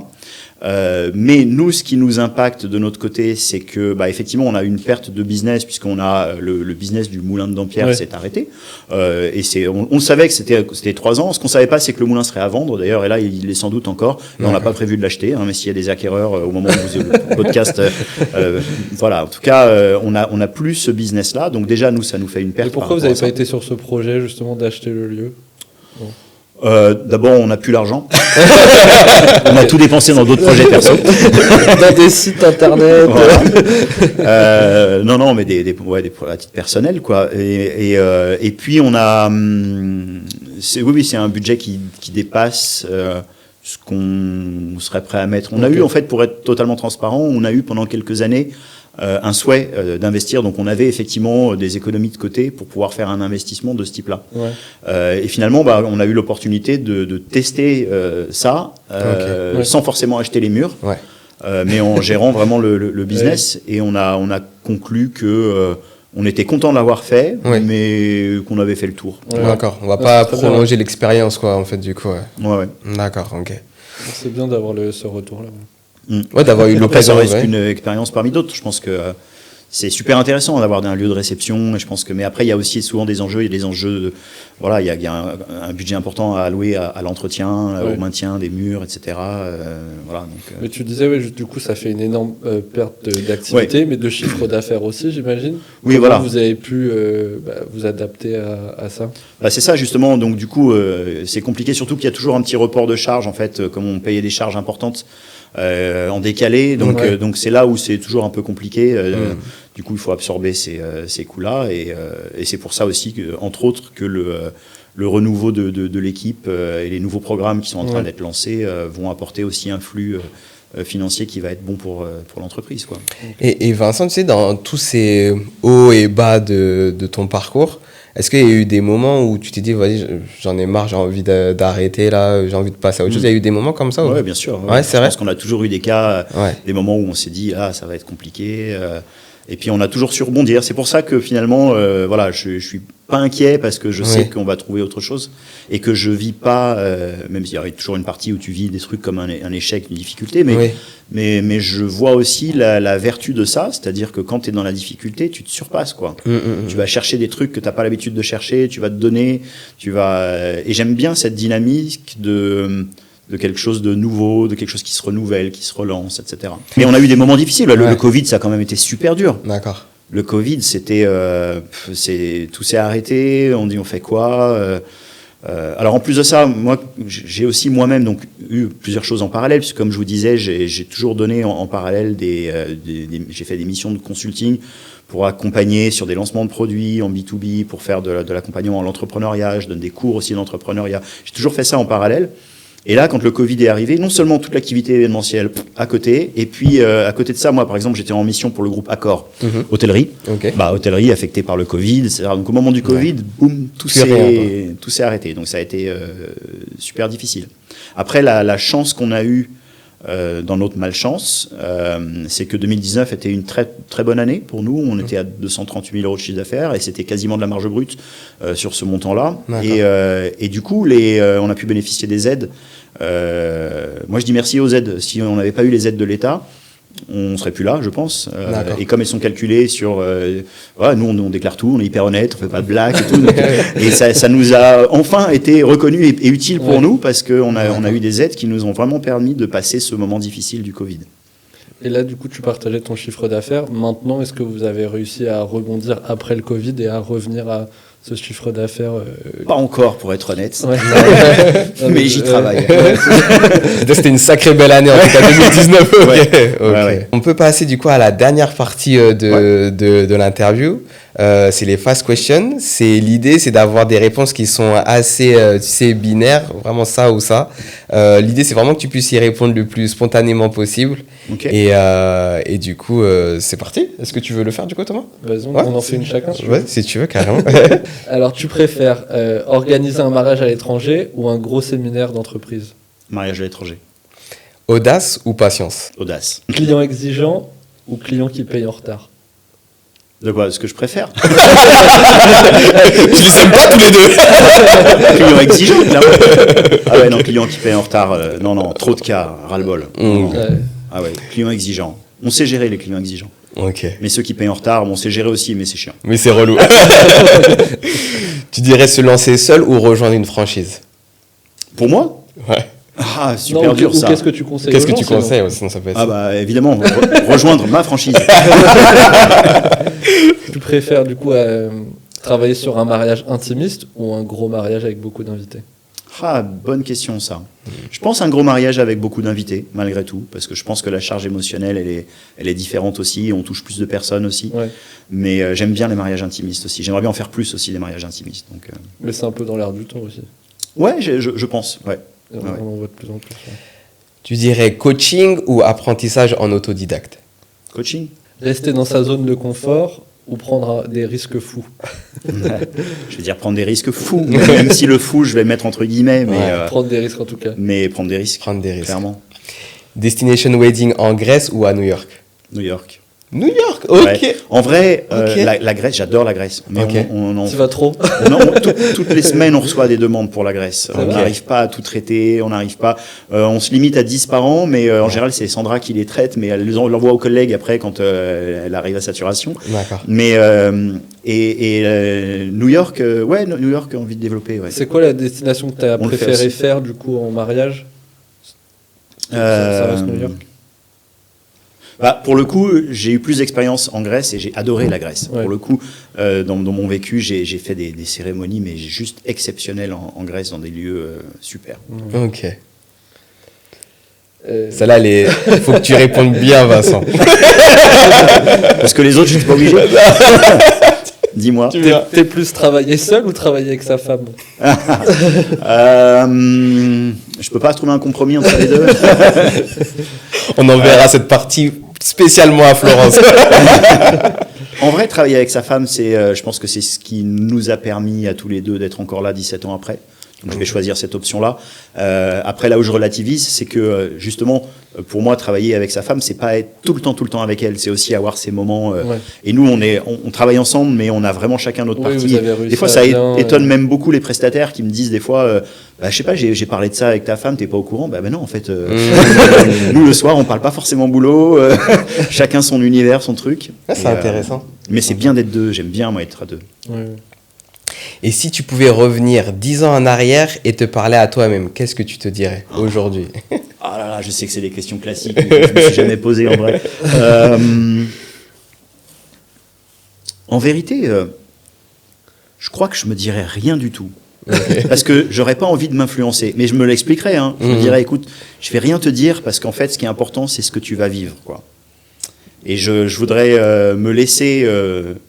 Mais nous, ce qui nous impacte de notre côté, c'est que effectivement, on a une perte de business puisqu'on a le business du moulin de Dampierre s'est arrêté. Et on savait que c'était 3 ans. Ce qu'on savait pas, c'est que le moulin serait à vendre. D'ailleurs, et là, il est sans doute encore. Et on n'a pas prévu de l'acheter, mais s'il y a des acquéreurs au moment où vous le podcast, voilà. En tout cas, on a plus ce business-là. Donc déjà, nous, ça nous fait une perte. Et pourquoi vous n'avez pas été sur ce projet justement d'acheter le lieu? D'abord, on n'a plus l'argent. On a tout dépensé dans d'autres projets perso. Dans des sites internet. Voilà. Non, mais des à titre personnel, quoi. Et puis, on a... c'est un budget qui dépasse ce qu'on serait prêt à mettre. On a eu, en fait, pour être totalement transparent, on a eu pendant quelques années un souhait d'investir. Donc, on avait effectivement des économies de côté pour pouvoir faire un investissement de ce type-là. Et finalement, on a eu l'opportunité de tester ça sans forcément acheter les murs, mais en gérant vraiment le business. Et on a conclu que on était content de l'avoir fait, mais qu'on avait fait le tour. D'accord. On va pas prolonger l'expérience, quoi, en fait, du coup. Ouais. D'accord, ok. C'est bien d'avoir ce retour-là. D'avoir eu l'occasion. Ça reste une expérience parmi d'autres. Je pense que c'est super intéressant d'avoir un lieu de réception. Et je pense que, mais après, il y a aussi souvent des enjeux. Il y a des enjeux. Voilà, il y a un budget important à allouer à l'entretien, au maintien des murs, etc. Voilà. Donc, mais tu disais, du coup, ça fait une énorme perte d'activité, mais de chiffre d'affaires aussi, j'imagine. Oui, Comment voilà. vous avez pu vous adapter à ça? C'est ça justement. Donc du coup, c'est compliqué. Surtout qu'il y a toujours un petit report de charges en fait, comme on payait des charges importantes. En décalé, donc c'est là où c'est toujours un peu compliqué. Du coup, il faut absorber ces coûts-là, et c'est pour ça aussi que, entre autres, que le renouveau de l'équipe et les nouveaux programmes qui sont en train d'être lancés vont apporter aussi un flux financier qui va être bon pour l'entreprise, quoi. Et Vincent, tu sais, dans tous ces hauts et bas de ton parcours, est-ce qu'il y a eu des moments où tu t'es dit, vas-y, j'en ai marre, j'ai envie d'arrêter là, j'ai envie de passer à autre chose? Il y a eu des moments comme ça? Oui, bien sûr. C'est vrai. Parce qu'on a toujours eu des cas, des moments où on s'est dit, ça va être compliqué. Et puis on a toujours su rebondir. C'est pour ça que finalement, je suis pas inquiet parce que je sais qu'on va trouver autre chose et que je vis pas, même s'il y a toujours une partie où tu vis des trucs comme un échec, une difficulté, mais je vois aussi la vertu de ça, c'est-à-dire que quand tu es dans la difficulté, tu te surpasses, quoi. Tu vas chercher des trucs que tu n'as pas l'habitude de chercher, tu vas te donner, et j'aime bien cette dynamique de quelque chose de nouveau, de quelque chose qui se renouvelle, qui se relance, etc. Mais on a eu des moments difficiles. Le Covid, ça a quand même été super dur. D'accord. Le Covid, c'était, tout s'est arrêté. On dit, on fait quoi? Alors en plus de ça, moi, j'ai aussi moi-même donc eu plusieurs choses en parallèle, puisque comme je vous disais, j'ai toujours donné en parallèle j'ai fait des missions de consulting pour accompagner sur des lancements de produits en B2B, pour faire de l'accompagnement en l'entrepreneuriat. Je donne des cours aussi d'entrepreneuriat. J'ai toujours fait ça en parallèle. Et là, quand le Covid est arrivé, non seulement toute l'activité événementielle à côté, et puis à côté de ça, moi, par exemple, j'étais en mission pour le groupe Accor, hôtellerie. Hôtellerie affectée par le Covid, etc. Donc au moment du Covid, boum, tout s'est arrêté. Donc ça a été super difficile. Après, la chance qu'on a eue dans notre malchance, c'est que 2019 était une très, très bonne année pour nous. On était à 238 000 euros de chiffre d'affaires et c'était quasiment de la marge brute sur ce montant-là. Et du coup, on a pu bénéficier des aides. Moi, je dis merci aux aides. Si on n'avait pas eu les aides de l'État, on ne serait plus là, je pense. Et comme elles sont calculées sur... nous, on déclare tout, on est hyper honnête, on ne fait pas de blagues et tout. Donc, et ça nous a enfin été reconnu et utile pour nous parce qu'on a eu des aides qui nous ont vraiment permis de passer ce moment difficile du Covid. Et là, du coup, tu partageais ton chiffre d'affaires. Maintenant, est-ce que vous avez réussi à rebondir après le Covid et à revenir à ce chiffre d'affaires Pas encore, pour être honnête. Mais j'y travaille. C'était une sacrée belle année, en tout cas 2019. On peut passer du coup à la dernière partie de l'interview. C'est les fast questions. L'idée, c'est d'avoir des réponses qui sont assez binaires, vraiment ça ou ça. L'idée, c'est vraiment que tu puisses y répondre le plus spontanément possible. Et du coup, c'est parti. Est-ce que tu veux le faire du coup, Thomas? Vas-y, on en fait une chacun. Si tu veux, carrément. Alors, tu préfères organiser un mariage à l'étranger ou un gros séminaire d'entreprise? Mariage à l'étranger. Audace ou patience? Audace. Client exigeant ou client qui paye en retard? De quoi? Ce que je préfère. Tu les aimes pas tous les deux? Client exigeant, clairement. Ah ouais, non, client qui paye en retard. Non, trop de cas, ras-le-bol. Ah ouais, client exigeant. On sait gérer les clients exigeants. Ok. Mais ceux qui payent en retard, on sait gérer aussi, mais c'est chiant. Mais c'est relou. Tu dirais se lancer seul ou rejoindre une franchise? Pour moi? Ouais. Ah, super dur ça. Qu'est-ce que tu conseilles? Qu'est-ce que tu conseilles? Sinon ça peut être... Ah bah évidemment, rejoindre ma franchise. Tu préfères du coup travailler sur un mariage intimiste ou un gros mariage avec beaucoup d'invités? Ah, bonne question ça. Je pense un gros mariage avec beaucoup d'invités, malgré tout, parce que je pense que la charge émotionnelle, elle est différente aussi, on touche plus de personnes aussi. Ouais. Mais j'aime bien les mariages intimistes aussi. J'aimerais bien en faire plus aussi, des mariages intimistes. Donc, Mais c'est un peu dans l'air du temps aussi. Ouais, je pense, ouais. On voit de plus en plus. Ouais. Tu dirais coaching ou apprentissage en autodidacte? Coaching. Rester dans sa zone de confort ou prendre des risques fous? Je vais dire prendre des risques fous, même si le fou, je vais le mettre entre guillemets. Mais, prendre des risques en tout cas. Mais prendre des risques. Clairement. Destination wedding en Grèce ou à New York? New York. New York, ok. Ouais. En vrai, la Grèce, j'adore la Grèce. Mais tu vas trop. Toutes les semaines, on reçoit des demandes pour la Grèce. On n'arrive pas à tout traiter, on n'arrive pas. On se limite à 10 par an, mais en général, c'est Sandra qui les traite, mais elle l'envoie aux collègues après quand elle arrive à saturation. D'accord. Mais New York, New York a envie de développer. Ouais. C'est quoi la destination que tu as préféré faire du coup en mariage? Ça reste New York. Bah, pour le coup, j'ai eu plus d'expérience en Grèce et j'ai adoré la Grèce. Ouais. Pour le coup, dans mon vécu, j'ai fait des cérémonies, mais juste exceptionnelles en Grèce, dans des lieux super. Ok. Celle-là, il faut que tu répondes bien, Vincent. Parce que les autres, je ne suis pas obligé. Dis-moi. T'es plus travailler seul ou travailler avec sa femme? Je peux pas trouver un compromis entre les deux. On enverra cette partie spécialement à Florence. En vrai, travailler avec sa femme, je pense que c'est ce qui nous a permis à tous les deux d'être encore là 17 ans après. Donc je vais choisir cette option-là. Après, là où je relativise, c'est que justement, pour moi, travailler avec sa femme, c'est pas être tout le temps avec elle, c'est aussi avoir ces moments. Ouais. Et nous, on travaille ensemble, mais on a vraiment chacun notre partie. Des fois, ça étonne même beaucoup les prestataires qui me disent des fois, je sais pas, j'ai parlé de ça avec ta femme, t'es pas au courant. Ben non, en fait, nous le soir, on parle pas forcément boulot, chacun son univers, son truc. C'est intéressant. Mais c'est bien d'être deux. J'aime bien moi être à deux. Ouais. Et si tu pouvais revenir 10 ans en arrière et te parler à toi-même, qu'est-ce que tu te dirais aujourd'hui? Ah là là, je sais que c'est des questions classiques que je me suis jamais posées en vrai. En vérité, je crois que je me dirais rien du tout. Okay. Parce que j'aurais pas envie de m'influencer. Mais je me l'expliquerais. Hein. Je me dirais, écoute, je vais rien te dire parce qu'en fait, ce qui est important, c'est ce que tu vas vivre, quoi. Et je voudrais me laisser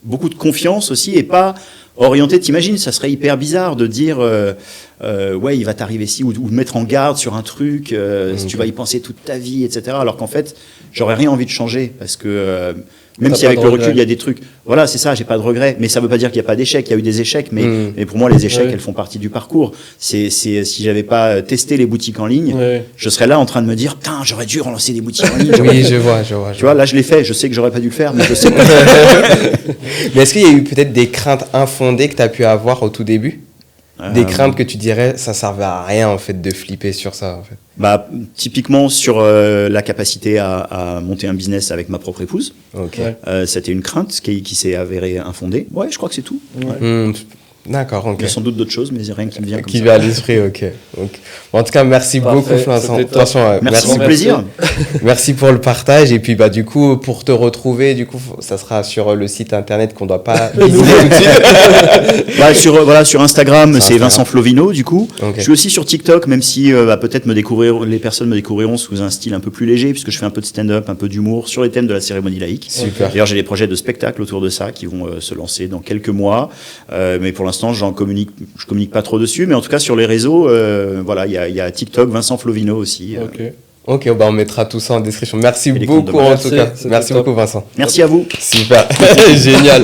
beaucoup de confiance aussi et pas orienté. T'imagines, ça serait hyper bizarre de dire ouais, il va t'arriver ci, ou mettre en garde sur un truc, si tu vas y penser toute ta vie, etc. Alors qu'en fait, j'aurais rien envie de changer parce que même si avec le recul il y a des trucs, voilà, c'est ça, j'ai pas de regrets, mais ça veut pas dire qu'il y a pas d'échecs, il y a eu des échecs, mais pour moi les échecs elles font partie du parcours. C'est si j'avais pas testé les boutiques en ligne, je serais là en train de me dire putain, j'aurais dû relancer des boutiques en ligne. Oui, je vois. Tu vois, là je l'ai fait, je sais que j'aurais pas dû le faire, mais je sais que... Mais est-ce qu'il y a eu peut-être des craintes infondées que tu as pu avoir au tout début? Des craintes que tu dirais ça servait à rien en fait de flipper sur ça en fait. Bah typiquement sur la capacité à monter un business avec ma propre épouse. Okay. C'était une crainte qui s'est avérée infondée. Ouais, je crois que c'est tout. Ouais. D'accord, ok. Il y a sans doute d'autres choses, mais rien qui me vient comme ça. Qui vient à l'esprit, ok. Bon, en tout cas, merci beaucoup, Vincent. Merci, plaisir. Merci pour le partage. Et puis, du coup, pour te retrouver, ça sera sur le site internet qu'on ne doit pas visiter tout de suite. Sur Instagram, c'est Vincent Flovino, du coup. Okay. Je suis aussi sur TikTok, même si peut-être les personnes me découvriront sous un style un peu plus léger, puisque je fais un peu de stand-up, un peu d'humour sur les thèmes de la cérémonie laïque. Super. D'ailleurs, j'ai des projets de spectacle autour de ça qui vont se lancer dans quelques mois. Mais pour l'instant, je communique pas trop dessus, mais en tout cas sur les réseaux, il y a TikTok, Vincent Flovino aussi. Ok, on mettra tout ça en description. Merci beaucoup en tout cas. Merci beaucoup, Vincent. Merci à vous. Super, génial.